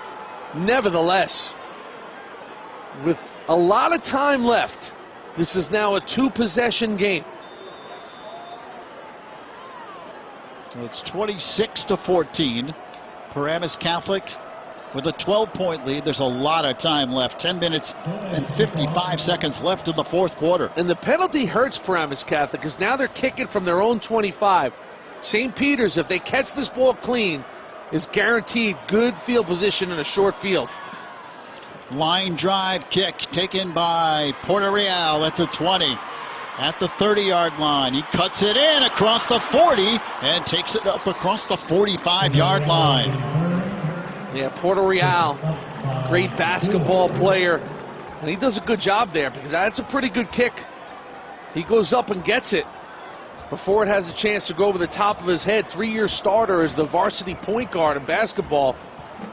Nevertheless, with a lot of time left, this is now a 2-possession game. So it's 26-14. Paramus Catholic with a 12-point lead. There's a lot of time left. 10 minutes and 55 seconds left in the 4th quarter. And the penalty hurts Paramus Catholic because now they're kicking from their own 25. St. Peter's, if they catch this ball clean, is guaranteed good field position in a short field. Line drive kick taken by Puerto Real at the 20. At the 30-yard line, he cuts it in across the 40 and takes it up across the 45-yard line. Yeah, Puerto Real, great basketball player, and he does a good job there because that's a pretty good kick. He goes up and gets it before it has a chance to go over the top of his head. 3-year starter as the varsity point guard in basketball.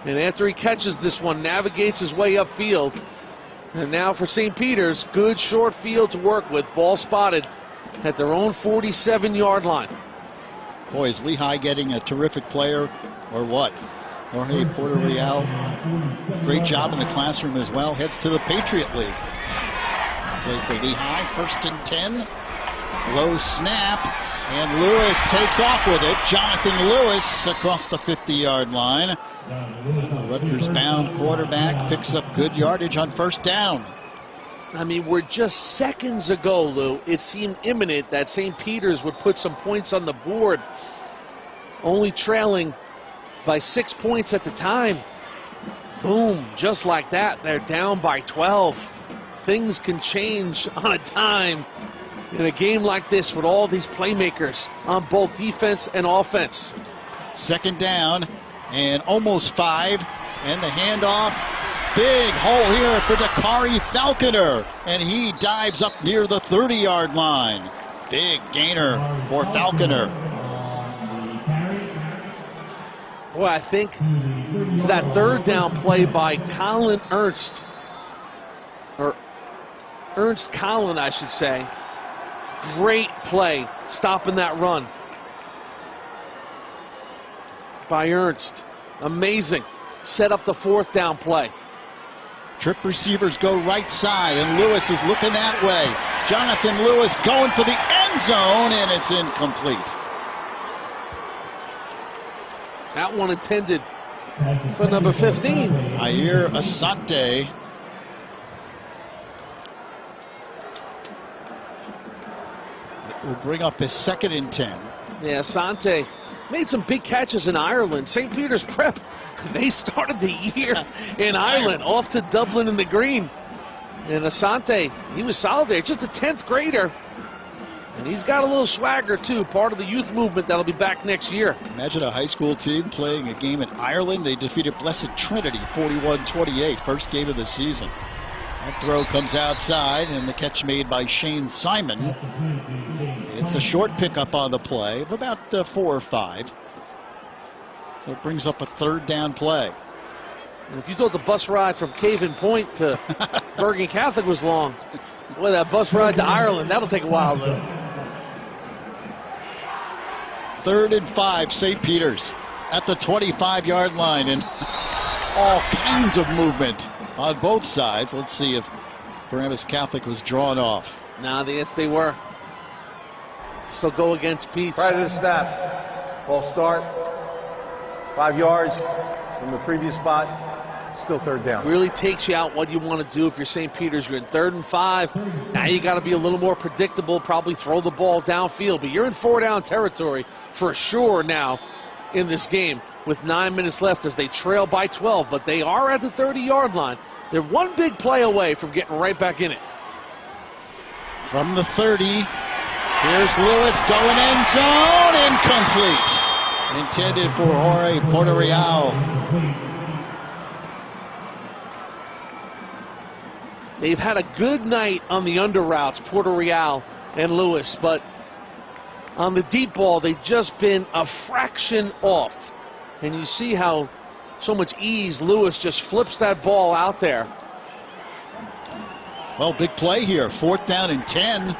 And after he catches this one, navigates his way upfield. And now for St. Peter's, good short field to work with. Ball spotted at their own 47-yard line. Boy, is Lehigh getting a terrific player or what? Jorge Puerto Real, great job in the classroom as well. Heads to the Patriot League. Play for Lehigh, 1st and 10. Low snap, and Lewis takes off with it. Jonathan Lewis across the 50-yard line. Rutgers-bound quarterback picks up good yardage on 1st down. I mean, we're just seconds ago, Lou. It seemed imminent that St. Peter's would put some points on the board, only trailing by 6 points at the time. Boom, just like that, they're down by 12. Things can change on a dime in a game like this with all these playmakers on both defense and offense. Second down and almost 5. And the handoff. Big hole here for Dakari Falconer. And he dives up near the 30-yard line. Big gainer for Falconer. Boy, I think that third down play by Colin Ernst, or Ernst Collin, I should say. Great play, stopping that run by Ernst. Amazing. Set up the fourth down play. Trip receivers go right side, and Lewis is looking that way. Jonathan Lewis going for the end zone, and it's incomplete. That one intended for number 15. Ayer Asante. Will bring up his 2nd and 10. Yeah, Asante made some big catches in Ireland. St. Peter's Prep, they started the year in Ireland, off to Dublin in the green. And Asante, he was solid there, just a 10th grader. And he's got a little swagger, too, part of the youth movement that'll be back next year. Imagine a high school team playing a game in Ireland. They defeated Blessed Trinity 41-28, first game of the season. That throw comes outside, and the catch made by Shane Simon. It's a short pickup on the play of about 4 or 5. So it brings up a 3rd down play. And if you thought the bus ride from Caven Point to Bergen Catholic was long, boy, that bus ride to Ireland, that'll take a while, though. 3rd and 5, St. Peter's at the 25-yard line, and all kinds of movement on both sides. Let's see if Paramus Catholic was drawn off. Nah, yes, they were. So go against Pete. Prior to the snap, ball start, 5 yards from the previous spot, still 3rd down. Really takes you out what you want to do if you're St. Peter's. You're in 3rd and 5. Now you got to be a little more predictable, probably throw the ball downfield. But you're in 4-down territory for sure now in this game with 9 minutes left as they trail by 12. But they are at the 30-yard line. They're one big play away from getting right back in it. From the 30, here's Lewis going end zone, incomplete. Intended for Jorge Porter-Real. They've had a good night on the under routes, Porter-Real and Lewis, but on the deep ball, they've just been a fraction off. And you see how so much ease Lewis just flips that ball out there. Well, big play here. 4th down and 10.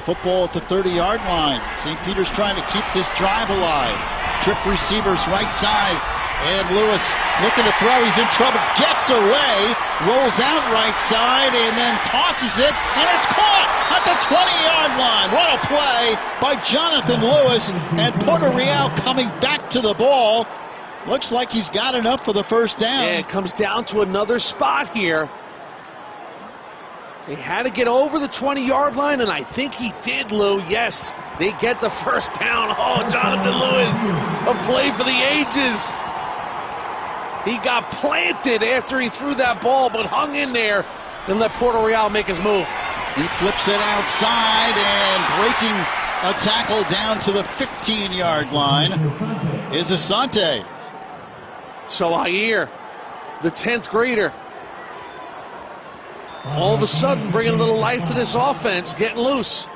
Football at the 30-yard line. St. Peter's trying to keep this drive alive. Trip receivers right side. And Lewis looking to throw. He's in trouble. Gets away. Rolls out right side and then tosses it. And it's caught at the 20-yard line. What a play by Jonathan Lewis. And Porter-Real coming back to the ball. Looks like he's got enough for the 1st down. Yeah, it comes down to another spot here. They had to get over the 20-yard line, and I think he did, Lou. Yes, they get the 1st down. Oh, Jonathan Lewis, a play for the ages. He got planted after he threw that ball, but hung in there and let Porter-Real make his move. He flips it outside and breaking a tackle down to the 15-yard line is Asante. So Ayer, the 10th grader, all of a sudden bringing a little life to this offense, getting loose.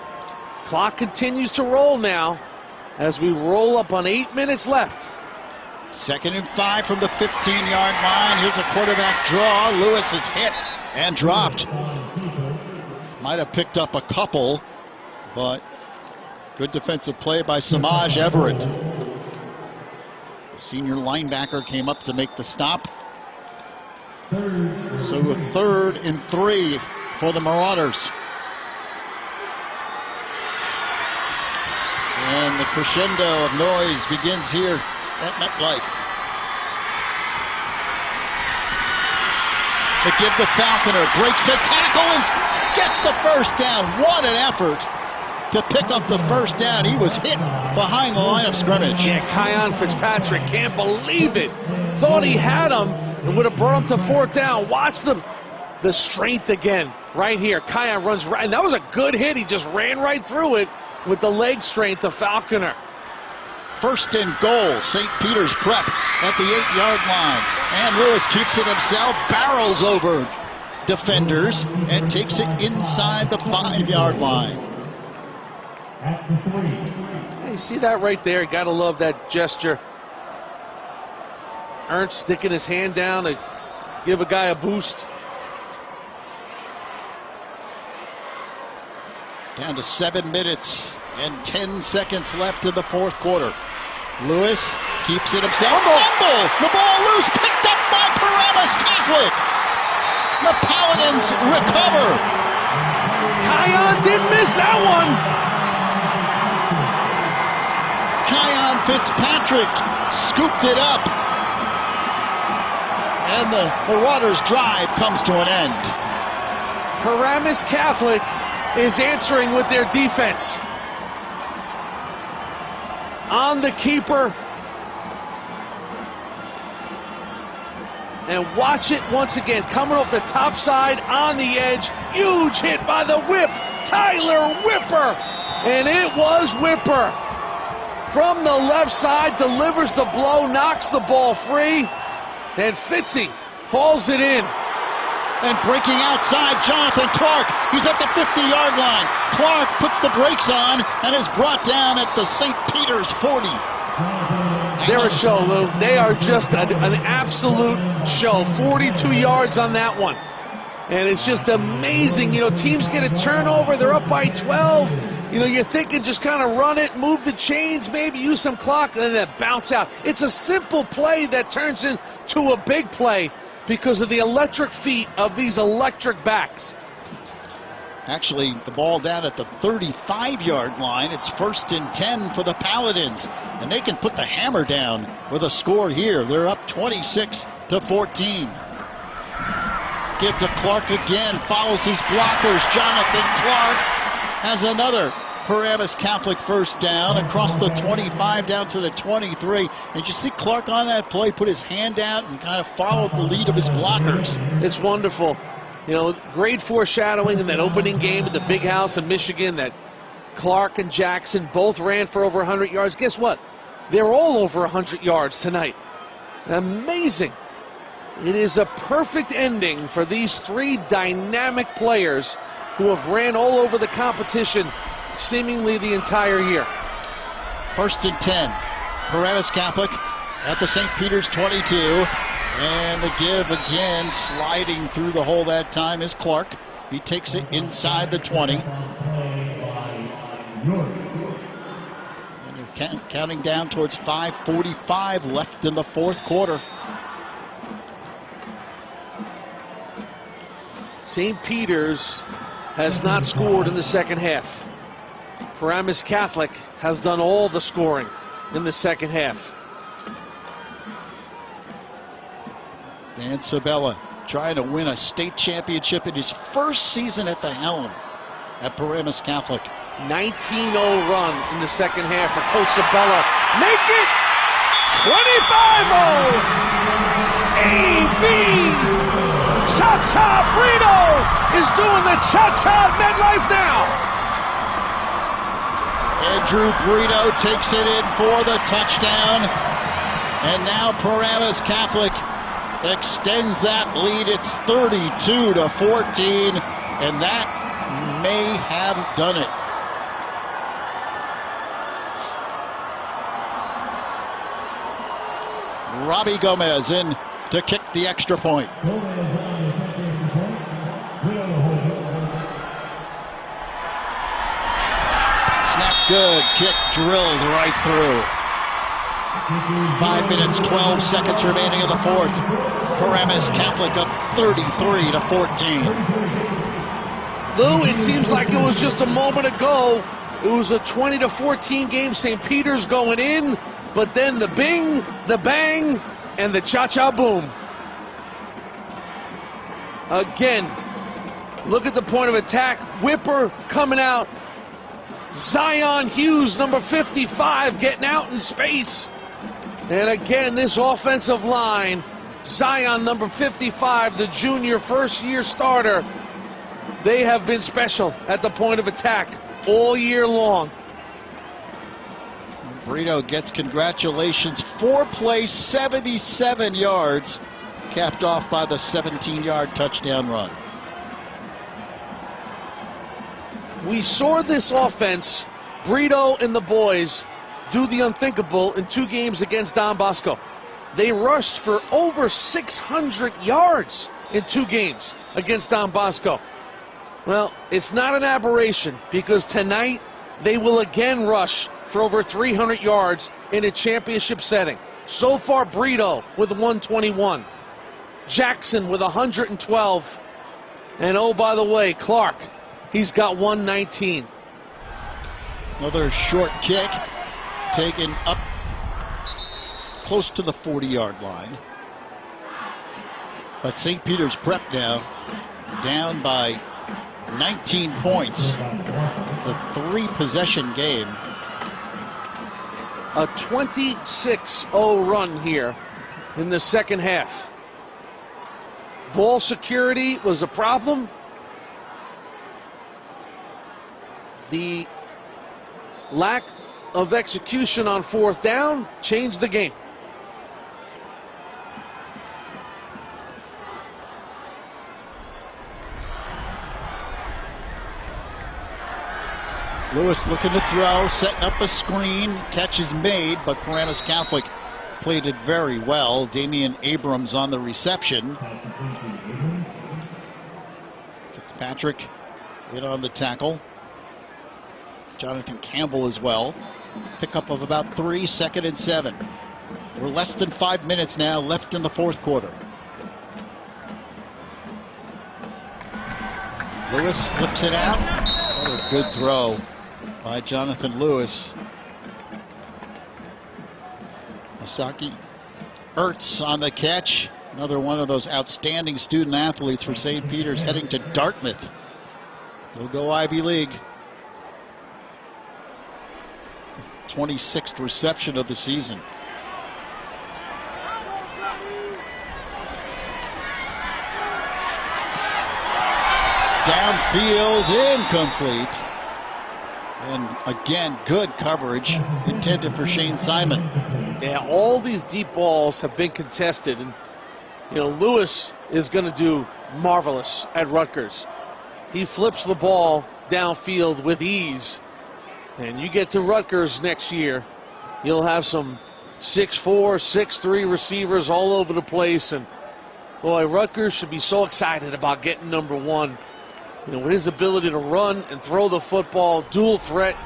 Clock continues to roll now as we roll up on 8 minutes left. 2nd and 5 from the 15-yard line. Here's a quarterback draw. Lewis is hit and dropped. Might have picked up a couple, but good defensive play by Samaj Everett. The senior linebacker came up to make the stop. So a 3rd and 3 for the Marauders. And the crescendo of noise begins here at MetLife. They give the Falconer, breaks the tackle and gets the 1st down. What an effort to pick up the 1st down. He was hit behind the line of scrimmage. Yeah, Kion Fitzpatrick can't believe it. Thought he had him and would have brought him to 4th down. Watch the strength again right here. Kion runs right, and that was a good hit. He just ran right through it with the leg strength of Falconer. first and goal. St. Peter's prep at the 8-yard line. And Lewis keeps it himself, barrels over defenders, and takes it inside the 5-yard line. You see that right there? Gotta love that gesture. Ernst sticking his hand down to give a guy a boost. Down to 7 minutes and 10 seconds left in the fourth quarter. Lewis keeps it himself. Fumble! The ball loose, picked up by Paramus Catholic. The Paladins recover. Kion didn't miss that one. Kion Fitzpatrick scooped it up. And the Marauders' drive comes to an end. Paramus Catholic is answering with their defense. On the keeper. And watch it once again, coming off the top side on the edge. Huge hit by the whip, Tyler Whipper. And it was Whipper. From the left side, delivers the blow, knocks the ball free. And Fitzy hauls it in. And breaking outside, Jonathan Clark. He's at the 50-yard line. Clark puts the brakes on and is brought down at the St. Peter's 40. They're a show, Lou. They are just an absolute show. 42 yards on that one. And it's just amazing. You know, teams get a turnover. They're up by 12. You know, you're thinking just kind of run it, move the chains, maybe use some clock, and then bounce out. It's a simple play that turns into a big play because of the electric feet of these electric backs. Actually, the ball down at the 35-yard line. It's 1st and 10 for the Paladins. And they can put the hammer down with a score here. They're up 26-14. Give to Clark again. Follows his blockers. Jonathan Clark has another Paramus Catholic first down across the 25 down to the 23. And you see Clark on that play put his hand out and kind of followed the lead of his blockers. It's wonderful. You know, great foreshadowing in that opening game at the Big House in Michigan that Clark and Jackson both ran for over 100 yards. Guess what? They're all over 100 yards tonight. Amazing. It is a perfect ending for these three dynamic players who have ran all over the competition seemingly the entire year. 1st and 10. Paramus Catholic at the St. Peter's 22. And the give again, sliding through the hole that time is Clark. He takes it inside the 20. And you're counting down towards 5:45 left in the fourth quarter. St. Peter's has not scored in the second half. Paramus Catholic has done all the scoring in the second half. Dan Sabella trying to win a state championship in his first season at the helm at Paramus Catholic. 19-0 run in the second half for Coach Sabella. Make it 25-0. A.B. Cha-Cha Frito is doing the Cha-Cha MetLife now. Andrew Brito takes it in for the touchdown. And now Paramus Catholic extends that lead. It's 32-14, and that may have done it. Robbie Gomez in to kick the extra point. Snap good, kick drilled right through. 5 minutes, 12 seconds remaining in the fourth. Paramus Catholic up 33-14. Lou, it seems like it was just a moment ago. It was a 20-14 game. St. Peter's going in, but then the bing, the bang, and the cha-cha boom. Again, look at the point of attack. Whipper coming out. Zion Hughes, number 55, getting out in space. And again, this offensive line, Zion, number 55, the junior first-year starter, they have been special at the point of attack all year long. Brito gets congratulations. 4 plays, 77 yards, capped off by the 17-yard touchdown run. We saw this offense, Brito and the boys, do the unthinkable in 2 games against Don Bosco. They rushed for over 600 yards in 2 games against Don Bosco. Well, it's not an aberration, because tonight they will again rush for over 300 yards in a championship setting. So far, Brito with 121. Jackson with 112. And oh, by the way, Clark, he's got 119. Another short kick taken up close to the 40-yard line. But St. Peter's Prep now down by 19 points. It's a 3-possession game. A 26-0 run here in the second half. Ball security was a problem. The lack of execution on 4th down changed the game. Lewis looking to throw, setting up a screen. Catch is made, but Paramus Catholic played it very well. Damian Abrams on the reception. Fitzpatrick in on the tackle. Jonathan Campbell as well. Pickup of about 3, 2nd and 7. We're less than 5 minutes now left in the 4th quarter. Lewis flips it out. What a good throw by Jonathan Lewis. Masaki Ertz on the catch. Another one of those outstanding student athletes for St. Peter's, heading to Dartmouth. He'll go Ivy League. 26th reception of the season. Downfield, incomplete. And again, good coverage intended for Shane Simon. Yeah, all these deep balls have been contested, and you know, Lewis is going to do marvelous at Rutgers. He flips the ball downfield with ease, and you get to Rutgers next year, you'll have some 6'4", 6'3" receivers all over the place, and boy, Rutgers should be so excited about getting number 1. You know, with his ability to run and throw the football, dual threat.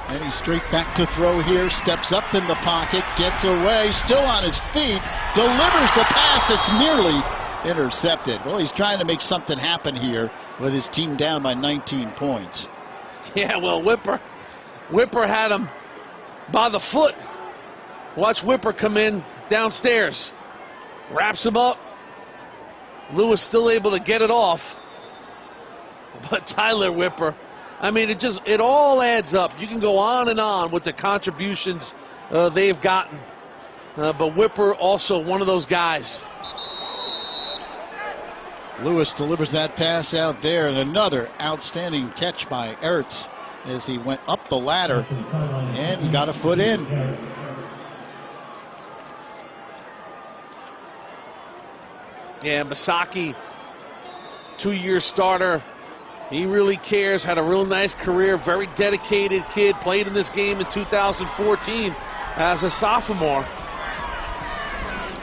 And he's straight back to throw here, steps up in the pocket, gets away, still on his feet, delivers the pass that's nearly intercepted. Well, he's trying to make something happen here with his team down by 19 points. Yeah, well, Whipper had him by the foot. Watch Whipper come in downstairs, wraps him up. Lewis still able to get it off, but Tyler Whipper, I mean, it all adds up. You can go on and on with the contributions they've gotten, but Whipper also one of those guys. Lewis delivers that pass out there, and another outstanding catch by Ertz as he went up the ladder, and he got a foot in. Yeah, Masaki, 2-year starter. He really cares, had a real nice career, very dedicated kid, played in this game in 2014 as a sophomore.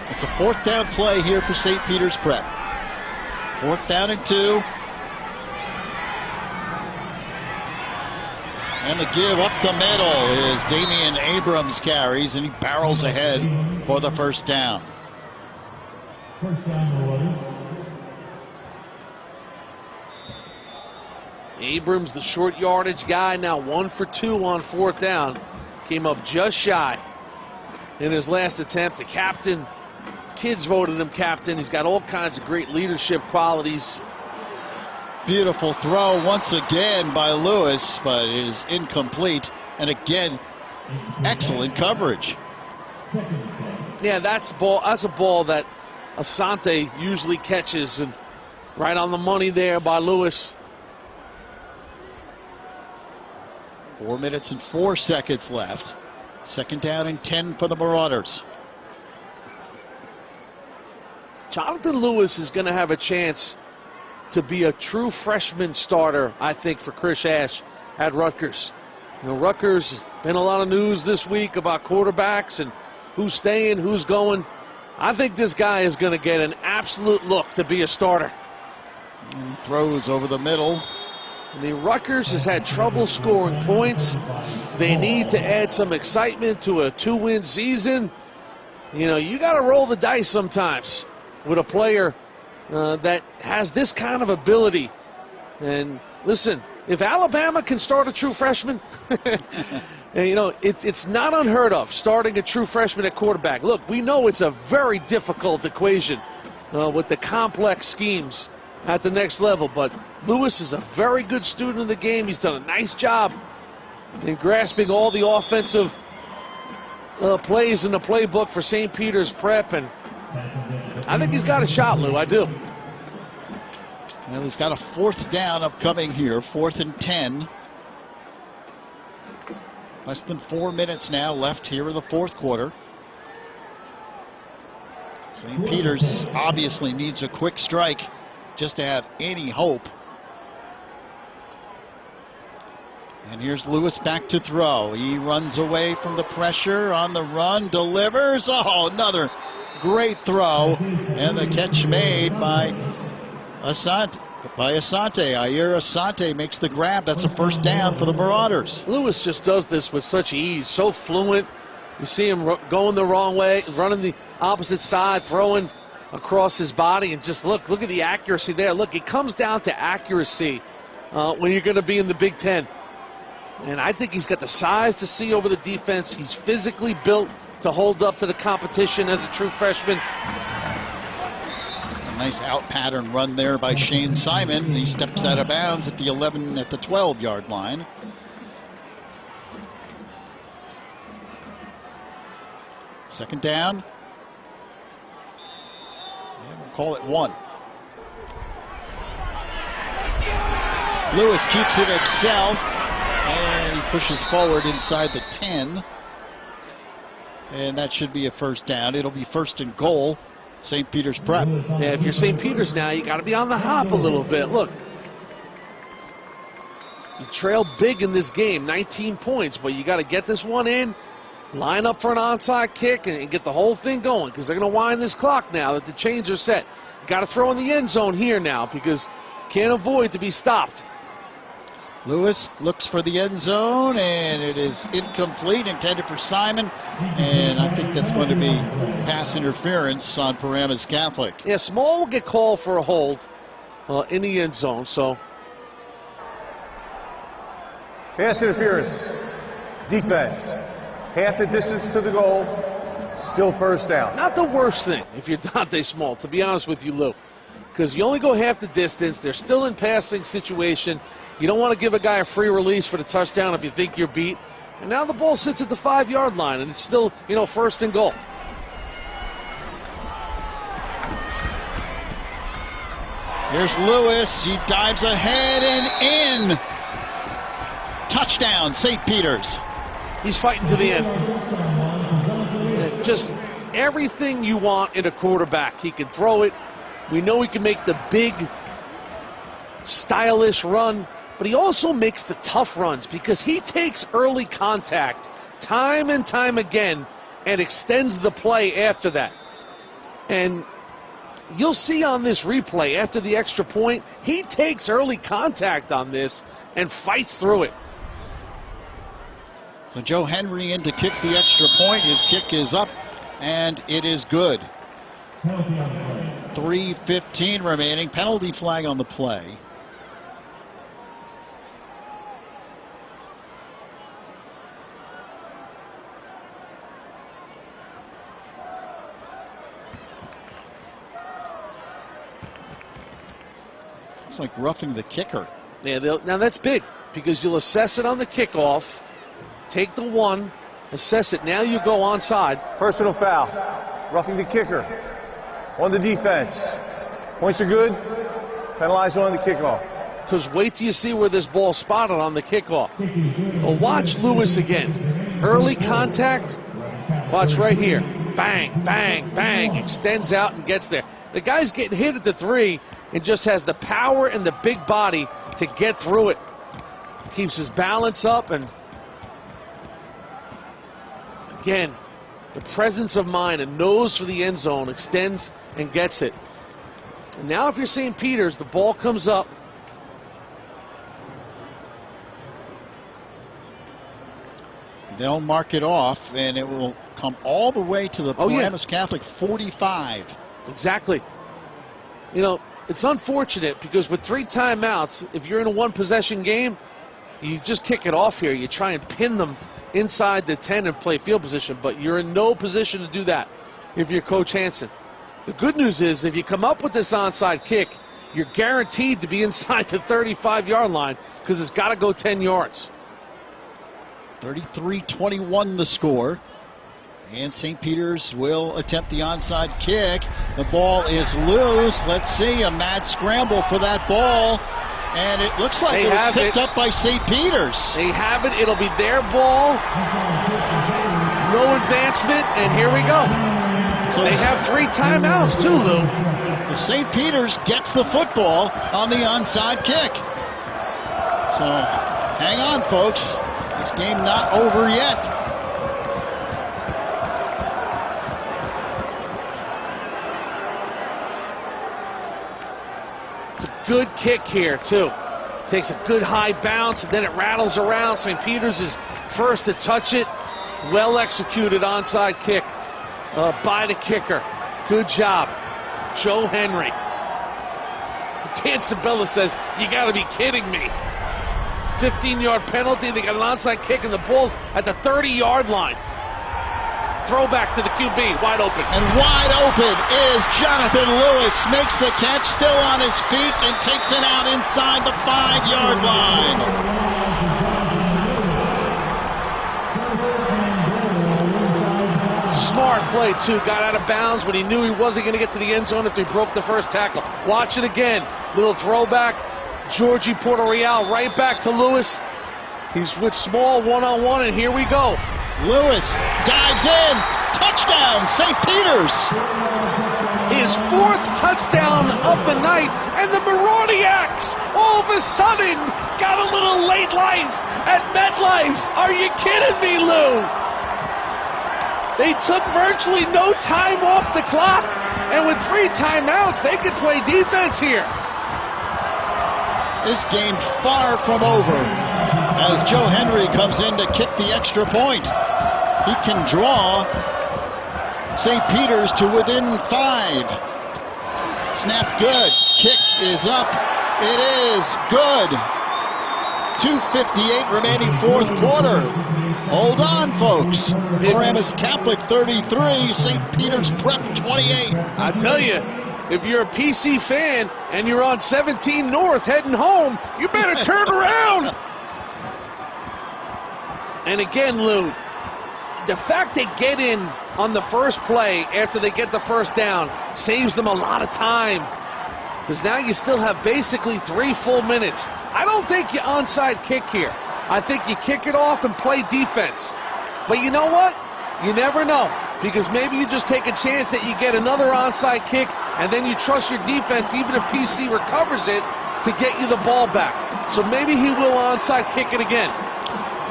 It's a 4th down play here for St. Peter's Prep. 4th down and 2. And the give up the middle is Damian Abrams carries, and he barrels ahead for the 1st down. Abrams, the short yardage guy, now 1 for 2 on 4th down. Came up just shy in his last attempt. The captain, kids voted him captain. He's got all kinds of great leadership qualities. Beautiful throw once again by Lewis, but it is incomplete. And again, excellent coverage. Yeah, that's a ball that Asante usually catches, and right on the money there by Lewis. 4 minutes and 4 seconds left. Second down and 10 for the Marauders. Jonathan Lewis is going to have a chance to be a true freshman starter, I think, for Chris Ash at Rutgers. You know, Rutgers has been a lot of news this week about quarterbacks and who's staying, who's going. I think this guy is going to get an absolute look to be a starter. And throws over the middle. I mean, Rutgers has had trouble scoring points. They need to add some excitement to a 2-win season. You know, you got to roll the dice sometimes with a player that has this kind of ability. And listen, if Alabama can start a true freshman, and, you know, it's not unheard of starting a true freshman at quarterback. Look, we know it's a very difficult equation with the complex schemes at the next level, but Lewis is a very good student of the game. He's done a nice job in grasping all the offensive plays in the playbook for St. Peter's Prep, and I think he's got a shot, Lou. I do. Well, he's got a 4th down upcoming here, 4th and 10. Less than 4 minutes now left here in the 4th quarter. St. Peter's obviously needs a quick strike just to have any hope. And here's Lewis back to throw. He runs away from the pressure on the run, delivers. Oh, another great throw. And the catch made by Asante. Ayer Asante makes the grab. That's a first down for the Marauders. Lewis just does this with such ease, so fluent. You see him going the wrong way, running the opposite side, throwing across his body, and just look at the accuracy there. Look, it comes down to accuracy when you're going to be in the Big Ten. And I think he's got the size to see over the defense. He's physically built to hold up to the competition as a true freshman. A nice out pattern run there by Shane Simon. He steps out of bounds at the 12-yard line. Second down. Yeah, we'll call it 1. Lewis keeps it himself, and he pushes forward inside the 10. And that should be a first down. It'll be 1st and goal. St. Peter's Prep. Yeah, if you're St. Peter's now, you got to be on the hop a little bit. Look, you trail big in this game, 19 points, but you got to get this one in, line up for an onside kick, and get the whole thing going, because they're going to wind this clock now that the chains are set. You got to throw in the end zone here now, because can't avoid to be stopped. Lewis looks for the end zone, and it is incomplete, intended for Simon, and I think that's going to be pass interference on Paramus Catholic. Yeah, Small will get called for a hold in the end zone, so. Pass interference. Defense. Half the distance to the goal. Still first down. Not the worst thing if you're Dante Small, to be honest with you, Lou, because you only go half the distance. They're still in passing situation. You don't want to give a guy a free release for the touchdown if you think you're beat. And now the ball sits at the 5-yard line, and it's still, you know, 1st and goal. Here's Lewis. He dives ahead and in. Touchdown, St. Peter's. He's fighting to the end. Just everything you want in a quarterback. He can throw it. We know he can make the big, stylish run. But he also makes the tough runs because he takes early contact time and time again and extends the play after that. And you'll see on this replay after the extra point, he takes early contact on this and fights through it. So Joe Henry in to kick the extra point. His kick is up, and it is good. 3:15 remaining. Penalty flag on the play. It's like roughing the kicker. Yeah, now that's big because you'll assess it on the kickoff, take the 1, assess it. Now you go onside. Personal foul. Roughing the kicker. On the defense. Points are good. Penalized on the kickoff. because wait till you see where this ball's spotted on the kickoff. Well, watch Lewis again. Early contact. Watch right here. Bang, bang, bang. Extends out and gets there. The guy's getting hit at the 3 and just has the power and the big body to get through it. Keeps his balance up, and again, the presence of mind and nose for the end zone, extends and gets it. And now if you're St. Peter's, the ball comes up. They'll mark it off, and it will come all the way to the Paramus Catholic 45. Exactly. You know, it's unfortunate because with 3 timeouts, if you're in a 1-possession game, you just kick it off here. You try and pin them inside the 10 and play field position, but you're in no position to do that if you're Coach Hansen. The good news is if you come up with this onside kick, you're guaranteed to be inside the 35-yard line because it's got to go 10 yards. 33-21 the score. And St. Peter's will attempt the onside kick. The ball is loose. Let's see, a mad scramble for that ball. And it looks like it was picked up by St. Peter's. They have it. It'll be their ball. No advancement, and here we go. So they have 3 timeouts too, Lou. St. Peter's gets the football on the onside kick. So hang on, folks. This game not over yet. It's a good kick here, too. Takes a good high bounce, and then it rattles around. St. Peter's is first to touch it. Well executed onside kick by the kicker. Good job. Joe Henry. Dan Sabella says, you got to be kidding me. 15-yard penalty. They got an onside kick, and the ball's at the 30-yard line. Throwback to the QB, wide open. And wide open is Jonathan Lewis. Makes the catch, still on his feet, and takes it out inside the 5-yard line. Smart play, too. Got out of bounds when he knew he wasn't going to get to the end zone if he broke the first tackle. Watch it again. Little throwback. Georgie Puerto Real right back to Lewis. He's with Small one-on-one, and here we go. Lewis dives in. Touchdown, St. Peter's. His 4th touchdown of the night, and the Maroniacs all of a sudden got a little late life at MetLife. Are you kidding me, Lou? They took virtually no time off the clock, and with 3 timeouts, they could play defense here. This game far from over as Joe Henry comes in to kick the extra point. He can draw St. Peter's to within 5. Snap good. Kick is up. It is good. 2:58 remaining 4th quarter. Hold on, folks. Paramus Catholic 33, St. Peter's Prep 28. I tell you, if you're a PC fan and you're on 17 North heading home, you better turn around. And again, Lou, the fact they get in on the first play after they get the first down saves them a lot of time. Because now you still have basically 3 full minutes. I don't think you onside kick here. I think you kick it off and play defense. But you know what? You never know. Because maybe you just take a chance that you get another onside kick, and then you trust your defense, even if PC recovers it, to get you the ball back. So maybe he will onside kick it again.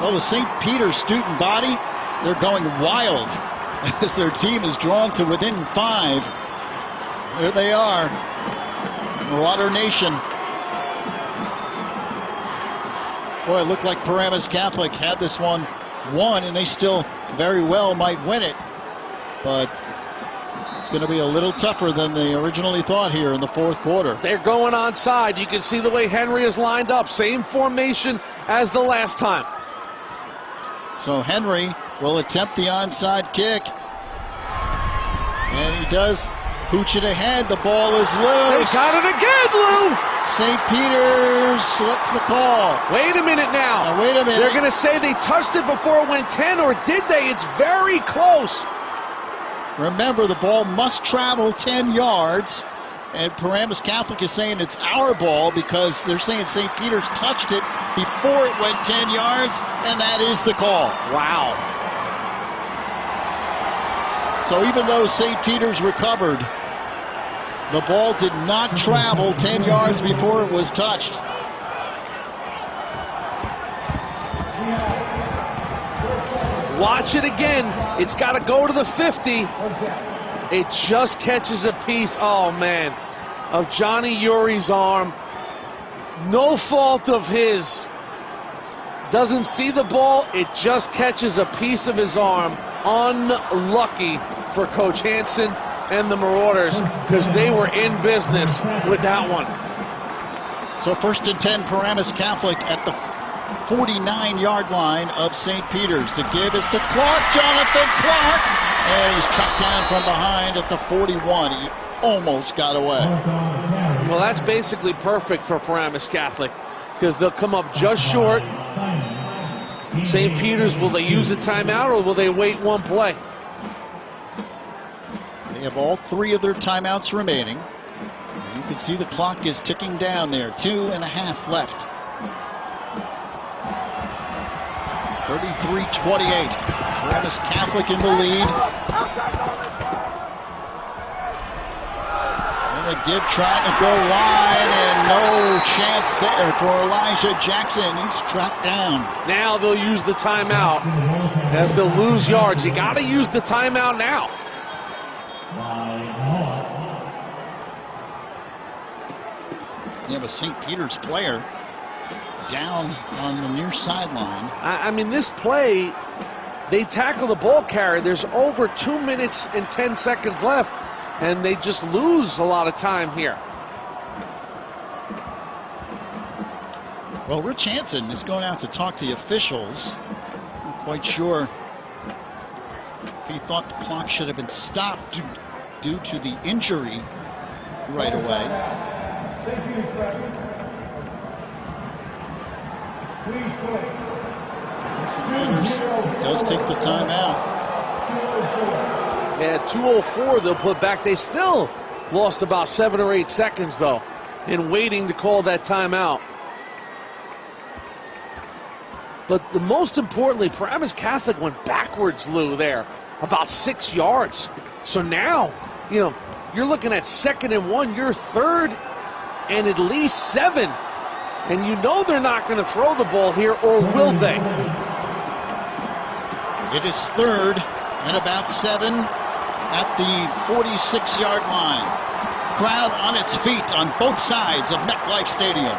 Well, the St. Peter's student body, they're going wild as their team is drawn to within 5. There they are. Marauder Nation. Boy, it looked like Paramus Catholic had this one won, and they still very well might win it. But it's going to be a little tougher than they originally thought here in the 4th quarter. They're going onside. You can see the way Henry is lined up. Same formation as the last time. So Henry will attempt the onside kick. And he does pooch it ahead. The ball is loose. They got it again, Lou. St. Peter's, what's the call? Wait a minute now. Wait a minute. They're going to say they touched it before it went 10, or did they? It's very close. Remember, the ball must travel 10 yards. And Paramus Catholic is saying it's our ball because they're saying St. Peter's touched it before it went 10 yards, and that is the call. Wow. So even though St. Peter's recovered, the ball did not travel 10 yards before it was touched. Watch it again. It's got to go to the 50. It just catches a piece, oh man, of Johnny Uri's arm. No fault of his. Doesn't see the ball. It just catches a piece of his arm. Unlucky for Coach Hansen and the Marauders because they were in business with that one. So 1st and 10, Paramus Catholic at the 49-yard line of St. Peter's. To give is to Clark, Jonathan Clark, and he's tracked down from behind at the 41. He almost got away. Well, that's basically perfect for Paramus Catholic because they'll come up just short. St. Peter's, will they use a timeout or will they wait one play? They have all 3 of their timeouts remaining. You can see the clock is ticking down there. 2.5 left. 33-28. Paramus Catholic in the lead. And a give trying to go wide, and no chance there for Elijah Jackson. He's tracked down. Now they'll use the timeout as they'll lose yards. You got to use the timeout now. You have a St. Peter's player down on the near sideline. I mean, this play, they tackle the ball carrier. There's over 2 minutes and 10 seconds left, and they just lose a lot of time here. Well, Rich Hansen is going out to talk to the officials. I'm quite sure if he thought the clock should have been stopped due to the injury right away. Does take the timeout. Yeah, 2:04 they'll put back. They still lost about 7 or 8 seconds, though, in waiting to call that timeout. But the most importantly, Paramus Catholic went backwards, Lou, there, about 6 yards. So now, you know, you're looking at 2nd and 1, you're 3rd and at least 7. And you know they're not going to throw the ball here, or will they? It is 3rd and about 7 at the 46-yard line. Crowd on its feet on both sides of MetLife Stadium.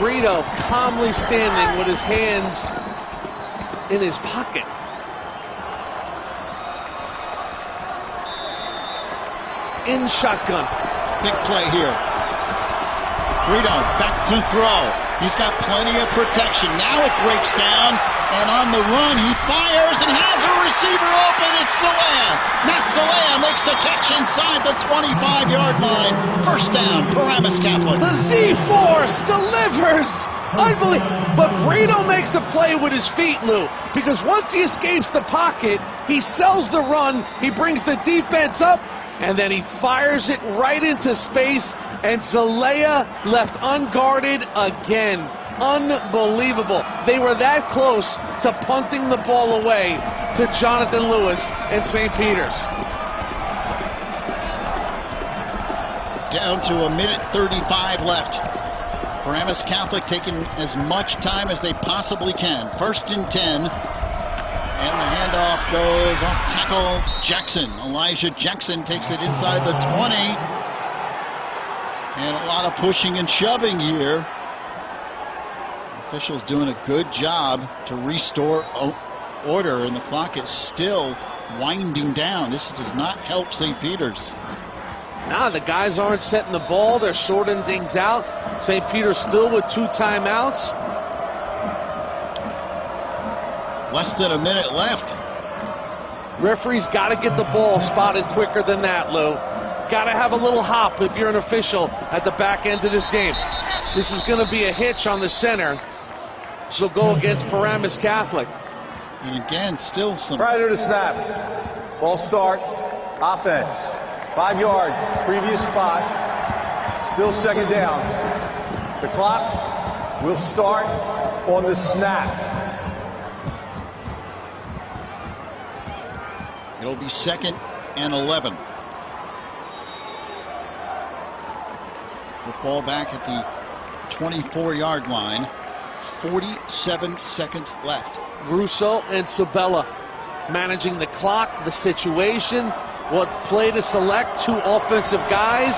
Brito calmly standing with his hands in his pocket. In shotgun. Big play here. Brito back to throw. He's got plenty of protection. Now it breaks down, and on the run he fires and has a receiver open. It's Zalea. Matt Zalea makes the catch inside the 25-yard line. First down, Paramus Catholic. The Z-Force delivers. Unbelievable. But Brito makes the play with his feet, Lou, because once he escapes the pocket, he sells the run, he brings the defense up, and then he fires it right into space, and Zalea left unguarded again. Unbelievable. They were that close to punting the ball away to Jonathan Lewis and St. Peter's. Down to 1:35 left. Paramus Catholic taking as much time as they possibly can. 1st and 10. And the handoff goes off tackle Jackson. Elijah Jackson takes it inside the 20. And a lot of pushing and shoving here. Officials doing a good job to restore order, and the clock is still winding down. This does not help St. Peter's. Now the guys aren't setting the ball. They're sorting things out. St. Peter's still with 2 timeouts. Less than a minute left. Referee's got to get the ball spotted quicker than that, Lou. Got to have a little hop if you're an official at the back end of this game. This is going to be a hitch on the center. So go against Paramus Catholic. And again, still some... Prior to the snap, ball start, offense. 5 yards, previous spot, still second down. The clock will start on the snap. It'll be 2nd and 11. Football back at the 24-yard line. 47 seconds left. Russo and Sabella managing the clock, the situation, what play to select. 2 offensive guys.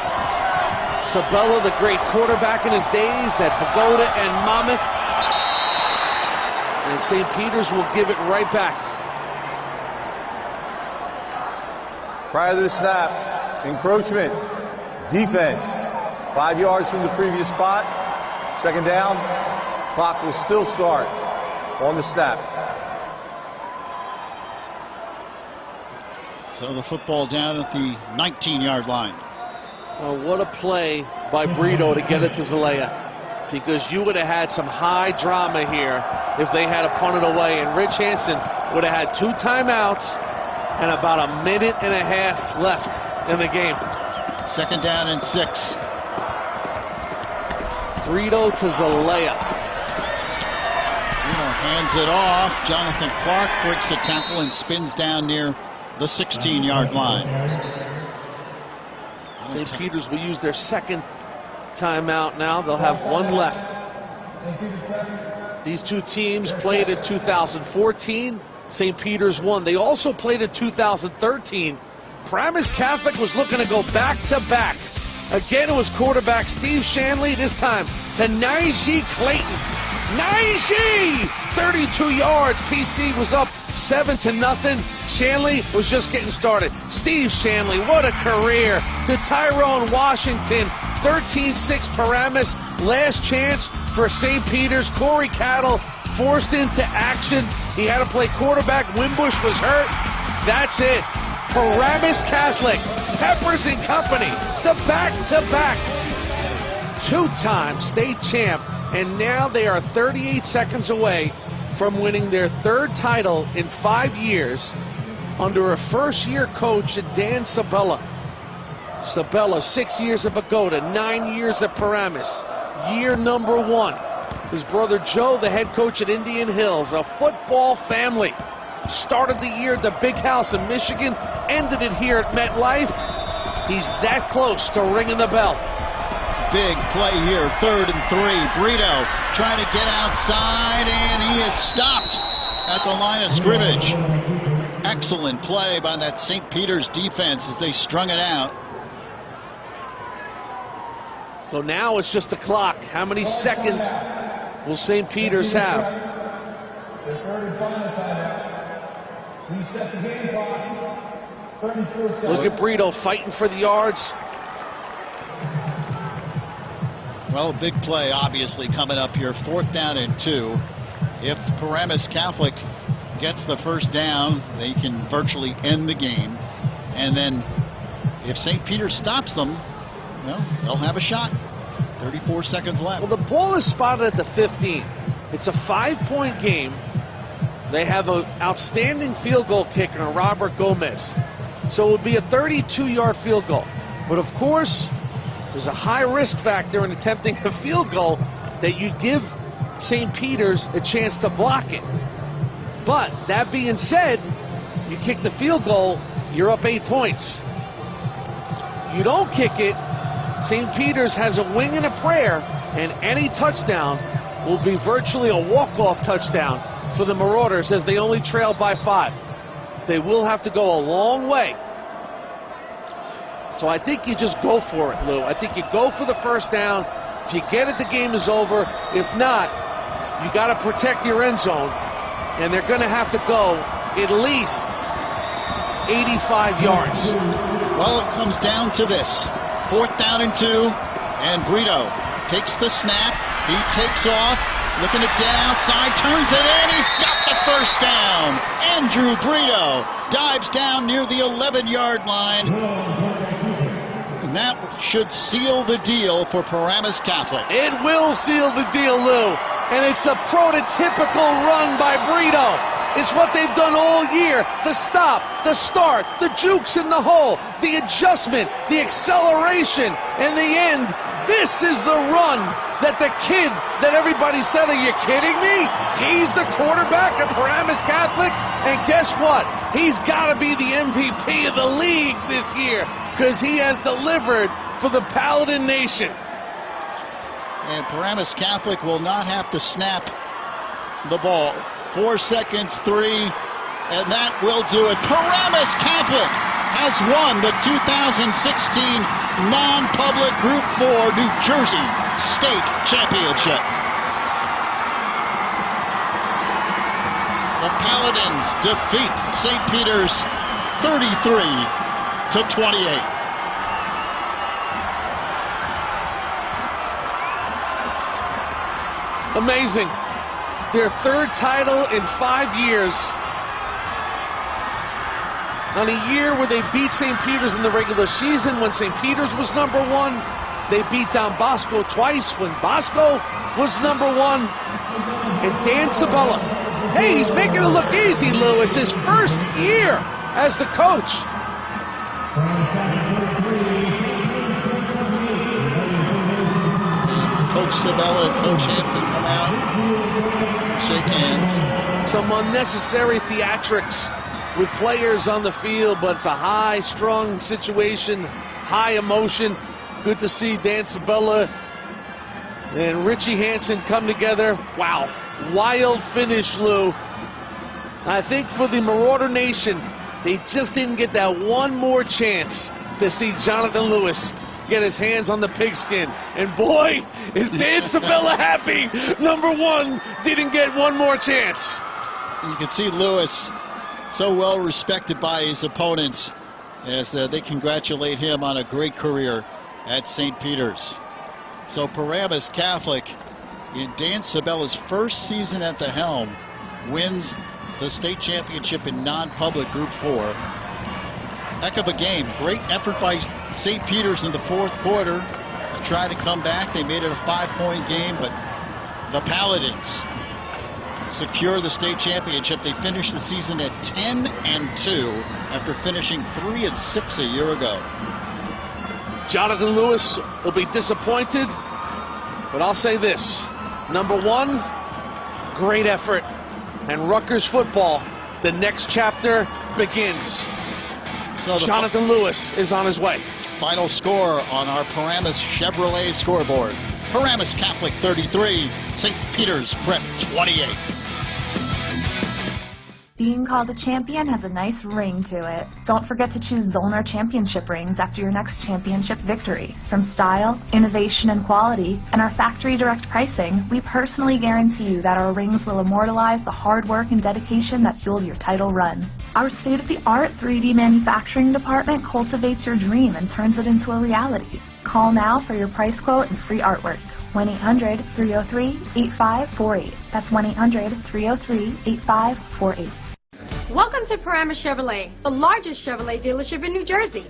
Sabella, the great quarterback in his days at Pagoda and Monmouth. And St. Peter's will give it right back. Prior to the snap, encroachment, defense. 5 yards from the previous spot. Second down. Clock will still start on the snap. So the football down at the 19-yard line. Oh, what a play by Brito to get it to Zalea. Because you would have had some high drama here if they had punted away. And Rich Hansen would have had 2 timeouts and about a minute and a half left in the game. 2nd down and 6. Brito to Zalea. Hands it off. Jonathan Clark breaks the tackle and spins down near the 16-yard line. St. Peter's will use their 2nd timeout now. They'll have 1 left. These 2 teams played in 2014. St. Peter's won. They also played in 2013. Paramus Catholic was looking to go back-to-back. Again, it was quarterback Steve Shanley, this time to Najee Clayton. Najee! 32 yards. PC was up 7-0. Shanley was just getting started. Steve Shanley, what a career. To Tyrone Washington, 13-6 Paramus. Last chance for St. Peter's. Corey Cattle forced into action. He had to play quarterback. Wimbush was hurt. That's it. Paramus Catholic, Peppers and Company, the back-to-back. 2-time state champ. And now they are 38 seconds away from winning their 3rd title in 5 years under a first-year coach, Dan Sabella. Sabella, 6 years at Pagoda, 9 years at Paramus. Year number 1. His brother Joe, the head coach at Indian Hills, a football family. Started the year at the Big House in Michigan, ended it here at MetLife. He's that close to ringing the bell. Big play here, 3rd and 3. Brito trying to get outside, and he is stopped at the line of scrimmage. Excellent play by that St. Peter's defense as they strung it out. So now it's just the clock. How many seconds will St. Peter's have? The 3rd and final timeout. Reset the game clock. 34 seconds. Look at Brito fighting for the yards. Well, a big play obviously coming up here. 4th down and 2. If Paramus Catholic gets the first down, they can virtually end the game. And then if St. Peter stops them, well, they'll have a shot. 34 seconds left. Well, the ball is spotted at the 15. It's a 5-point game. They have an outstanding field goal kicker, Robert Gomez. So it would be a 32-yard field goal. But of course, there's a high risk factor in attempting a field goal that you give St. Peter's a chance to block it. But that being said, you kick the field goal, you're up 8 points. You don't kick it, St. Peter's has a wing and a prayer, and any touchdown will be virtually a walk-off touchdown for the Marauders as they only trail by 5. They will have to go a long way. So I think you just go for it, Lou. I think you go for the first down. If you get it, the game is over. If not, you got to protect your end zone, and they're going to have to go at least 85 yards. Well, it comes down to this. 4th down and 2, and Brito takes the snap. He takes off, looking to get outside, turns it in. He's got the first down. Andrew Brito dives down near the 11-yard line. And that should seal the deal for Paramus Catholic. It will seal the deal, Lou. And it's a prototypical run by Brito. It's what they've done all year. The stop, the start, the jukes in the hole, the adjustment, the acceleration. In the end, this is the run that the kid that everybody said, are you kidding me? He's the quarterback of Paramus Catholic. And guess what? He's got to be the MVP of the league this year because he has delivered for the Paladin Nation. And Paramus Catholic will not have to snap the ball. 4 seconds, 3, and that will do it. Paramus Catholic has won the 2016 Non-Public Group 4 New Jersey State Championship. The Paladins defeat St. Peter's 33-28. Amazing. Their third title in 5 years. On a year where they beat St. Peter's in the regular season when St. Peter's was #1. They beat Don Bosco twice when Bosco was #1. And Dan Sabella, hey, he's making it look easy, Lou. It's his first year as the coach. Coach Sabella and Coach Hansen come out, shake hands. Some unnecessary theatrics with players on the field, but it's a high, strong situation, high emotion. Good to see Dan Sabella and Richie Hansen come together. Wow, wild finish, Lou. I think for the Marauder Nation, they just didn't get that one more chance to see Jonathan Lewis get his hands on the pigskin. And boy, is Dan Sabella happy. #1 didn't get one more chance. You can see Lewis so well respected by his opponents as they congratulate him on a great career at St. Peter's. So Paramus Catholic, in Dan Sabella's first season at the helm, wins the state championship in non-public Group 4. Heck of a game. Great effort by St. Peter's in the fourth quarter. They tried to come back. They made it a 5-point game, but the Paladins secure the state championship. They finished the season at 10-2 after finishing 3-6 a year ago. Jonathan Lewis will be disappointed, but I'll say this. #1, great effort. And Rutgers football, the next chapter begins. So Jonathan Lewis is on his way. Final score on our Paramus Chevrolet scoreboard. Paramus Catholic 33, St. Peter's Prep 28. Being called a champion has a nice ring to it. Don't forget to choose Zollner championship rings after your next championship victory. From style, innovation, and quality, and our factory direct pricing, we personally guarantee you that our rings will immortalize the hard work and dedication that fueled your title run. Our state-of-the-art 3D manufacturing department cultivates your dream and turns it into a reality. Call now for your price quote and free artwork. 1-800-303-8548. That's 1-800-303-8548. Welcome to Paramus Chevrolet, the largest Chevrolet dealership in New Jersey.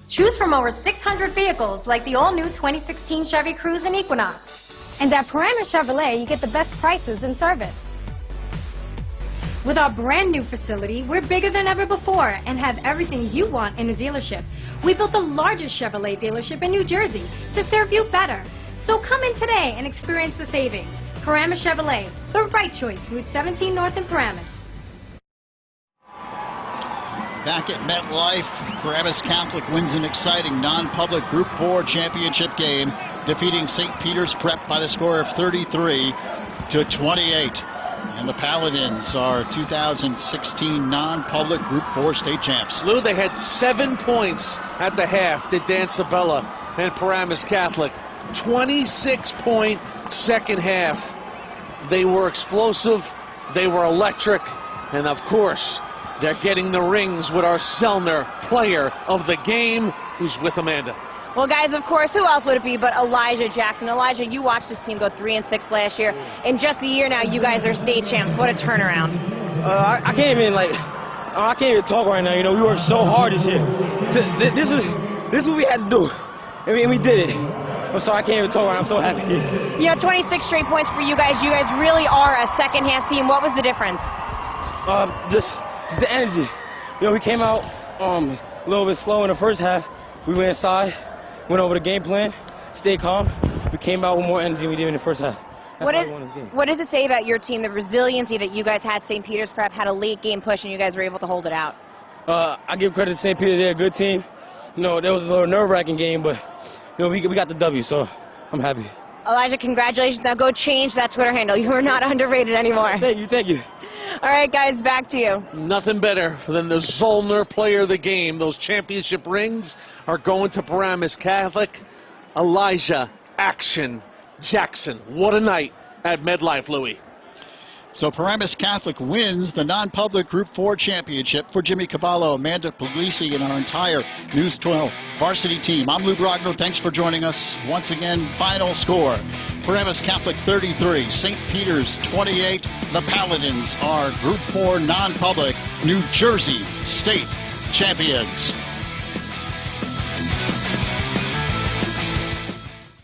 Choose from over 600 vehicles like the all-new 2016 Chevy Cruze and Equinox. And at Paramus Chevrolet, you get the best prices and service. With our brand new facility, we're bigger than ever before and have everything you want in a dealership. We built the largest Chevrolet dealership in New Jersey to serve you better. So come in today and experience the savings. Paramus Chevrolet, the right choice, Route 17 North in Paramus. Back at MetLife, Paramus Catholic wins an exciting non-public Group 4 championship game, defeating St. Peter's Prep by the score of 33-28. And the Paladins are 2016 non-public Group 4 state champs. Lou, they had 7 points at the half, did Dan Sabella and Paramus Catholic. 26-point second half. They were explosive, they were electric, and of course, they're getting the rings with our Zellner player of the game, who's with Amanda. Well, guys, of course, who else would it be but Elijah Jackson? Elijah, you watched this team go 3-6 last year. In just a year now, you guys are state champs. What a turnaround. I can't even talk right now. You know, we worked so hard this year. This is what we had to do. I mean, we did it. I'm sorry, I can't even talk right now. I'm so happy. You know, 26 straight points for you guys. You guys really are a second-half team. What was the difference? Just the energy. You know, we came out a little bit slow in the first half. We went inside, went over the game plan, stayed calm. We came out with more energy than we did in the first half. What does it say about your team, the resiliency that you guys had? St. Peter's Prep had a late game push and you guys were able to hold it out. I give credit to St. Peter. They're a good team. You know, there was a little nerve-wracking game, but you know, we got the W, so I'm happy. Elijah, congratulations. Now go change that Twitter handle. You are not underrated anymore. Thank you, thank you. All right, guys, back to you. Nothing better than the Zollner player of the game. Those championship rings are going to Paramus Catholic. Elijah Action Jackson. What a night at MedLife, Louis. So Paramus Catholic wins the non-public Group 4 championship for Jimmy Cavallo, Amanda Puglisi, and our entire News 12 varsity team. I'm Lou Brogno. Thanks for joining us. Once again, final score. Paramus Catholic 33, St. Peter's 28. The Paladins are Group 4 non-public New Jersey State champions.